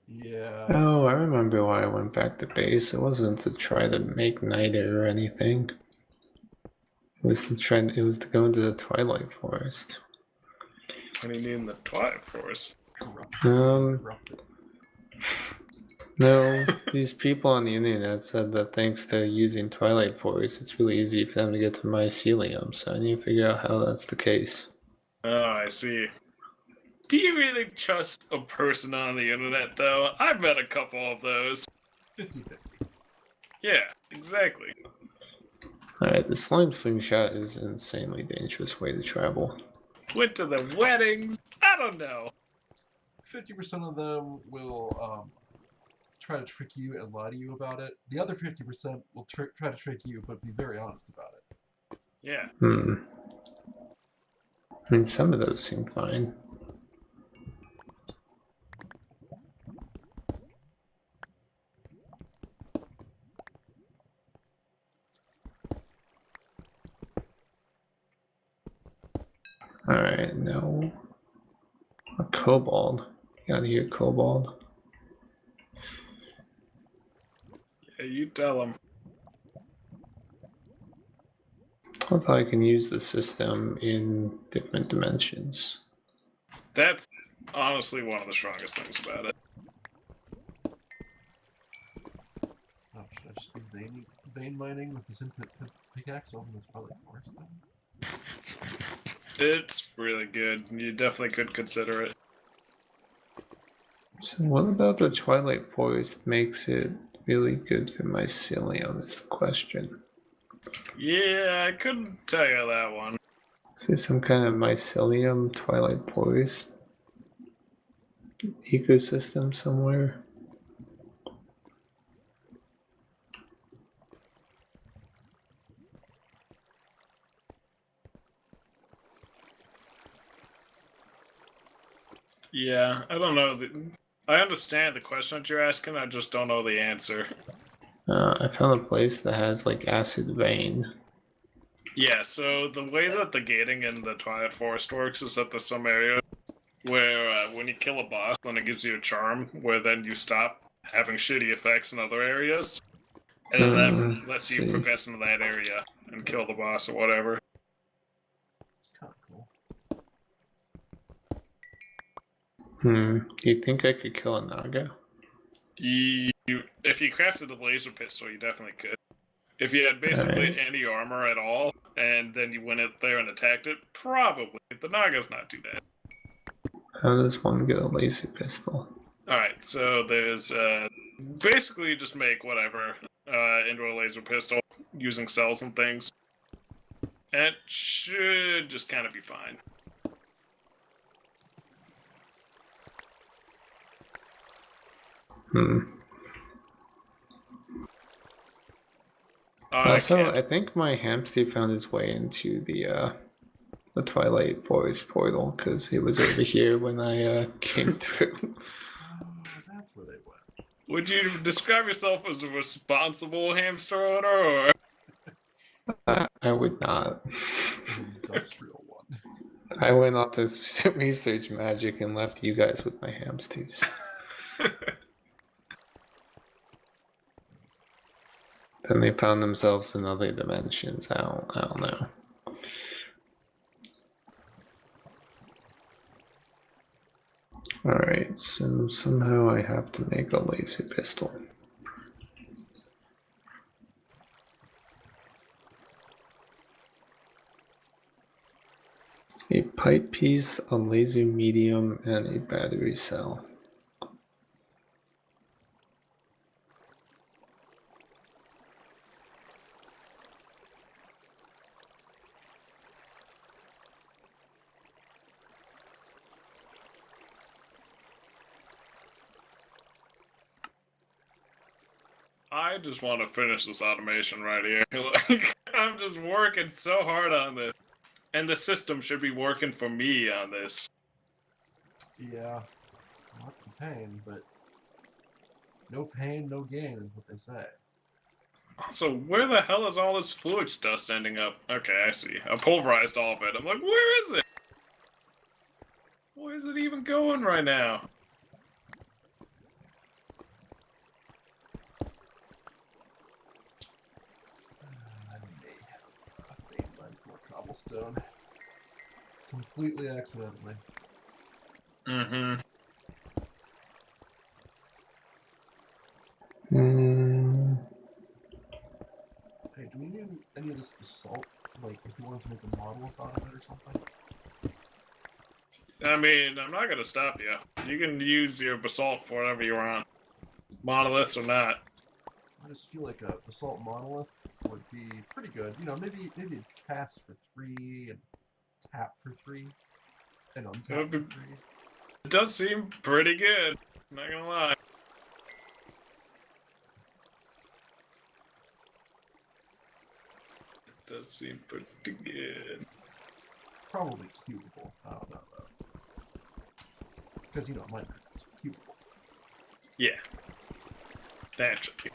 Yeah. Oh, I remember why I went back to base. It wasn't to try to make niter or anything. It was to go into the Twilight Forest. What do you mean the Twilight Forest? Corruption. Um, Corrupted. No, these people on the internet said that thanks to using Twilight Force, it's really easy for them to get to mycelium, so I need to figure out how that's the case. Oh, I see. Do you really trust a person on the internet, though? I've met a couple of those. 50-50. Yeah, exactly. Alright, the slime slingshot is an insanely dangerous way to travel. Went to the weddings. I don't know. 50% of them will try to trick you and lie to you about it. The other 50% will try to trick you, but be very honest about it. Yeah. I mean, some of those seem fine. Alright, no. A kobold. Gotta hear kobold. Yeah, you tell them. Although I can use the system in different dimensions. That's honestly one of the strongest things about it. Oh, should I just be vein mining with this infinite pickaxe? Oh, that's probably forest then. It's really good. You definitely could consider it. So what about the Twilight Forest makes it really good for mycelium is the question. Yeah, I couldn't tell you that one. Is there some kind of mycelium Twilight Forest ecosystem somewhere? Yeah, I don't know. I understand the question that you're asking. I just don't know the answer. I found a place that has like acid rain. Yeah, so the way that the gating in the Twilight Forest works is that there's some area where when you kill a boss, then it gives you a charm, where then you stop having shitty effects in other areas. And then that lets you progress into that area and kill the boss or whatever. It's kind of cool. Do you think I could kill a Naga? If you crafted a laser pistol, you definitely could. If you had basically any armor at all, and then you went out there and attacked it, probably. The Naga's not too bad. How does one get a laser pistol? Alright, so there's basically you just make whatever into a laser pistol using cells and things. And it should just kind of be fine. Also, I think my hamster found his way into the Twilight Forest portal because he was over here when I came through. That's where they went. Would you describe yourself as a responsible hamster owner, or? I would not. An industrial one. I went off to research magic and left you guys with my hamsters. Then they found themselves in other dimensions. I don't know. Alright, so somehow I have to make a laser pistol. A pipe piece, a laser medium, and a battery cell. I just want to finish this automation right here. Like, I'm just working so hard on this. And the system should be working for me on this. Yeah. Well, that's the pain, but no pain, no gain is what they say. So where the hell is all this fluix dust ending up? Okay, I see. I pulverized all of it. I'm like, where is it? Where is it even going right now? I made more cobblestone. Completely accidentally. basalt? Like, if you wanted to make a monolith out of it or something? I mean, I'm not gonna stop you. You can use your basalt for whatever you want. Monoliths or not. I just feel like a basalt monolith would be pretty good. You know, maybe cast for 3 and tap for 3 and untap for 3. It does seem pretty good. Not gonna lie. It does seem pretty good. Probably cubable. I don't know though. Because you know, Minecraft is cubable. Yeah. Naturally.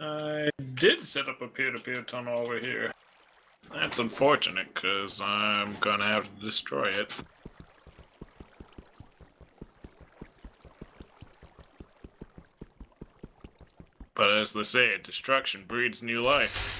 I did set up a peer-to-peer tunnel over here. That's unfortunate, because I'm gonna have to destroy it. But as they say, destruction breeds new life.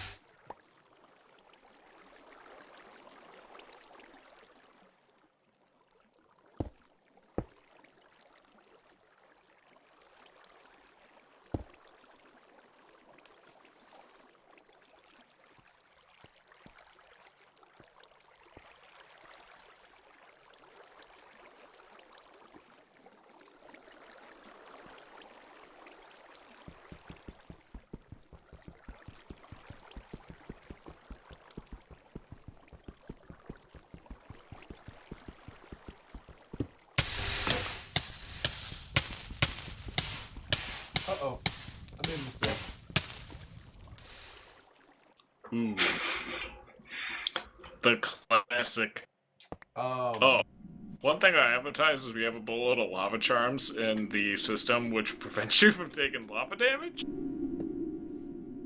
Uh-oh. I made a mistake. Ooh. The classic. Oh. One thing I advertise is we have a bullet of lava charms in the system, which prevents you from taking lava damage.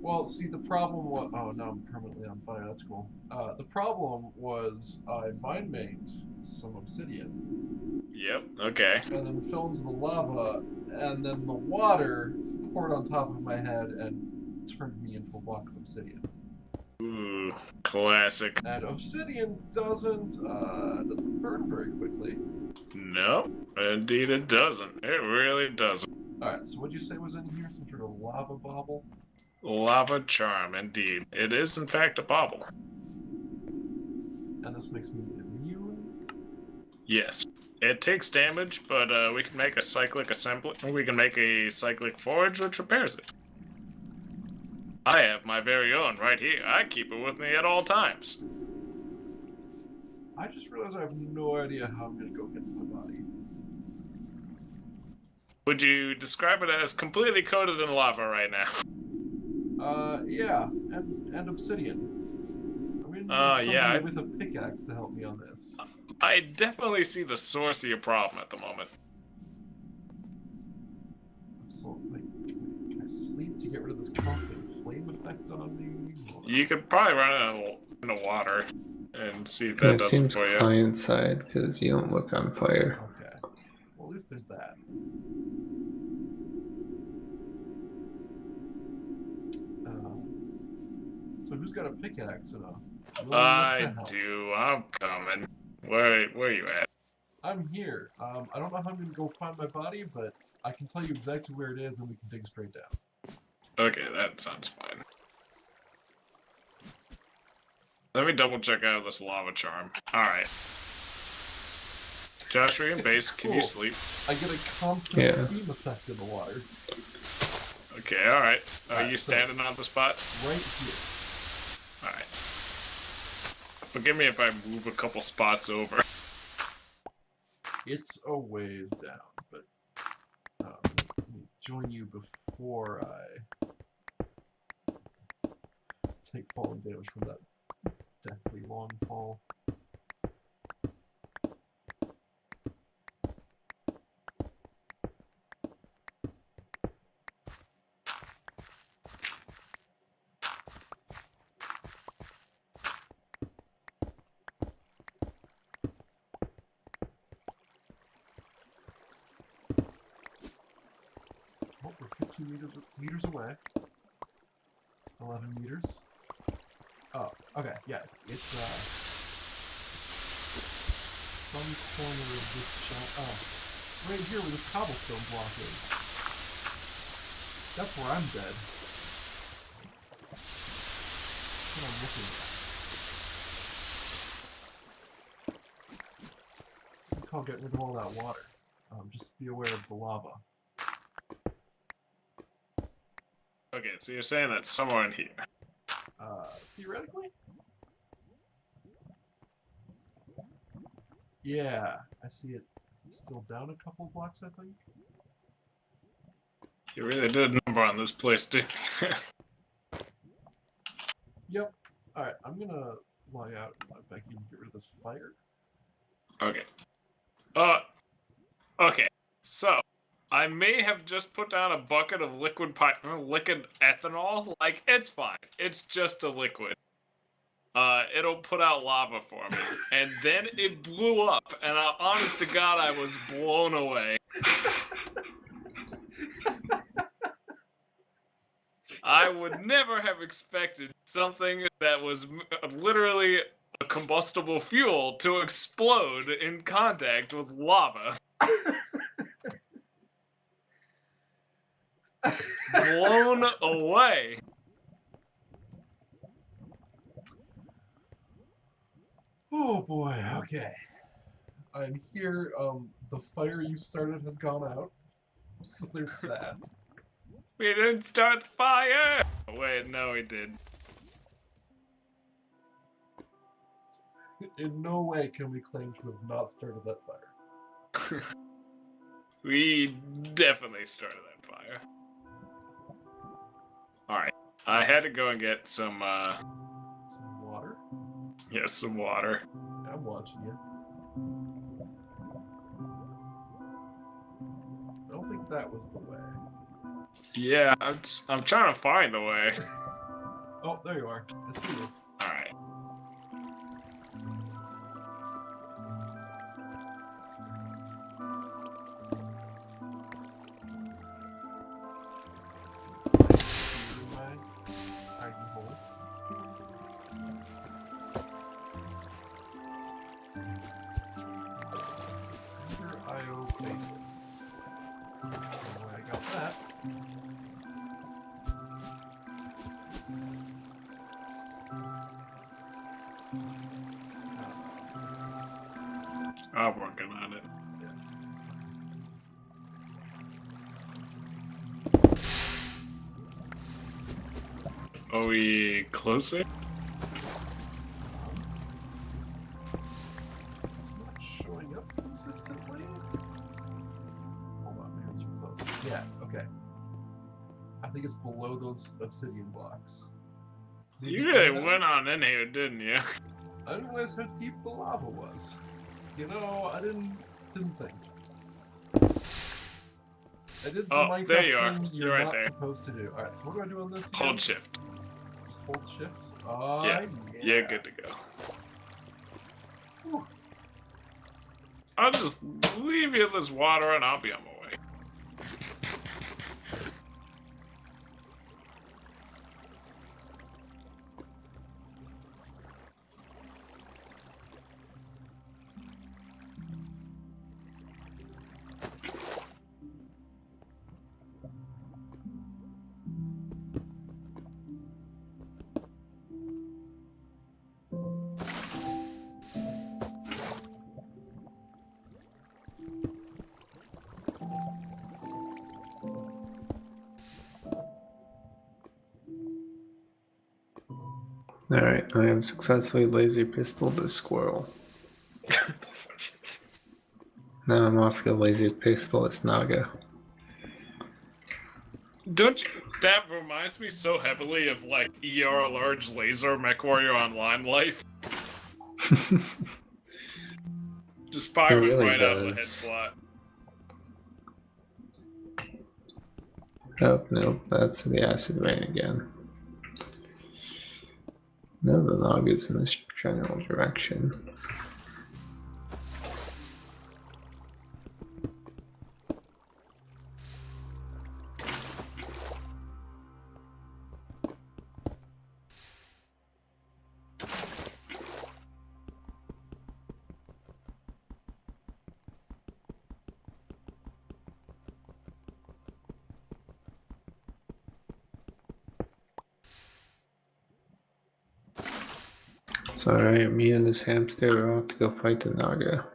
Well, see, the problem was... Oh, now I'm permanently on fire. That's cool. The problem was I vine-maked some obsidian. Yep, okay. And then fell into the lava, and then the water poured on top of my head and turned me into a block of obsidian. Ooh, classic. And obsidian doesn't burn very quickly. No, indeed it doesn't. It really doesn't. Alright, so what'd you say was in here? Some sort of lava bauble? Lava charm, indeed. It is, in fact, a bauble. And this makes me immune? Yes. It takes damage, but we can make a cyclic assembly. We can make a cyclic forge, which repairs it. I have my very own right here. I keep it with me at all times. I just realized I have no idea how I'm gonna go get my body. Would you describe it as completely coated in lava right now? Yeah, and obsidian. I'm gonna need somebody yeah, with a pickaxe to help me on this. I definitely see the source of your problem at the moment. So, like, can I sleep to get rid of this constant flame effect on me? Or... You could probably run it into water and see if that It does it seems for you. client side because you don't look on fire. Okay. Well, at least there's that. So who's got a pickaxe and a willingness to I help? do. I'm coming. Where are you at? I'm here. I don't know how I'm gonna go find my body, but I can tell you exactly where it is, and we can dig straight down. Okay, that sounds fine. Let me double check out this lava charm. Alright. Josh, are you in base? Can you Cool. sleep? I get a constant Yeah. steam effect in the water. Okay, alright. Are Alright, you so- standing on the spot? Right here. Alright. Forgive me if I move a couple spots over. It's a ways down, but let me join you before I take falling damage from that deathly long fall. Oh, we're 15 meters away. 11 meters. Oh, okay, yeah, it's some corner of this right here where this cobblestone block is. That's where I'm dead. That's what I'm looking at. You can't get rid of all that water. Just be aware of the lava. Okay, so you're saying that somewhere in here. Theoretically? Yeah, I see it. It's still down a couple blocks, I think. You really did a number on this place, didn't you? Yep. Alright, I'm gonna log out and log back in to get rid of this fire. Okay. Okay. So, I may have just put down a bucket of liquid ethanol. Like, it's fine. It's just a liquid. It'll put out lava for me. And then it blew up, and honest to God, I was blown away. I would never have expected something that was literally a combustible fuel to explode in contact with lava. Blown away. Oh boy, okay. I'm here, the fire you started has gone out. So there's that. We didn't start the fire! Wait, no, we did. In no way can we claim to have not started that fire. We definitely started that fire. Alright. I had to go and get some, Some water. yes, some water. I'm watching you. I don't think that was the way. Yeah, I'm trying to find the way. Oh, there you are. I see you. Alright. IO basics. I got that. I'm working on it. Are we closer? It's not showing up consistently. Hold on, maybe too close. Yeah, okay. I think it's below those obsidian blocks. Maybe You really under? went on in here, didn't you? I didn't realize how deep the lava was. You know, I didn't think. I did the Oh, Minecraft there you are. thing You're you're right not there. supposed to do. Alright, so what do I do on this again? Hold shift. Just hold shift? Yeah. Yeah. You're good to go. Whew. I'll just leave you this water and I'll be on my way. Alright, I have successfully laser pistoled the squirrel. Now I'm off to laser pistol this Naga. Don't you? That reminds me so heavily of like ER large laser MechWarrior Online life. Just firing really right out of the head does. slot. Oh, no, that's the acid rain again. No, the log is in this general direction. It's alright, me and this hamster are off to go fight the Naga.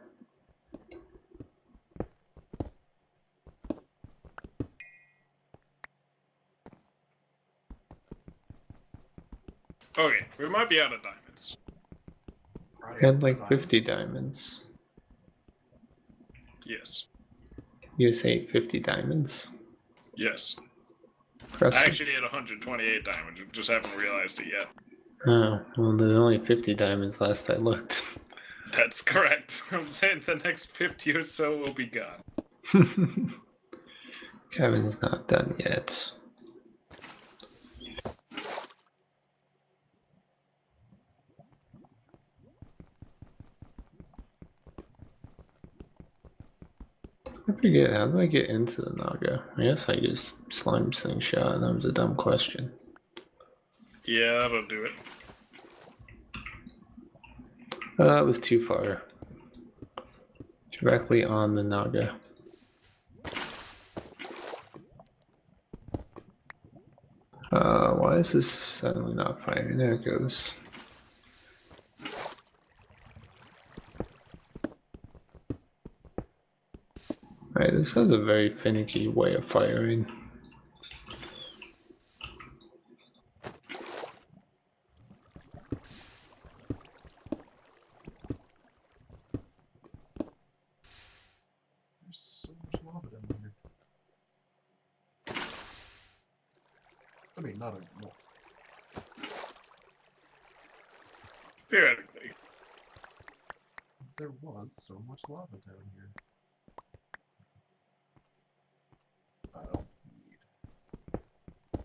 Okay, we might be out of diamonds. I had like 50 diamonds. Yes. You say 50 diamonds? Yes. I Impressive. actually had 128 diamonds, we just haven't realized it yet. Oh, well, there's only 50 diamonds last I looked. That's correct. I'm saying the next 50 or so will be gone. Kevin's not done yet. I forget, how do I get into the Naga? I guess I just slime slingshot, and that was a dumb question. Yeah, that'll do it. That was too far. Directly on the Naga. Why is this suddenly not firing? There it goes. Alright, this has a very finicky way of firing. There's so much lava down here. I mean, not anymore. Theoretically. There was so much lava down here. I don't need.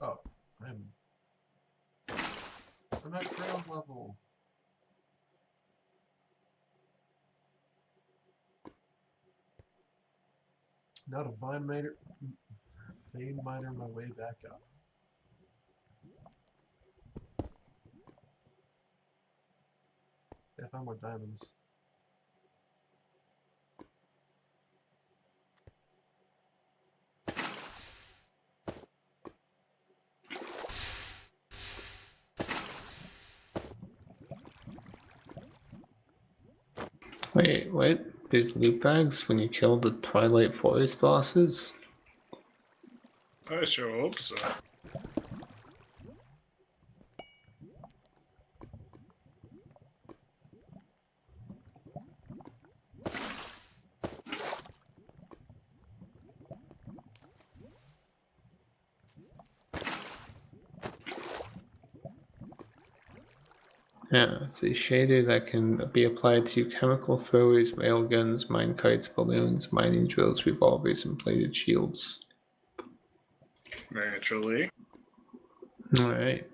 Oh, I'm at ground level. Now to vein miner my way back up. Yeah, I found more diamonds. Wait, what? There's loot bags when you kill the Twilight Forest bosses? I sure hope so. Yeah, it's a shader that can be applied to chemical throwers, railguns, minecarts, balloons, mining drills, revolvers, and plated shields. Naturally. Alright.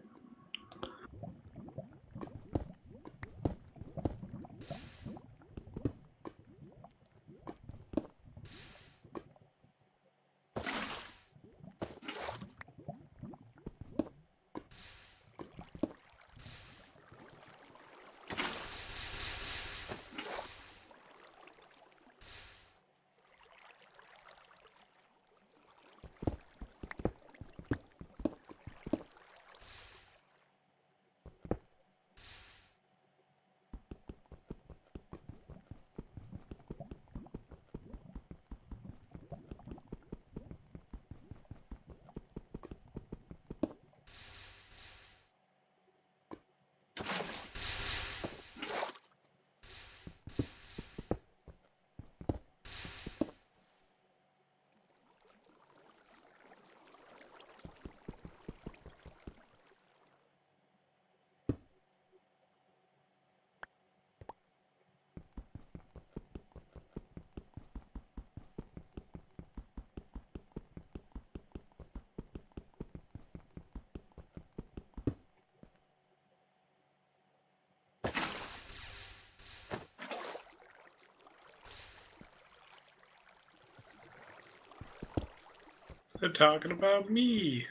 They're talking about me.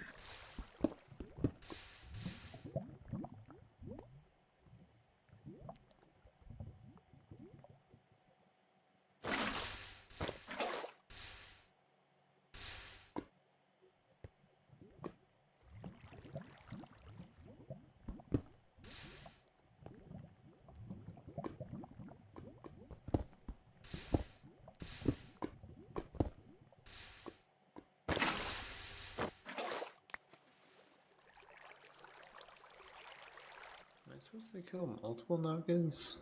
Am I supposed to kill multiple Nagas?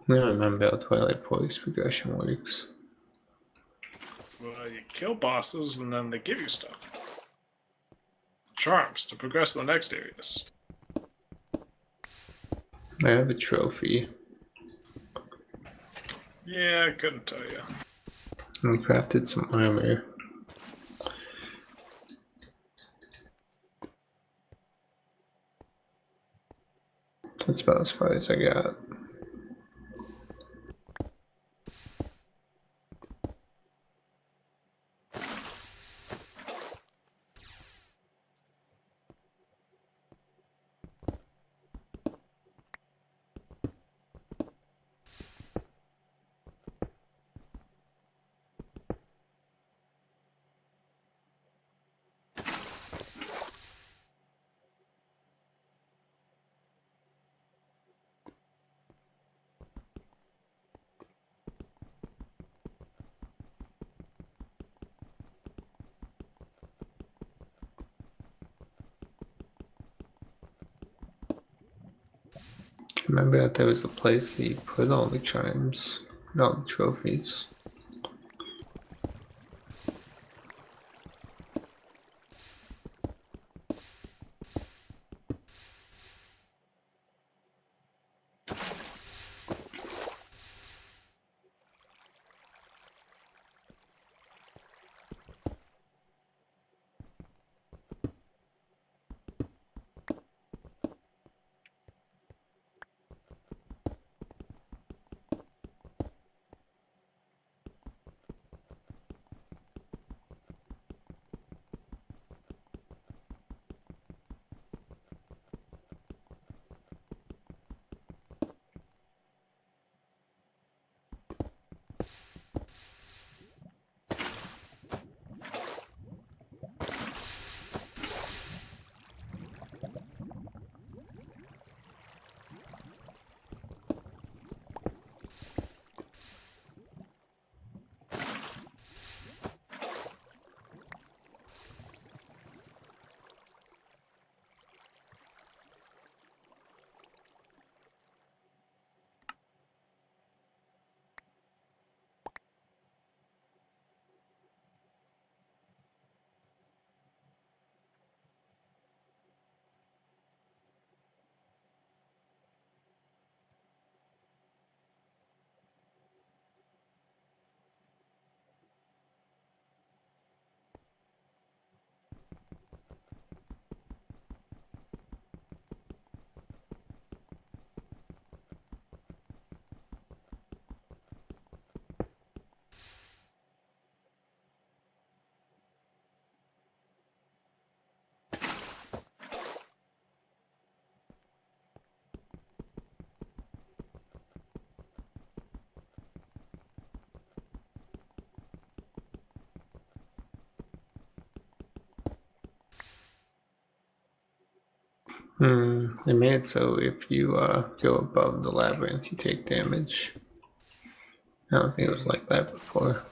I don't remember how Twilight Forest progression works. Well, you kill bosses and then they give you stuff. Charms to progress to the next areas. I have a trophy. Yeah, I couldn't tell you. I crafted some armor. That's about as far as I got. Remember that there was a place that you put all the charms, all the trophies. They made it so if you go above the labyrinth, you take damage. I don't think it was like that before.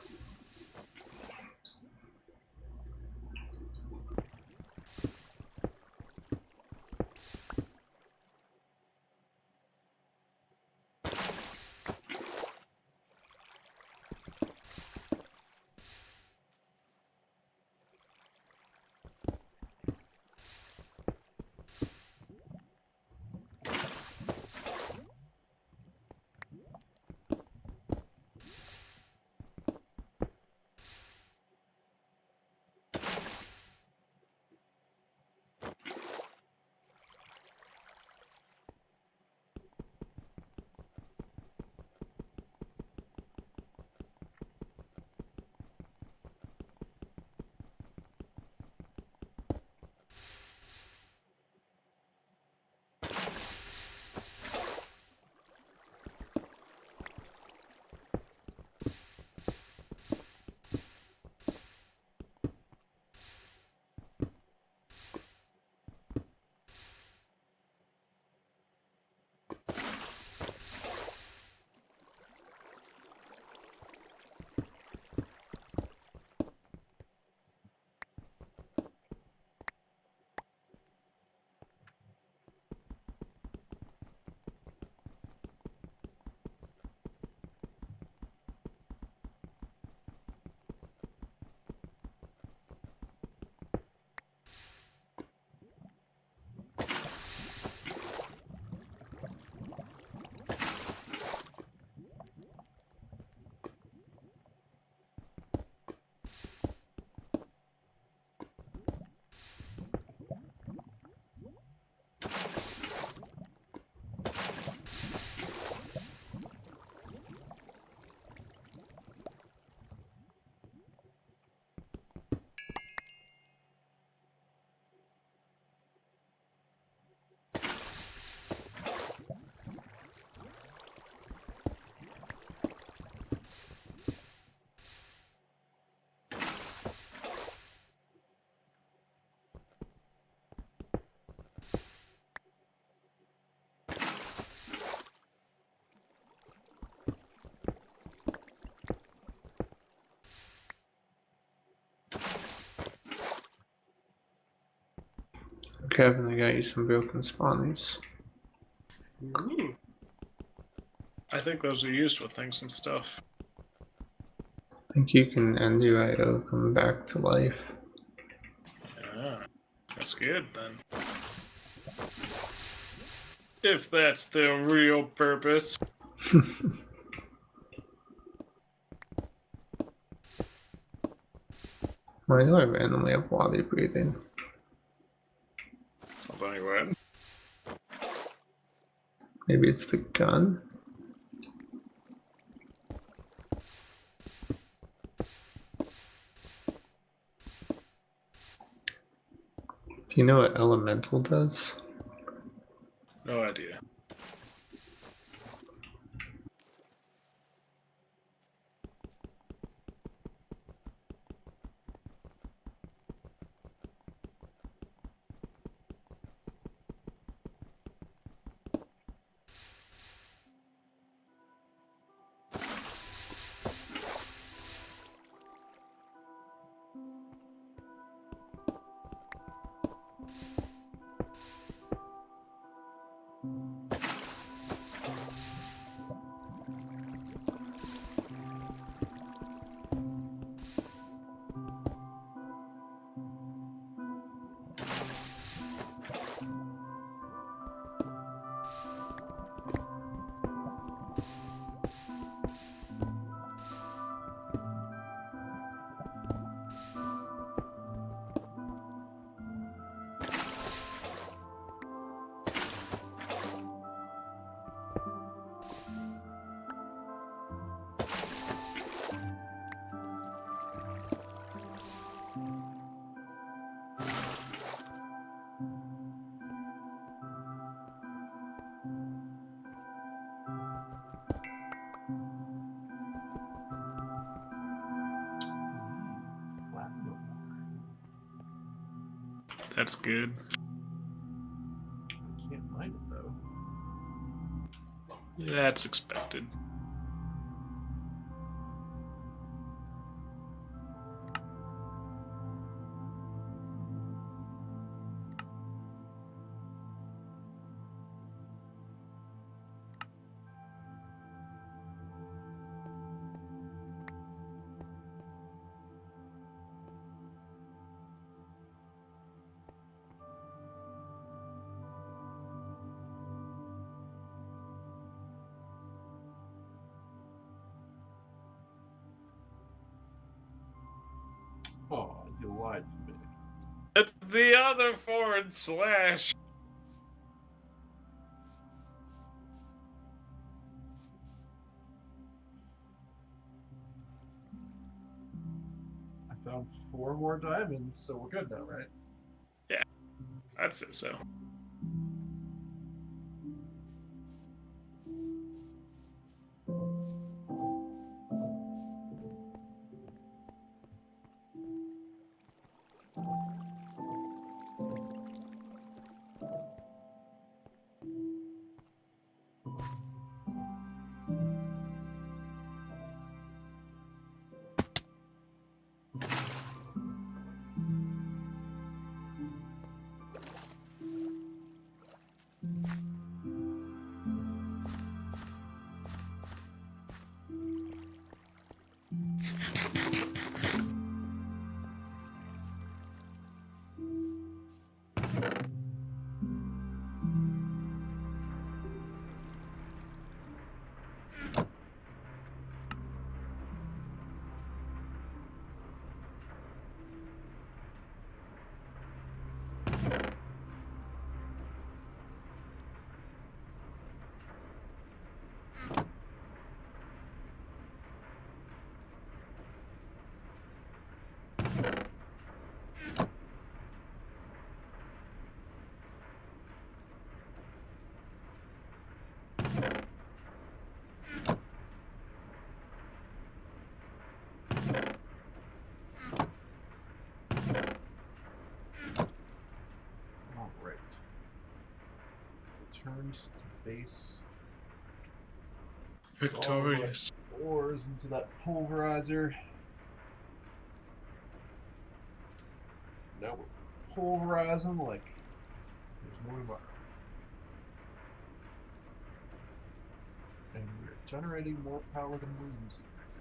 Kevin, I got you some broken spawners. Ooh. I think those are used with things and stuff. I think you can end your IO come back to life. Yeah, that's good then. If that's the real purpose. Why do I randomly have water breathing? Something like that. Maybe it's the gun? Do you know what elemental does? No idea. Platinum. That's good. I can't find it though. That's expected. Oh, you lied to me. It's the other /. I found 4 more diamonds, so we're good now, right? I'd say so. Alright. Returned to base. Victorious. Ores into that pulverizer. Now we're pulverizing like Muy well. And we're generating more power than we're using right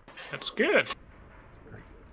now. That's good. It's very good.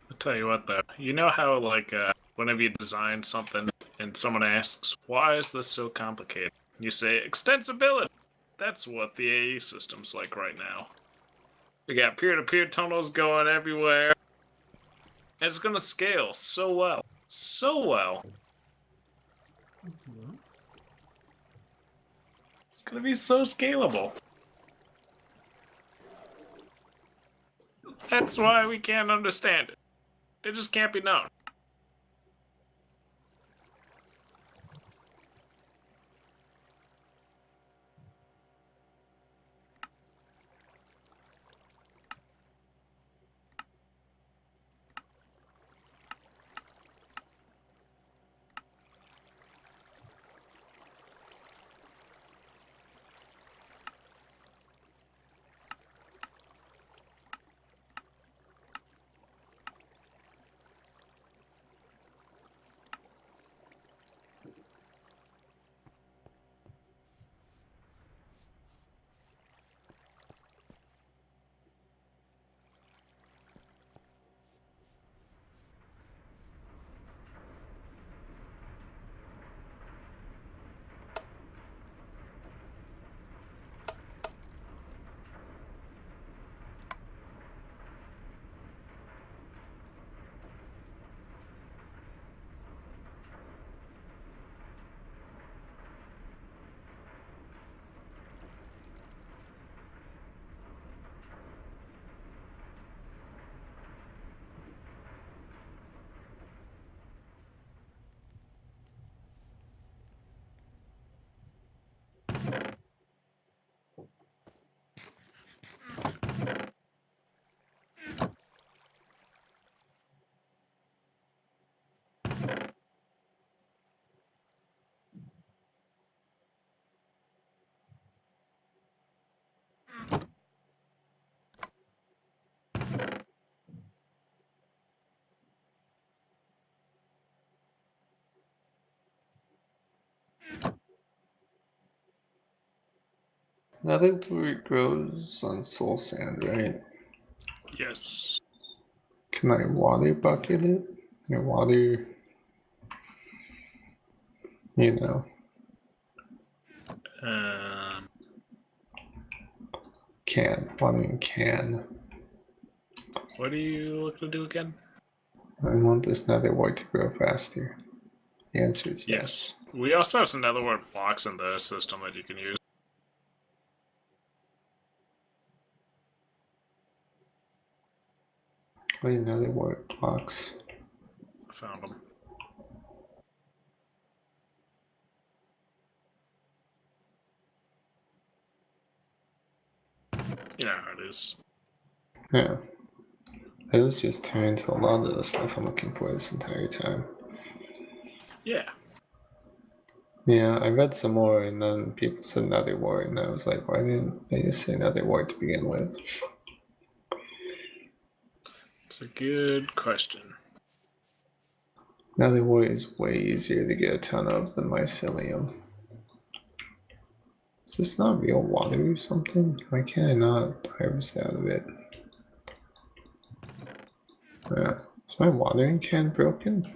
I'll tell you what, though. You know how, like, whenever you design something and someone asks, why is this so complicated? You say, extensibility. That's what the AE system's like right now. We got peer-to-peer tunnels going everywhere. And it's gonna scale so well. So well. Mm-hmm. It's gonna be so scalable. That's why we can't understand it. It just can't be known. Netherwort grows on soul sand, right? Yes. Can I water bucket it? Or water, you know, Um, watering can. what are you looking to do again? I want this netherwort to grow faster. The answer is yes. We also have some netherwort blocks in the system that you can use. Wait, another word box. I found them. You know how it is. Yeah. I was just turning to a lot of the stuff I'm looking for this entire time. Yeah. Yeah, I read some more and then people said another word and I was like, why didn't they just say another word to begin with? It's a good question. Another word is way easier to get a ton of than mycelium. Is this not real water or something? Why can't I not harvest out of it? Is my watering can broken?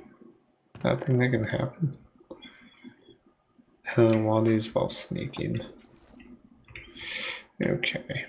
Nothing that can happen. Waters while sneaking. Okay.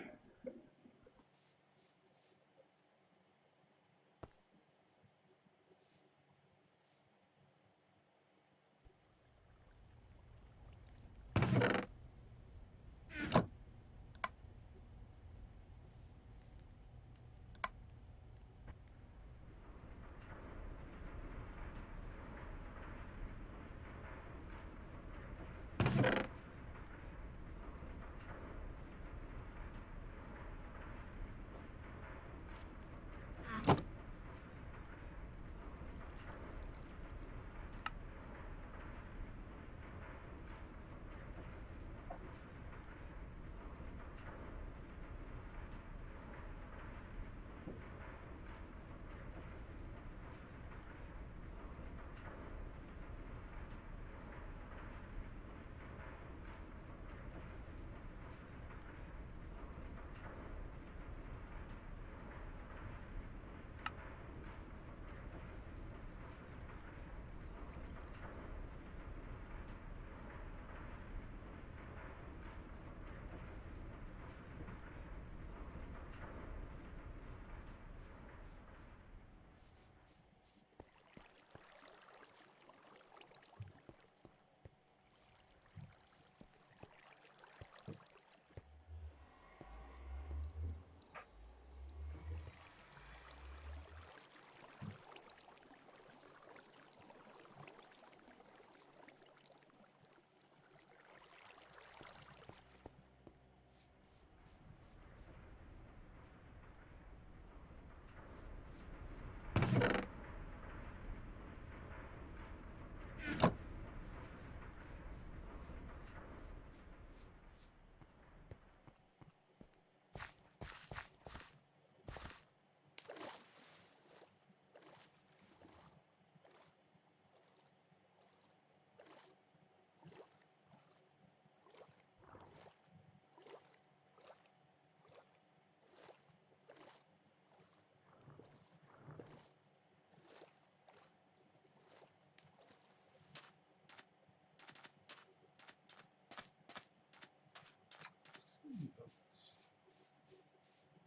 Sea boats.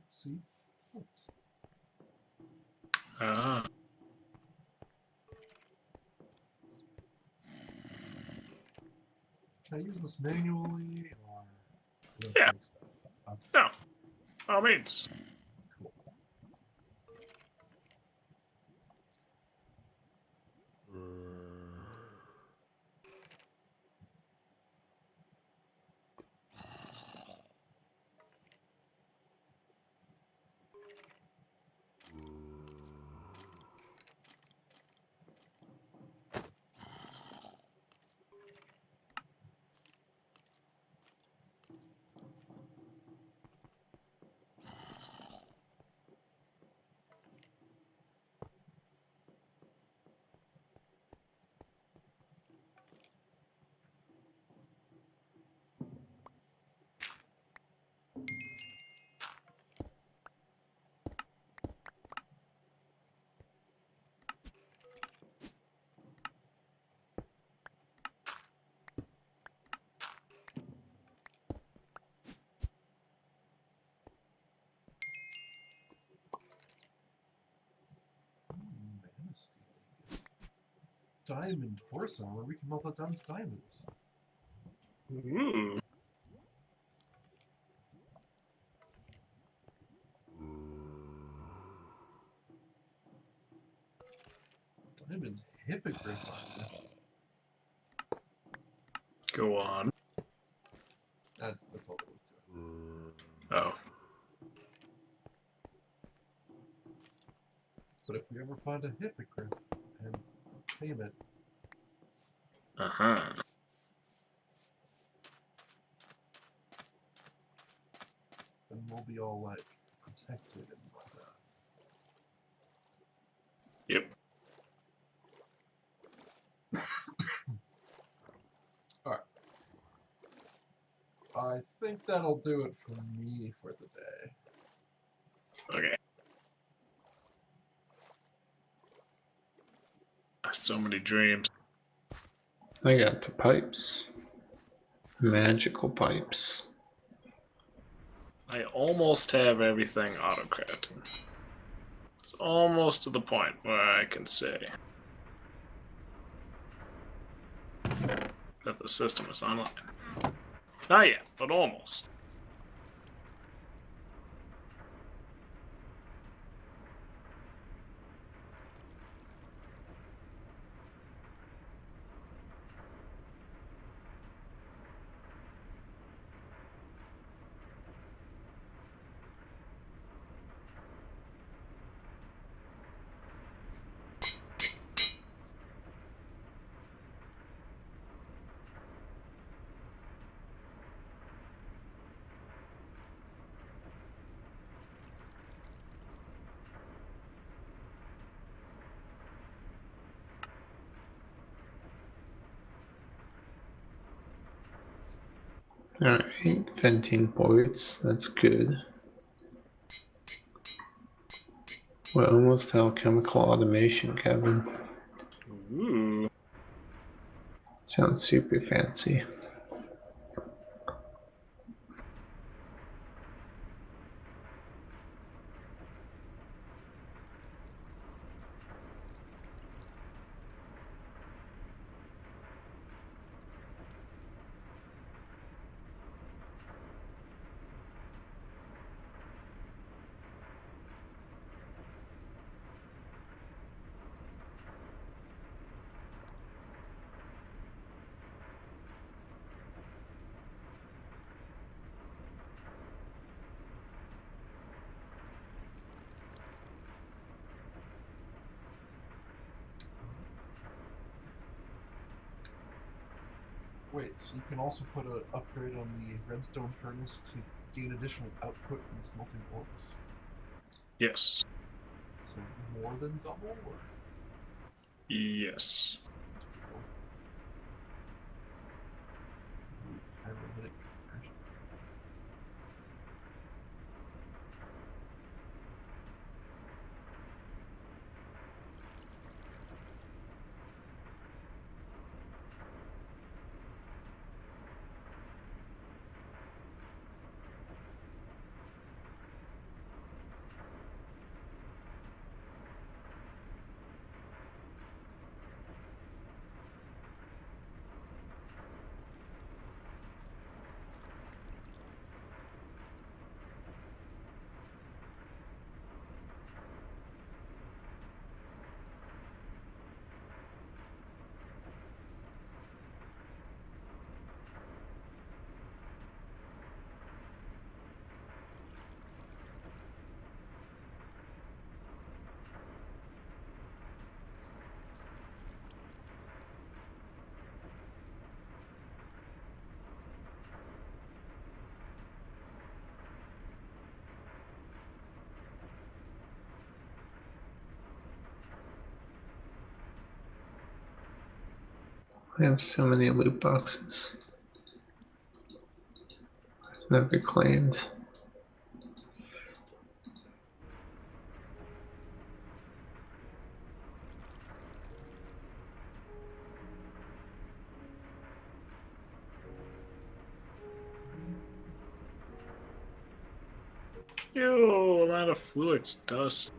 Sea boats. Ah. Can I use this manually or Yeah. break stuff? Okay, No. By all means. cool. Manistee ingot. Diamond horse armor. We can melt that down to diamonds. Ooh. Simon's hippogriff armor. Go on. That's all there is to it. Oh. But if we ever find a hippogriff and tame it, Uh-huh. then we'll be all like protected and whatnot. Yep. Alright. I think that'll do it for me for the day. Okay. So many dreams. I got the pipes. Magical pipes. I almost have everything autocrated. It's almost to the point where I can say that the system is online. Not yet, but almost. Alright, venting boards, that's good. We're almost alchemical automation, Kevin. Ooh. Sounds super fancy. Wait, so you can also put an upgrade on the redstone furnace to gain additional output from smelting ores? Yes. So more than double, or? Yes. That's pretty cool. Ooh, pyrolytic conversion. I have so many loot boxes. Never claimed. Yo, amount of fluids does.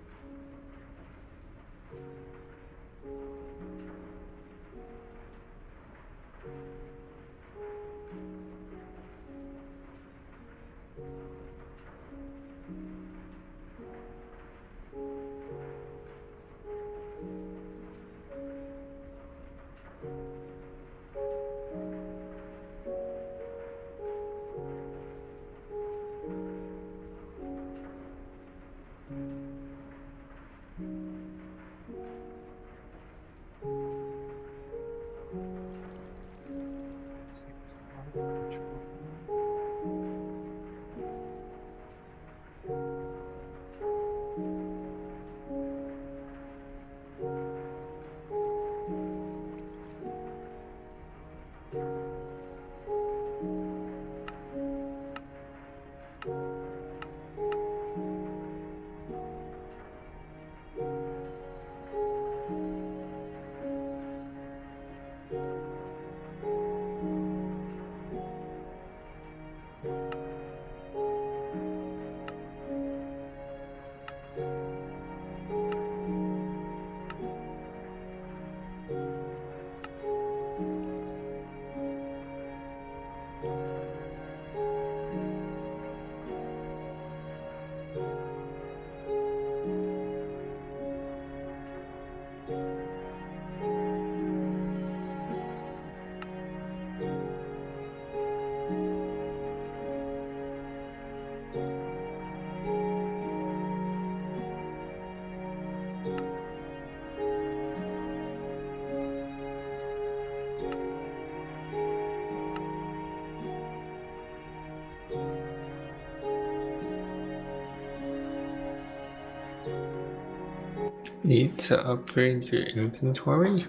Eat to upgrade your inventory?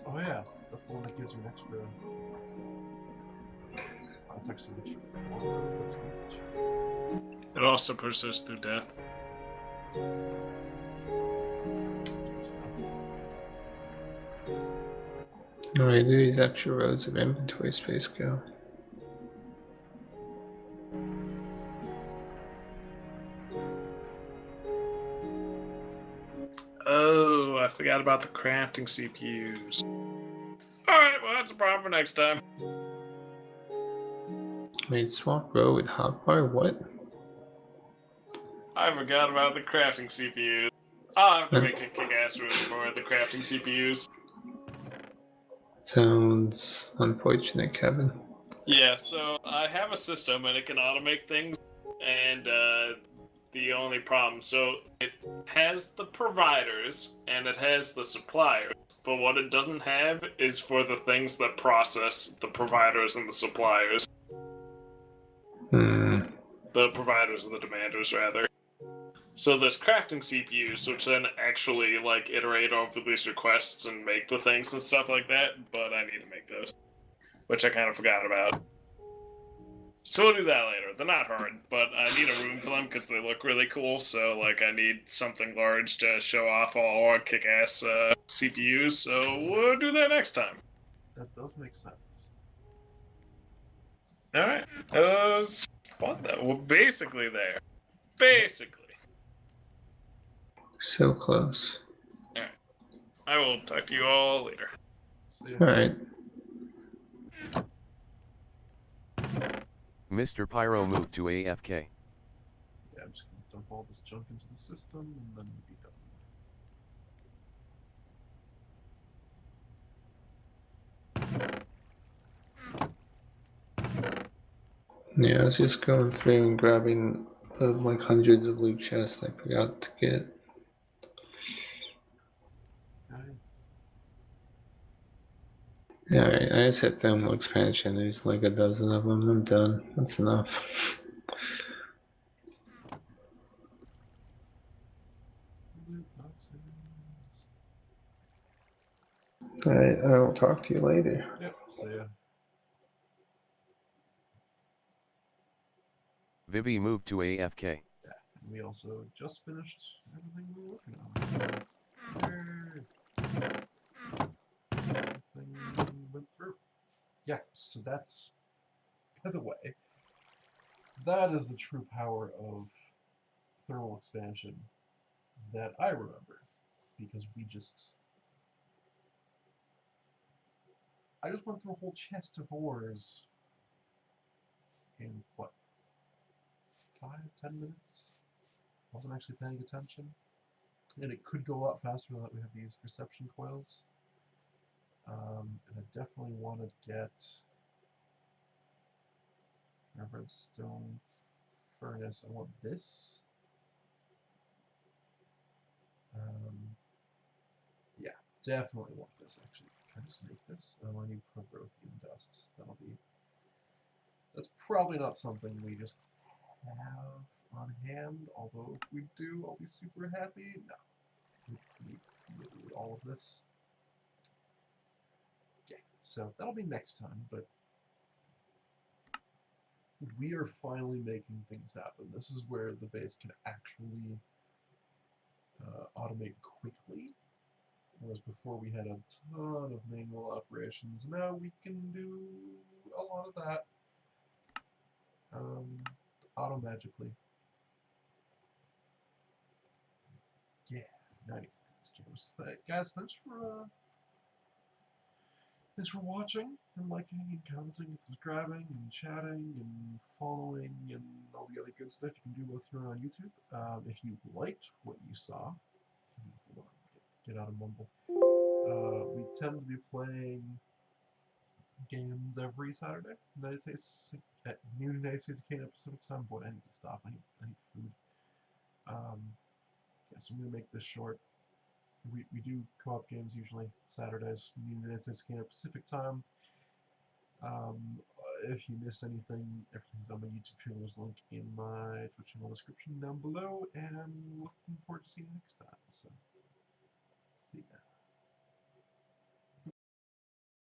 Oh yeah, that's the one that gives you an extra. Oh, it's actually good for 4 rows. That's huge. It also persists through death. That's good to know. Where do these extra rows of inventory space go? Oh, I forgot about the crafting CPUs. Alright, well, that's a problem for next time. Wait, swap row with hotbar? What? I forgot about the crafting CPUs. I'll have to make a kick-ass room for the crafting CPUs. Sounds unfortunate, Kevin. Yeah, so I have a system and it can automate things, and the only problem, so it has the providers and it has the suppliers, but what it doesn't have is for the things that process the providers and the suppliers. The providers and the demanders, rather. So there's crafting CPUs, which then actually like iterate over these requests and make the things and stuff like that, but I need to make those, which I kind of forgot about. So we'll do that later. They're not hard, but I need a room for them because they look really cool. So like, I need something large to show off all our kick-ass CPUs. So we'll do that next time. That does make sense. All right. What the? We're basically there. Basically. So close. All right. I will talk to you all later. See ya. Alright. Mr. Pyro moved to AFK. Yeah, I'm just gonna dump all this junk into the system and then be done. Yeah, I was just going through and grabbing like hundreds of loot chests I forgot to get. Nice. Yeah, alright, I just hit thermal expansion. There's like a dozen of them. I'm done. That's enough. Loot boxes. Alright, I'll talk to you later. Yep, see ya. Vivi moved to AFK. Yeah, and we also just finished everything we were working on, so everything went through. Yeah, so that's, by the way, that is the true power of thermal expansion that I remember, because I just went through a whole chest of ores in, what, 5-10 minutes? Wasn't actually paying attention. And it could go a lot faster now that we have these reception coils. And I definitely want to get a redstone furnace. I want this. Yeah, definitely want this, actually. Can I just make this? Oh, I need protein dust. That's probably not something we just have on hand, although if we do, I'll be super happy. No. We need all of this. Yeah, so that'll be next time, but we are finally making things happen. This is where the base can actually automate quickly, whereas before we had a ton of manual operations. Now we can do a lot of that auto-magically. Yeah, nice. Guys, thanks for watching and liking and commenting and subscribing and chatting and following and all the other good stuff you can do both here and on YouTube. If you liked what you saw, hold on, get out of mumble. We tend to be playing games every Saturday. United States at noon United States Canada Pacific time. Boy, I need to stop. I need food. Yeah, so I'm gonna make this short. We do co-op games usually Saturdays, United States Canada Pacific time. if you missed anything, everything's on my YouTube channel. There's a link in my Twitch channel description down below, and I'm looking forward to seeing you next time. So, see ya.